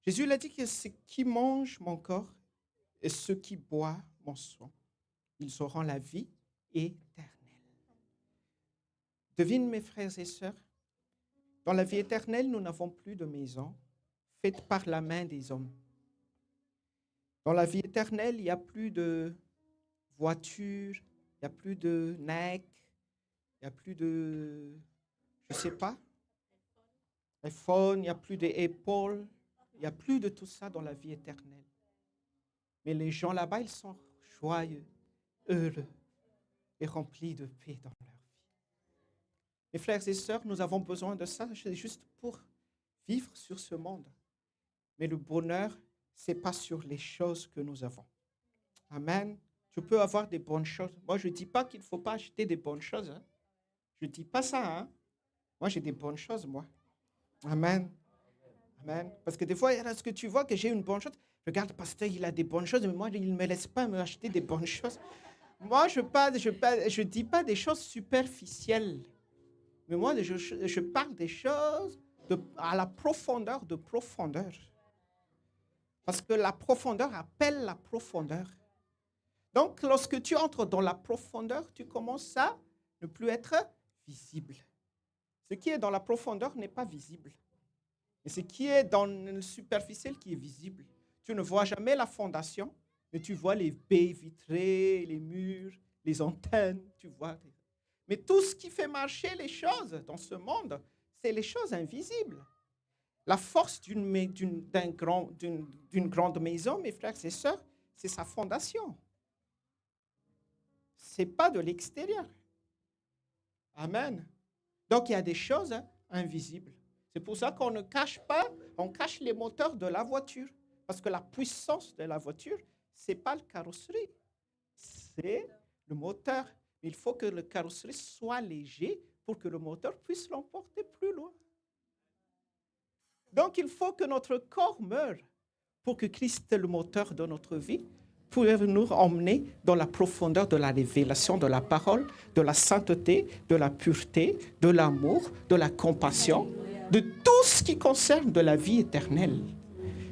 Jésus l'a dit que ceux qui mangent mon corps et ceux qui boivent mon sang, ils auront la vie éternelle. Devine, mes frères et sœurs, dans la vie éternelle, nous n'avons plus de maison faite par la main des hommes. Dans la vie éternelle, il n'y a plus de voitures, il n'y a plus de NEC, il n'y a plus de, je ne sais pas, iPhone, il n'y a plus d'Apple, il n'y a plus de tout ça dans la vie éternelle. Mais les gens là-bas, ils sont joyeux, heureux et remplis de paix dans leur vie. Mes frères et sœurs, nous avons besoin de ça juste pour vivre sur ce monde. Mais le bonheur, ce n'est pas sur les choses que nous avons. Amen. Tu peux avoir des bonnes choses. Moi, je ne dis pas qu'il ne faut pas acheter des bonnes choses. Hein. Je ne dis pas ça. Hein. Moi, j'ai des bonnes choses, moi. Amen. Amen. Parce que des fois, est-ce que tu vois que j'ai une bonne chose? Regarde, pasteur, il a des bonnes choses, mais moi, il ne me laisse pas me acheter des bonnes choses. Moi, je dis pas des choses superficielles. Mais moi, je parle des choses à la profondeur de profondeur. Parce que la profondeur appelle la profondeur. Donc, lorsque tu entres dans la profondeur, tu commences à ne plus être visible. Ce qui est dans la profondeur n'est pas visible. Et ce qui est dans le superficiel qui est visible. Tu ne vois jamais la fondation, mais tu vois les baies vitrées, les murs, les antennes, tu vois. Mais tout ce qui fait marcher les choses dans ce monde, c'est les choses invisibles. La force d'une grande maison, mes frères et sœurs, c'est sa fondation. Ce n'est pas de l'extérieur. Amen. Donc, il y a des choses invisibles. C'est pour ça qu'on ne cache pas, on cache les moteurs de la voiture. Parce que la puissance de la voiture, ce n'est pas la carrosserie, c'est le moteur. Il faut que le carrosserie soit léger pour que le moteur puisse l'emporter plus loin. Donc, il faut que notre corps meure pour que Christ, le moteur de notre vie, puisse nous emmener dans la profondeur de la révélation de la parole, de la sainteté, de la pureté, de l'amour, de la compassion, de tout ce qui concerne de la vie éternelle.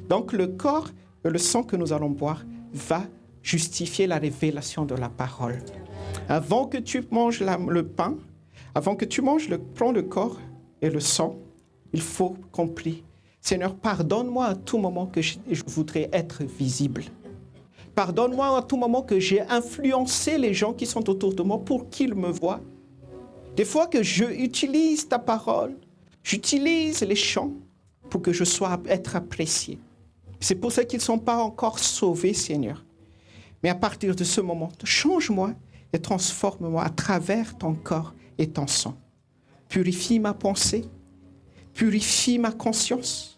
Donc, le corps et le sang que nous allons boire va justifier la révélation de la parole. Avant que tu manges le pain, avant que tu manges, prends le corps et le sang, il faut qu'on prie. Seigneur, pardonne-moi à tout moment que je voudrais être visible. Pardonne-moi à tout moment que j'ai influencé les gens qui sont autour de moi pour qu'ils me voient. Des fois que je utilise ta parole, j'utilise les chants pour que je sois être apprécié. C'est pour ça qu'ils ne sont pas encore sauvés, Seigneur. Mais à partir de ce moment, change-moi et transforme-moi à travers ton corps et ton sang. Purifie ma pensée, purifie ma conscience.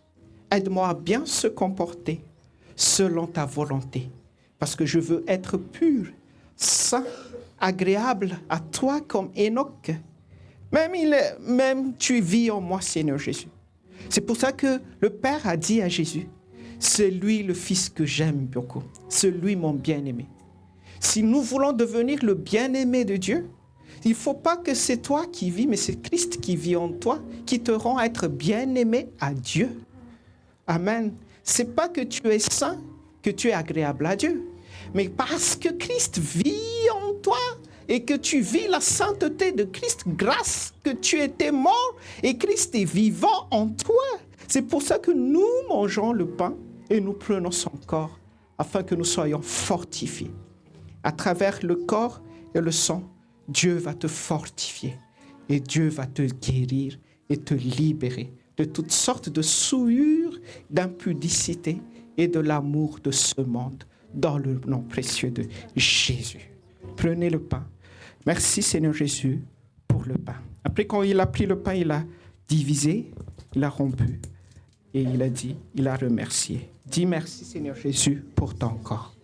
Aide-moi à bien se comporter selon ta volonté. Parce que je veux être pur, saint, agréable à toi comme Enoch. Même tu vis en moi, Seigneur Jésus. C'est pour ça que le Père a dit à Jésus, c'est lui le Fils que j'aime beaucoup, c'est lui mon bien-aimé. Si nous voulons devenir le bien-aimé de Dieu, il ne faut pas que c'est toi qui vis, mais c'est Christ qui vit en toi, qui te rend être bien-aimé à Dieu. Amen. Ce n'est pas que tu es saint, que tu es agréable à Dieu, mais parce que Christ vit en toi et que tu vis la sainteté de Christ grâce que tu étais mort et Christ est vivant en toi. C'est pour ça que nous mangeons le pain et nous prenons son corps afin que nous soyons fortifiés. À travers le corps et le sang, Dieu va te fortifier et Dieu va te guérir et te libérer de toutes sortes de souillures, d'impudicité et de l'amour de ce monde dans le nom précieux de Jésus. Prenez le pain. Merci Seigneur Jésus pour le pain. Après, quand il a pris le pain, il a divisé, il a rompu et il a dit, il a remercié. Dis merci Seigneur Jésus pour ton corps.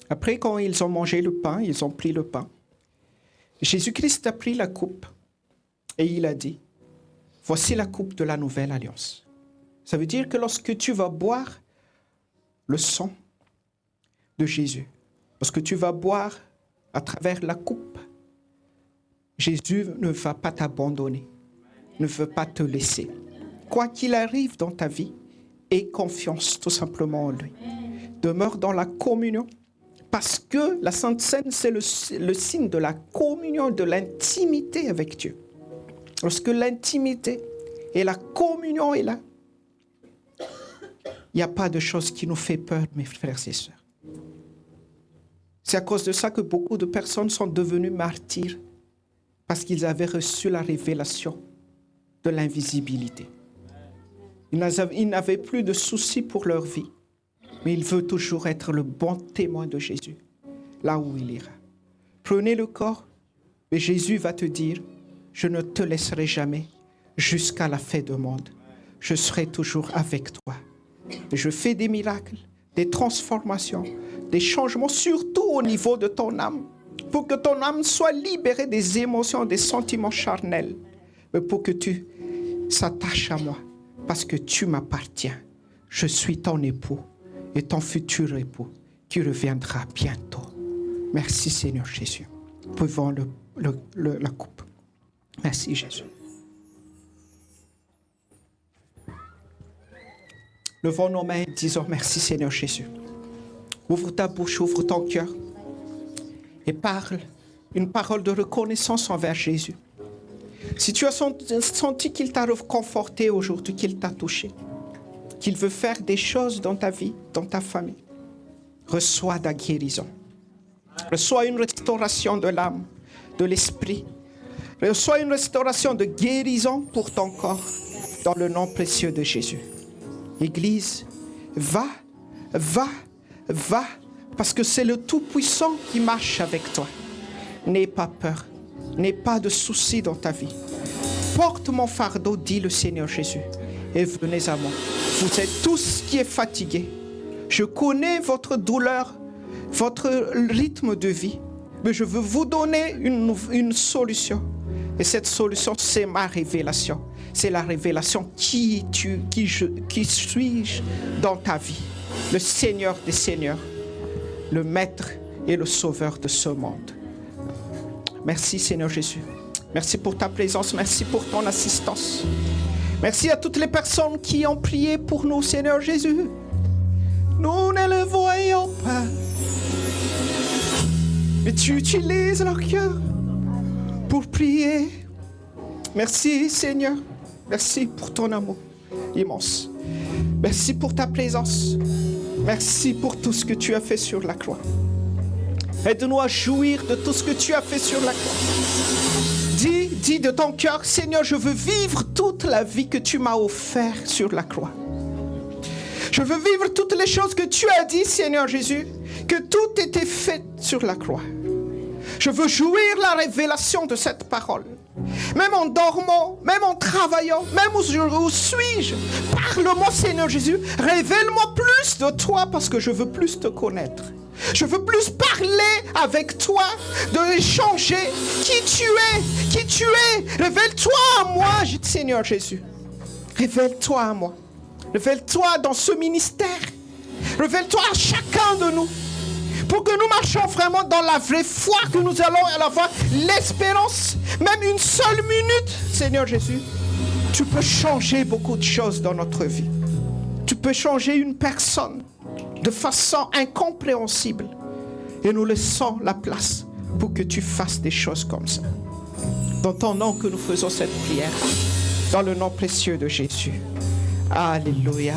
Après, quand ils ont mangé le pain, ils ont pris le pain. Jésus-Christ a pris la coupe et il a dit, voici la coupe de la nouvelle alliance. Ça veut dire que lorsque tu vas boire le sang de Jésus, lorsque tu vas boire à travers la coupe, Jésus ne va pas t'abandonner, ne veut pas te laisser. Quoi qu'il arrive dans ta vie, aie confiance tout simplement en lui. Demeure dans la communion. Parce que la Sainte Seine, c'est le signe de la communion, de l'intimité avec Dieu. Lorsque l'intimité et la communion est là, il n'y a pas de chose qui nous fait peur, mes frères et sœurs. C'est à cause de ça que beaucoup de personnes sont devenues martyrs, parce qu'ils avaient reçu la révélation de l'invisibilité. Ils n'avaient plus de soucis pour leur vie. Mais il veut toujours être le bon témoin de Jésus, là où il ira. Prenez le corps, et Jésus va te dire, je ne te laisserai jamais jusqu'à la fin du monde. Je serai toujours avec toi. Et je fais des miracles, des transformations, des changements, surtout au niveau de ton âme, pour que ton âme soit libérée des émotions, des sentiments charnels, mais pour que tu s'attaches à moi, parce que tu m'appartiens. Je suis ton époux. Et ton futur époux qui reviendra bientôt. Merci Seigneur Jésus. Pouvons la coupe. Merci Jésus. Levons nos mains et disons merci Seigneur Jésus. Ouvre ta bouche, ouvre ton cœur et parle une parole de reconnaissance envers Jésus. Si tu as senti qu'il t'a réconforté aujourd'hui, qu'il t'a touché, qu'il veut faire des choses dans ta vie, dans ta famille, reçois ta guérison. Reçois une restauration de l'âme, de l'esprit. Reçois une restauration de guérison pour ton corps, dans le nom précieux de Jésus. Église, va, parce que c'est le Tout-Puissant qui marche avec toi. N'aie pas peur, n'aie pas de soucis dans ta vie. Porte mon fardeau, dit le Seigneur Jésus, et venez à moi. Vous êtes tous qui êtes fatigués. Je connais votre douleur, votre rythme de vie, mais je veux vous donner une solution. Et cette solution, c'est ma révélation. C'est la révélation qui suis-je dans ta vie. Le Seigneur des Seigneurs, le Maître et le Sauveur de ce monde. Merci Seigneur Jésus. Merci pour ta présence, merci pour ton assistance. Merci à toutes les personnes qui ont prié pour nous, Seigneur Jésus. Nous ne le voyons pas. Mais tu utilises leur cœur pour prier. Merci Seigneur. Merci pour ton amour immense. Merci pour ta présence. Merci pour tout ce que tu as fait sur la croix. Aide-nous à jouir de tout ce que tu as fait sur la croix. Dis de ton cœur, Seigneur, je veux vivre toute la vie que tu m'as offerte sur la croix. Je veux vivre toutes les choses que tu as dit, Seigneur Jésus, que tout était fait sur la croix. Je veux jouir la révélation de cette parole. Même en dormant, même en travaillant, même où suis-je, parle-moi, Seigneur Jésus, révèle-moi plus de toi parce que je veux plus te connaître. Je veux plus parler avec toi, de échanger qui tu es. Révèle-toi à moi, Seigneur Jésus. Révèle-toi à moi. Révèle-toi dans ce ministère. Révèle-toi à chacun de nous. Pour que nous marchions vraiment dans la vraie foi, que nous allons avoir l'espérance, même une seule minute, Seigneur Jésus, tu peux changer beaucoup de choses dans notre vie. Tu peux changer une personne de façon incompréhensible. Et nous laissons la place pour que tu fasses des choses comme ça. Dans ton nom que nous faisons cette prière, dans le nom précieux de Jésus. Alléluia.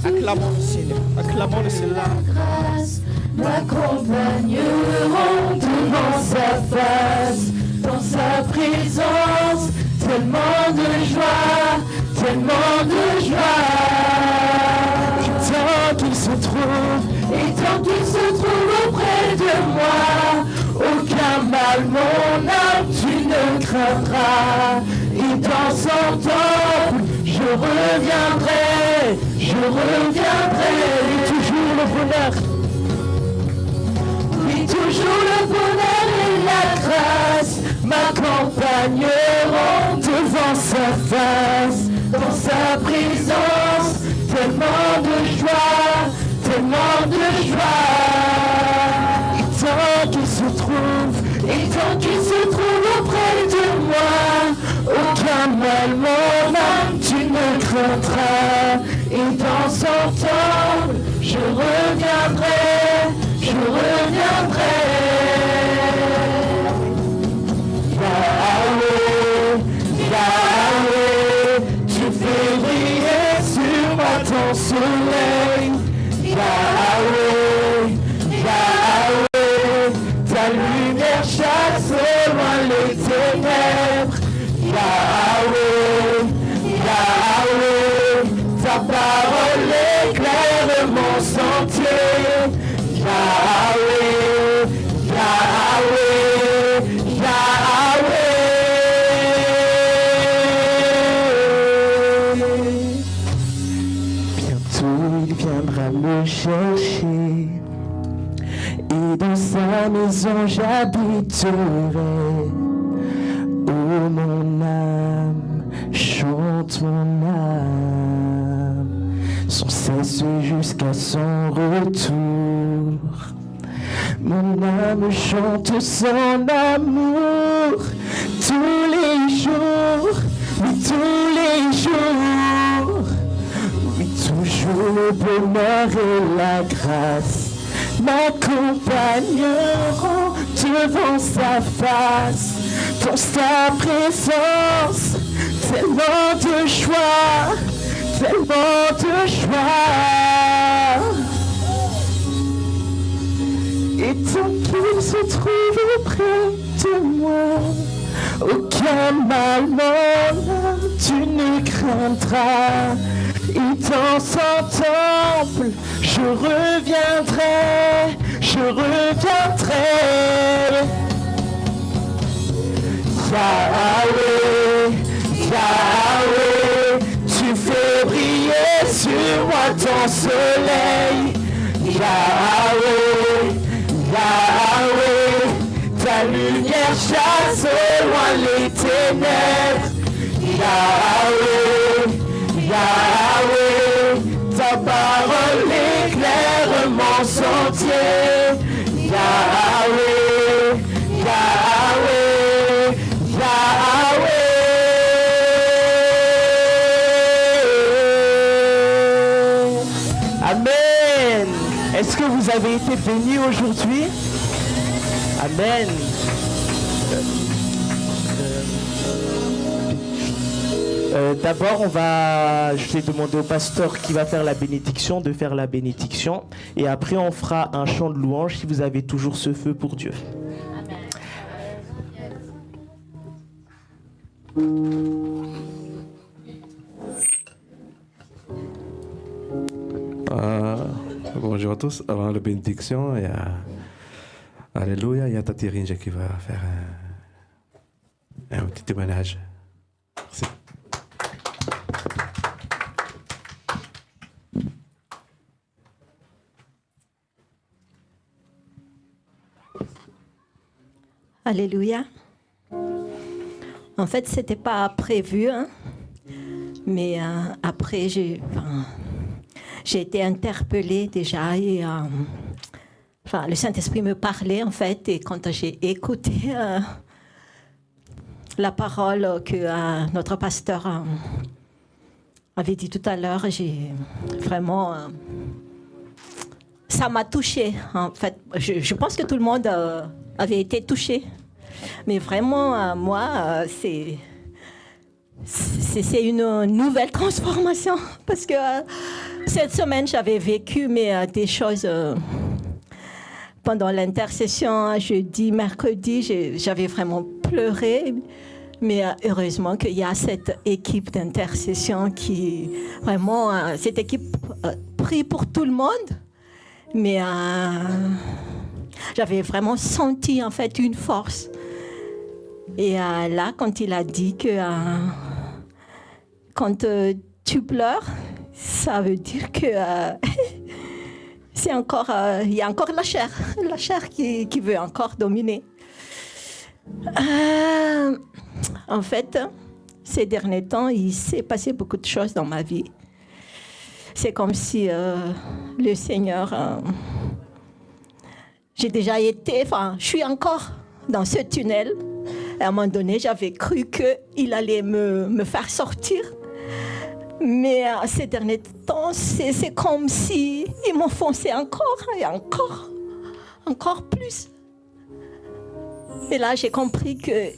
Acclamons le Seigneur. Acclamons le Seigneur. M'accompagneront devant sa face, dans sa présence, tellement de joie, tellement de joie. Et tant qu'il se trouve auprès de moi, aucun mal, mon âme, tu ne craindras. Et dans son temple, je reviendrai, et toujours le bonheur. Toujours le bonheur et la grâce m'accompagneront devant sa face, dans sa présence, tellement de joie, tellement de joie. Et tant qu'il se trouve auprès de moi, aucun mal, mon âme, tu ne craindras. Et dans son temple, je reviendrai. Yahweh, tu fais briller sur moi ton soleil. Yahweh, ta lumière chasse au loin les ténèbres. Yahweh, ta parole éclaire mon sentier. Bientôt il viendra me chercher et dans sa maison j'habiterai. Oh mon âme, chante mon âme, sans cesse jusqu'à son retour. Mon âme chante son amour tous les jours, oui tous les jours. Oui toujours le bonheur et la grâce m'accompagneront devant sa face, dans sa présence, tellement de joie, tellement de joie. Et tant qu'il se trouve auprès de moi, aucun mal, mon âme, tu ne craindras. Et dans son temple, je reviendrai. Yahweh, tu fais briller sur moi ton soleil. Yahweh, ta lumière chasse au loin les ténèbres. Yahweh, ta parole éclaire mon sentier. Yahweh. Amen. Amen. Est-ce que vous avez été bénis aujourd'hui? Amen. D'abord, je vais demander au pasteur qui va faire la bénédiction de faire la bénédiction. Et après, on fera un chant de louange si vous avez toujours ce feu pour Dieu. Bonjour à tous. Avant la bénédiction, il y a Alléluia, il y a Tati Rinja qui va faire un petit témoignage. Merci. Alléluia. En fait, c'était pas prévu, hein, mais après, j'ai été interpellée déjà et le Saint-Esprit me parlait en fait, et quand j'ai écouté la parole que notre pasteur avait dit tout à l'heure, j'ai vraiment ça m'a touchée. En fait, je pense que tout le monde avait été touché. Mais vraiment, moi, c'est une nouvelle transformation. Parce que cette semaine, j'avais vécu des choses pendant l'intercession, jeudi, mercredi. J'avais vraiment pleuré. Mais heureusement qu'il y a cette équipe d'intercession qui, vraiment, cette équipe prie pour tout le monde. Mais j'avais vraiment senti, en fait, une force. Et là, quand il a dit que quand tu pleures, ça veut dire que c'est encore, il y a encore la chair qui veut encore dominer. En fait, ces derniers temps, il s'est passé beaucoup de choses dans ma vie. C'est comme si le Seigneur, j'ai déjà été, je suis encore dans ce tunnel. À un moment donné, j'avais cru qu'il allait me faire sortir. Mais ces derniers temps, c'est comme s'il m'enfonçait encore et encore plus. Et là, j'ai compris qu'il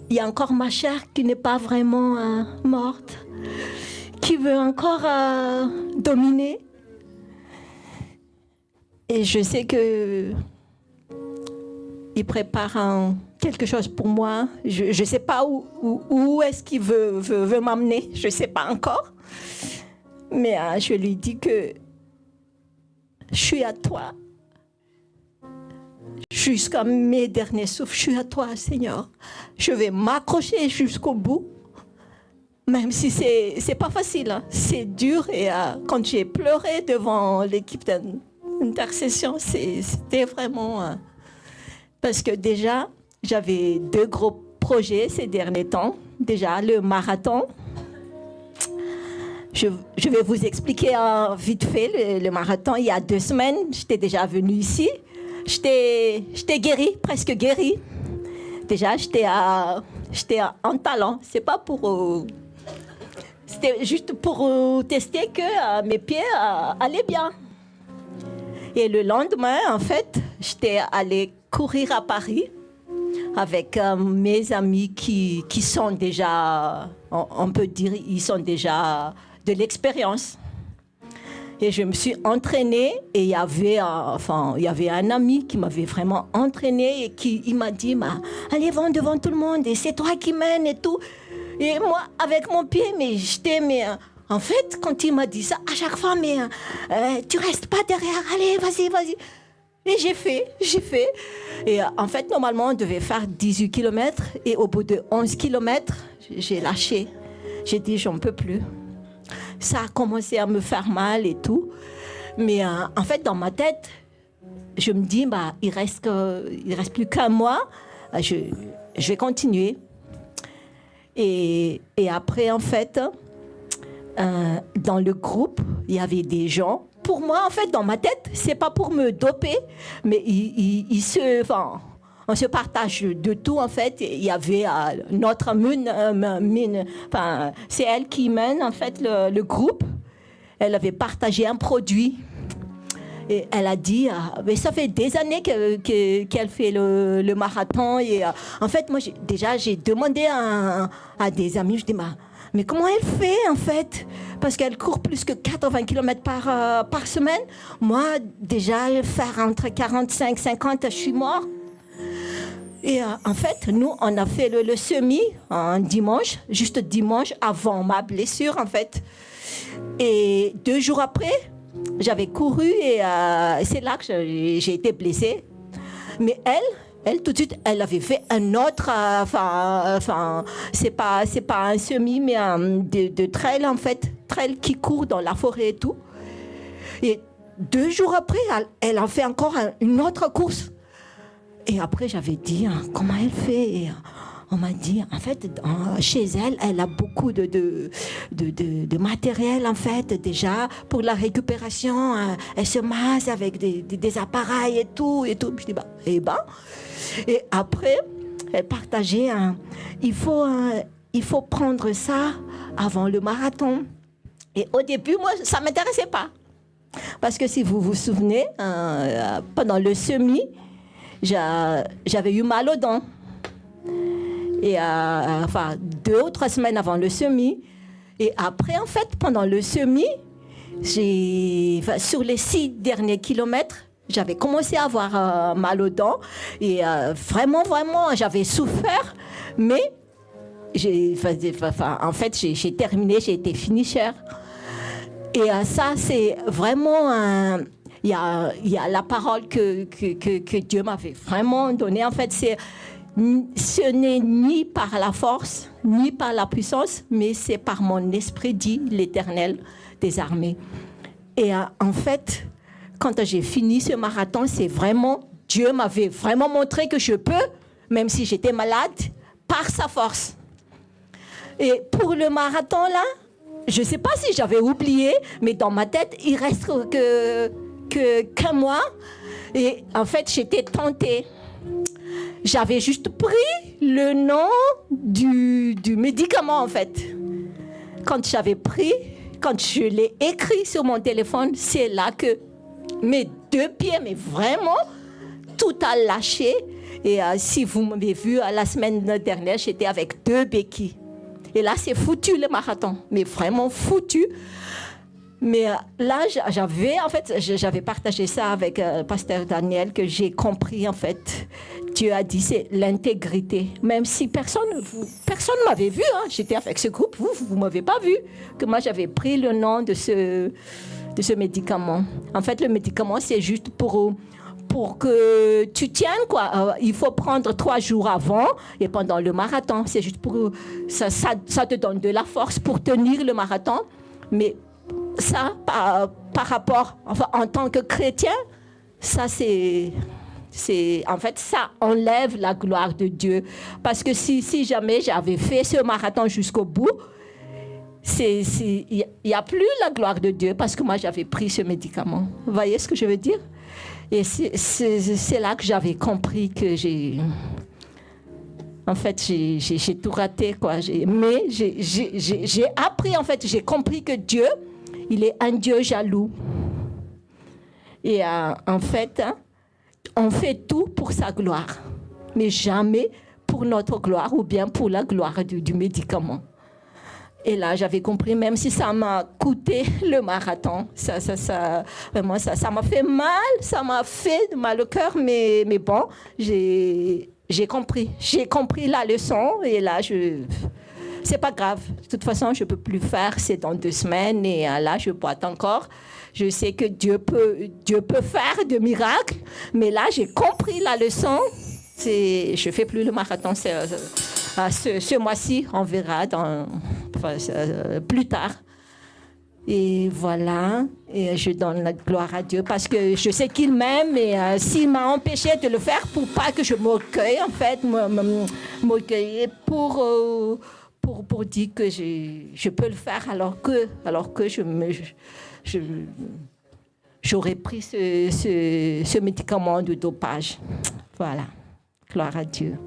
y a encore ma chair qui n'est pas vraiment morte, qui veut encore dominer. Et je sais que il prépare quelque chose pour moi. Je ne sais pas où est-ce qu'il veut m'amener. Je ne sais pas encore. Mais je lui dis que je suis à toi. Jusqu'à mes derniers souffles, je suis à toi, Seigneur. Je vais m'accrocher jusqu'au bout. Même si c'est pas facile. Hein. C'est dur. Et quand j'ai pleuré devant l'équipe d'intercession, c'était vraiment... parce que déjà, j'avais 2 gros projets ces derniers temps. Déjà, le marathon. Je vais vous expliquer vite fait le marathon. Il y a 2 semaines, j'étais déjà venue ici. J'étais guérie, presque guérie. Déjà, j'étais en talent. C'est pas pour... c'était juste pour tester que mes pieds allaient bien. Et le lendemain, en fait, j'étais allée courir à Paris avec mes amis qui sont déjà, on peut dire, ils sont déjà de l'expérience. Et je me suis entraînée et il y avait un ami qui m'avait vraiment entraînée et il m'a dit, allez, va devant tout le monde et c'est toi qui mènes et tout. Et moi, avec mon pied, en fait, quand il m'a dit ça, à chaque fois, tu restes pas derrière, allez, vas-y. Et j'ai fait. Et en fait, normalement, on devait faire 18 km. Et au bout de 11 km, j'ai lâché. J'ai dit, j'en peux plus. Ça a commencé à me faire mal et tout. Mais en fait, dans ma tête, je me dis, il reste plus qu'un mois. Je vais continuer. Et après, en fait, dans le groupe, il y avait des gens. Pour moi, en fait, dans ma tête, c'est pas pour me doper, mais on se partage de tout, en fait. Il y avait notre mine, c'est elle qui mène, en fait, le groupe. Elle avait partagé un produit Et elle a dit, mais ça fait des années qu'elle fait le marathon. Et en fait, moi, j'ai demandé à des amis, je dis, mais comment elle fait en fait? Parce qu'elle court plus que 80 km par semaine. Moi, déjà, faire entre 45 et 50, je suis mort. Et en fait, nous, on a fait le semi un dimanche, juste dimanche avant ma blessure en fait. Et 2 jours après, j'avais couru et c'est là que j'ai été blessée. Mais elle, tout de suite, elle avait fait un autre, c'est pas un semi, mais de trail en fait, trail qui court dans la forêt et tout. Et 2 jours après, elle a fait encore une autre course. Et après, j'avais dit, comment elle fait? Et on m'a dit, en fait, chez elle, elle a beaucoup de matériel, en fait, déjà, pour la récupération. Elle se masse avec des appareils et tout. Je dis, et après, elle partageait, il faut prendre ça avant le marathon. Et au début, moi, ça ne m'intéressait pas. Parce que si vous vous souvenez, pendant le semi, j'avais eu mal aux dents. Et 2 ou 3 semaines avant le semi. Et après, en fait, pendant le semi, sur les 6 derniers kilomètres, j'avais commencé à avoir mal aux dents. Et vraiment, j'avais souffert. Mais en fait, j'ai terminé, j'ai été finisher. Et ça, c'est vraiment il y a la parole que Dieu m'avait vraiment donnée. En fait, ce n'est ni par la force, ni par la puissance, mais c'est par mon esprit, dit l'Éternel des armées. Et en fait, quand j'ai fini ce marathon, c'est vraiment, Dieu m'avait vraiment montré que je peux, même si j'étais malade, par sa force. Et pour le marathon, là, je ne sais pas si j'avais oublié, mais dans ma tête, il reste qu'un mois. Et en fait, j'étais tentée. J'avais juste pris le nom du médicament, en fait. Quand je l'ai écrit sur mon téléphone, c'est là que mes 2 pieds, mais vraiment, tout a lâché. Et si vous m'avez vu la semaine dernière, j'étais avec 2 béquilles. Et là, c'est foutu le marathon, mais vraiment foutu. Mais là, j'avais partagé ça avec Pasteur Daniel, que j'ai compris, en fait. Dieu a dit, c'est l'intégrité. Même si personne ne m'avait vu, j'étais avec ce groupe, vous ne m'avez pas vu, que moi, j'avais pris le nom de ce médicament. En fait, le médicament, c'est juste pour que tu tiennes, quoi. Il faut prendre 3 jours avant et pendant le marathon. C'est juste pour ça te donne de la force pour tenir le marathon. Mais ça, par rapport, en tant que chrétien, ça en fait, ça enlève la gloire de Dieu. Parce que si jamais j'avais fait ce marathon jusqu'au bout, il n'y a plus la gloire de Dieu parce que moi, j'avais pris ce médicament. Vous voyez ce que je veux dire? Et c'est là que j'avais compris que j'ai tout raté, quoi. Mais j'ai appris, en fait, j'ai compris que Dieu, il est un Dieu jaloux. Et en fait, on fait tout pour sa gloire, mais jamais pour notre gloire ou bien pour la gloire du médicament. Et là, j'avais compris, même si ça m'a coûté le marathon, vraiment, ça m'a fait mal, ça m'a fait mal au cœur, mais bon, j'ai compris. J'ai compris la leçon et là, c'est pas grave. De toute façon, je peux plus faire, c'est dans 2 semaines et là, je boite encore. Je sais que Dieu peut faire de miracles, mais là, j'ai compris la leçon. Je fais plus le marathon. Ce mois-ci, on verra plus tard. Et voilà, et je donne la gloire à Dieu parce que je sais qu'il m'aime et s'il m'a empêché de le faire pour pas que je m'orgueille, en fait, m'orgueiller pour dire que je peux le faire alors que j'aurais pris ce médicament de dopage. Voilà, gloire à Dieu.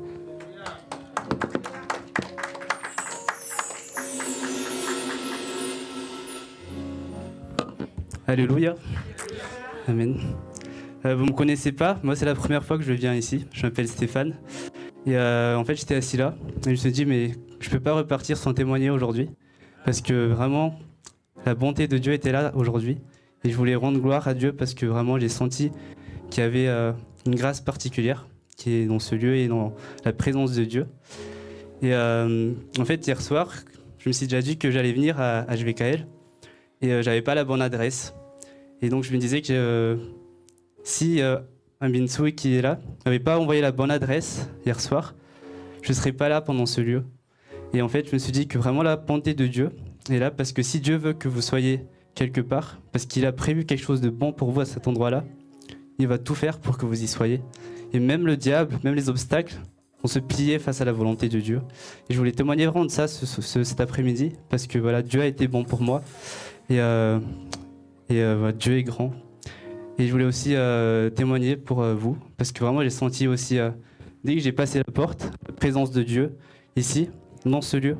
Alléluia. Amen. Vous ne me connaissez pas, moi c'est la première fois que je viens ici. Je m'appelle Stéphane. Et en fait, j'étais assis là et je me suis dit, mais je ne peux pas repartir sans témoigner aujourd'hui. Parce que vraiment, la bonté de Dieu était là aujourd'hui. Et je voulais rendre gloire à Dieu parce que vraiment, j'ai senti qu'il y avait une grâce particulière qui est dans ce lieu et dans la présence de Dieu. Et en fait, hier soir, je me suis déjà dit que j'allais venir à HVKL et j'avais pas la bonne adresse. Et donc, je me disais que si Ambinsoui qui est là n'avait pas envoyé la bonne adresse hier soir, je ne serais pas là pendant ce lieu. Et en fait, je me suis dit que vraiment la bonté de Dieu est là parce que si Dieu veut que vous soyez quelque part, parce qu'il a prévu quelque chose de bon pour vous à cet endroit-là, il va tout faire pour que vous y soyez. Et même le diable, même les obstacles, vont se plier face à la volonté de Dieu. Et je voulais témoigner vraiment de ça cet après-midi, parce que voilà, Dieu a été bon pour moi. Et voilà, Dieu est grand. Et je voulais aussi témoigner pour vous, parce que vraiment j'ai senti aussi, dès que j'ai passé la porte, la présence de Dieu ici, dans ce lieu,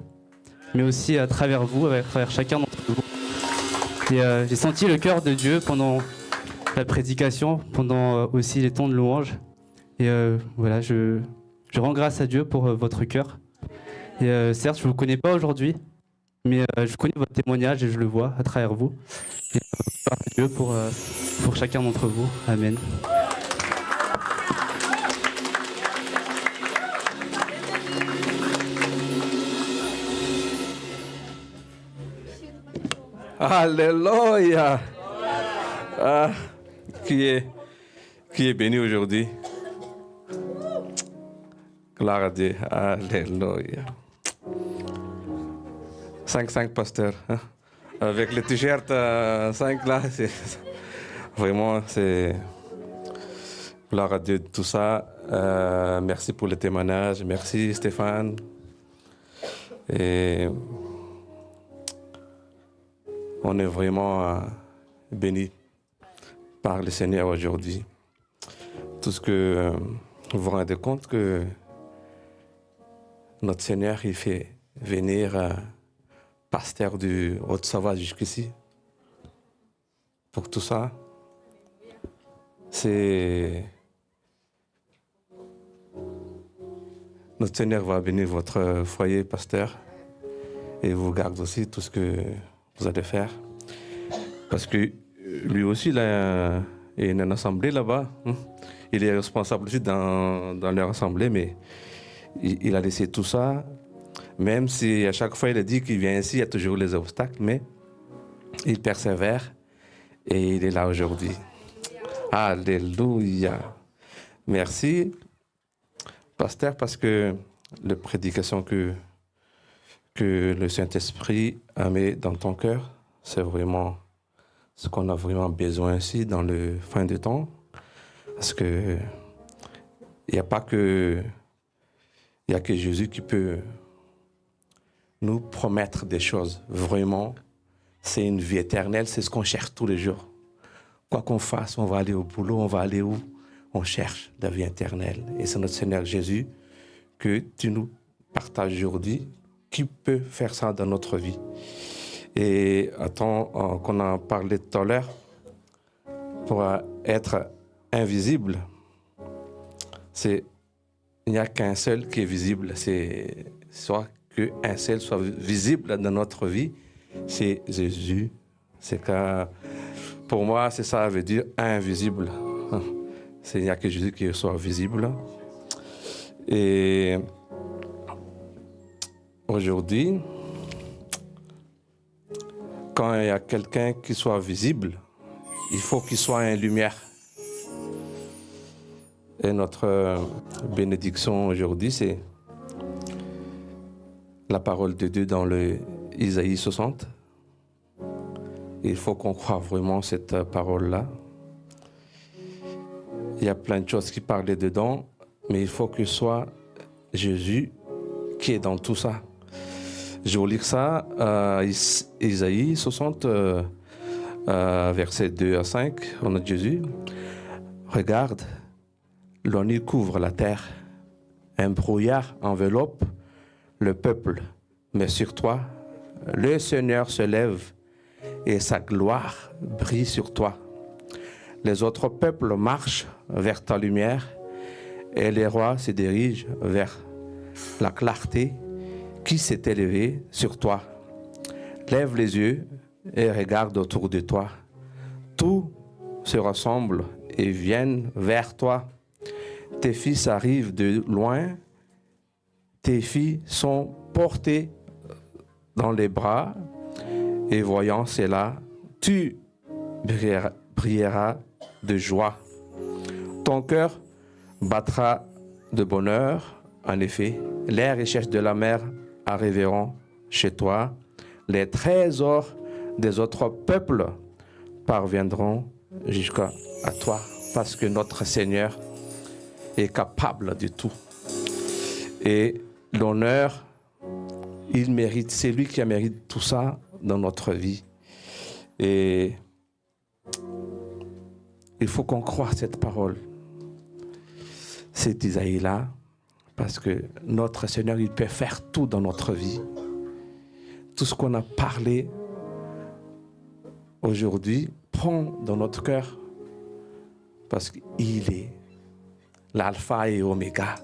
mais aussi à travers vous, à travers chacun d'entre vous. Et j'ai senti le cœur de Dieu pendant la prédication, pendant aussi les temps de louange. Et voilà, je rends grâce à Dieu pour votre cœur. Et certes, je ne vous connais pas aujourd'hui, mais je connais votre témoignage et je le vois à travers vous. Et gloire à Dieu pour chacun d'entre vous. Amen. Alléluia. Ah, qui est béni aujourd'hui. Gloire à Dieu. Alléluia. 5 pasteurs. Hein? Avec le t-shirt 5 là, vraiment, c'est gloire à Dieu de tout ça. Merci pour le témoignage. Merci Stéphane. Et on est vraiment bénis par le Seigneur aujourd'hui. Tout ce que vous vous rendez compte que notre Seigneur, il fait venir pasteur du Haute-Savoie jusqu'ici. Pour tout ça, c'est notre Seigneur va bénir votre foyer, pasteur, et vous garde aussi tout ce que vous allez faire. Parce que lui aussi, il a une assemblée là-bas. Il est responsable aussi dans leur assemblée, mais il a laissé tout ça. Même si à chaque fois il a dit qu'il vient ici, il y a toujours les obstacles, mais il persévère et il est là aujourd'hui. Alléluia. Merci, pasteur, parce que la prédication que le Saint-Esprit a mis dans ton cœur, c'est vraiment ce qu'on a vraiment besoin ici dans le fin de temps. Parce que il n'y a pas que... Il n'y a que Jésus qui peut nous promettre des choses. Vraiment, c'est une vie éternelle, c'est ce qu'on cherche tous les jours. Quoi qu'on fasse, on va aller au boulot, on va aller où? On cherche la vie éternelle. Et c'est notre Seigneur Jésus que tu nous partages aujourd'hui, qui peut faire ça dans notre vie. Et attends, qu'on en parlait tout à l'heure, pour être invisible, il n'y a qu'un seul qui est visible, c'est soit qu'un seul soit visible dans notre vie, c'est Jésus. C'est que, pour moi, c'est ça, ça veut dire invisible. Il n'y a que Jésus qui soit visible. Et aujourd'hui, quand il y a quelqu'un qui soit visible, il faut qu'il soit en lumière. Et notre bénédiction aujourd'hui, c'est la parole de Dieu dans le Isaïe 60. Il faut qu'on croie vraiment cette parole-là. Il y a plein de choses qui parlaient dedans, mais il faut que ce soit Jésus qui est dans tout ça. Je vais vous lire ça, Isaïe 60, versets 2 à 5, on a Jésus. Regarde, l'on y couvre la terre, un brouillard enveloppe le peuple, mais sur toi, le Seigneur se lève et sa gloire brille sur toi. Les autres peuples marchent vers ta lumière et les rois se dirigent vers la clarté qui s'est élevée sur toi. Lève les yeux et regarde autour de toi. Tout se ressemble et viennent vers toi. Tes fils arrivent de loin. Tes filles sont portées dans les bras. Et voyant cela, tu brilleras de joie. Ton cœur battra de bonheur. En effet, les richesses de la mer arriveront chez toi. Les trésors des autres peuples parviendront jusqu'à toi, parce que notre Seigneur est capable de tout. Et l'honneur, il mérite, c'est lui qui mérite tout ça dans notre vie. Et il faut qu'on croie cette parole, cet Isaïe-là, parce que notre Seigneur, il peut faire tout dans notre vie. Tout ce qu'on a parlé aujourd'hui, prend dans notre cœur, parce qu'il est l'alpha et oméga.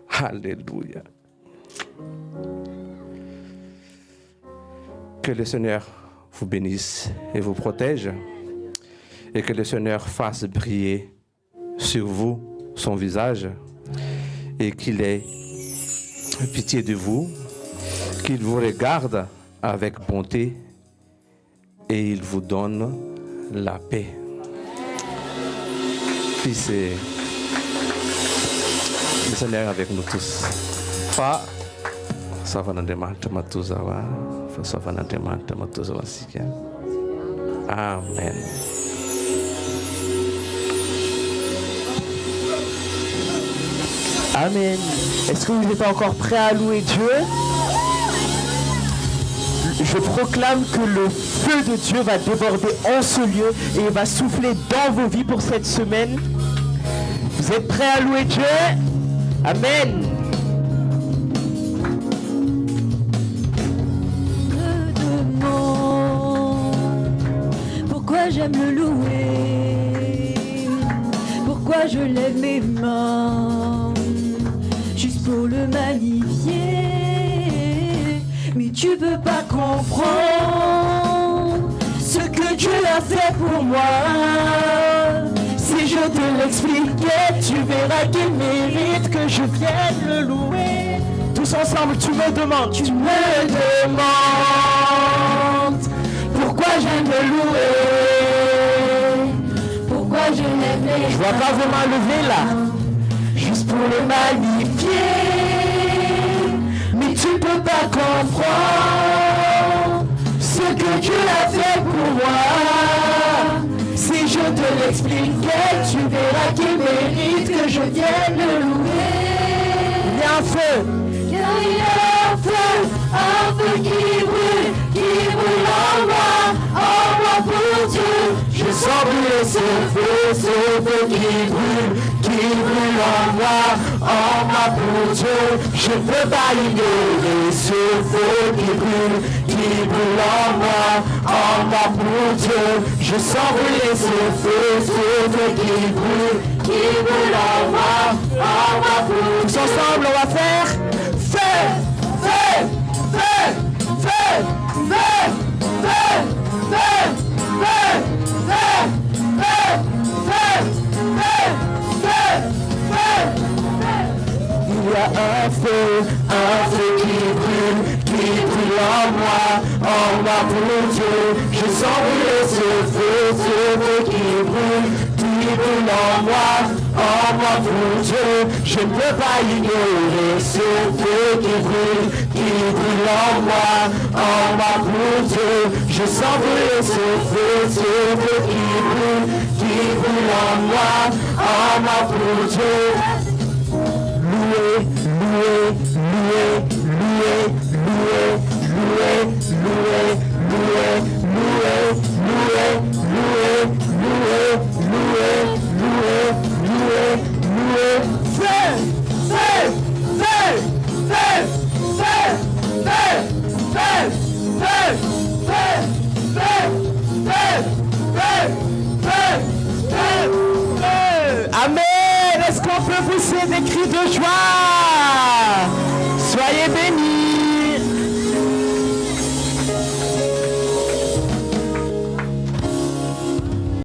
Alléluia. Que le Seigneur vous bénisse et vous protège, et que le Seigneur fasse briller sur vous son visage, et qu'il ait pitié de vous, qu'il vous regarde avec bonté, et il vous donne la paix. Fils et le Seigneur est avec nous tous. Fa, ça va nous demander matuzawa, ça va nous demander matuzawa sikia. Amen. Amen. Est-ce que vous n'êtes pas encore prêts à louer Dieu? Je proclame que le feu de Dieu va déborder en ce lieu et il va souffler dans vos vies pour cette semaine. Vous êtes prêts à louer Dieu? Amen. Me demande pourquoi j'aime le louer, pourquoi je lève mes mains juste pour le magnifier. Mais tu peux pas comprendre ce que Dieu a fait pour moi. Si je te l'expliquais, tu verras qu'il mérite que je vienne le louer. Tous ensemble, tu me demandes. Tu me demandes pourquoi j'aime le louer, pourquoi je lève les Je vois pas vos mains levées là. juste pour le magnifier. Mais tu peux pas comprendre ce que Dieu a fait pour moi. Si je te l'expliquais, tu verras qu'il mérite que je vienne le louer. Il y a un feu. Il y a un feu qui brûle en moi pour Dieu. Je sens brûler ce feu qui brûle en moi pour Dieu. Je ne peux pas ignorer ce feu qui brûle en moi pour Dieu. Je sens brûler ce feu qui brûle en moi pour Dieu. Tous ensemble, on va faire feu. Il y a un feu qui brûle en moi pour Dieu. Je sens brûler ce feu qui brûle en moi pour Dieu. Je ne peux pas ignorer ce feu qui brûle en moi pour Dieu. Je sens brûler ce feu qui brûle en moi pour Dieu. Louer, louer, louer, louer, louer, louer, louer, louer, louer, louer, louer, louer, louer, louer, louer, feu, feu, feu, feu, feu, feu, feu, feu, feu, feu, feu, feu, feu, pousser des cris de joie.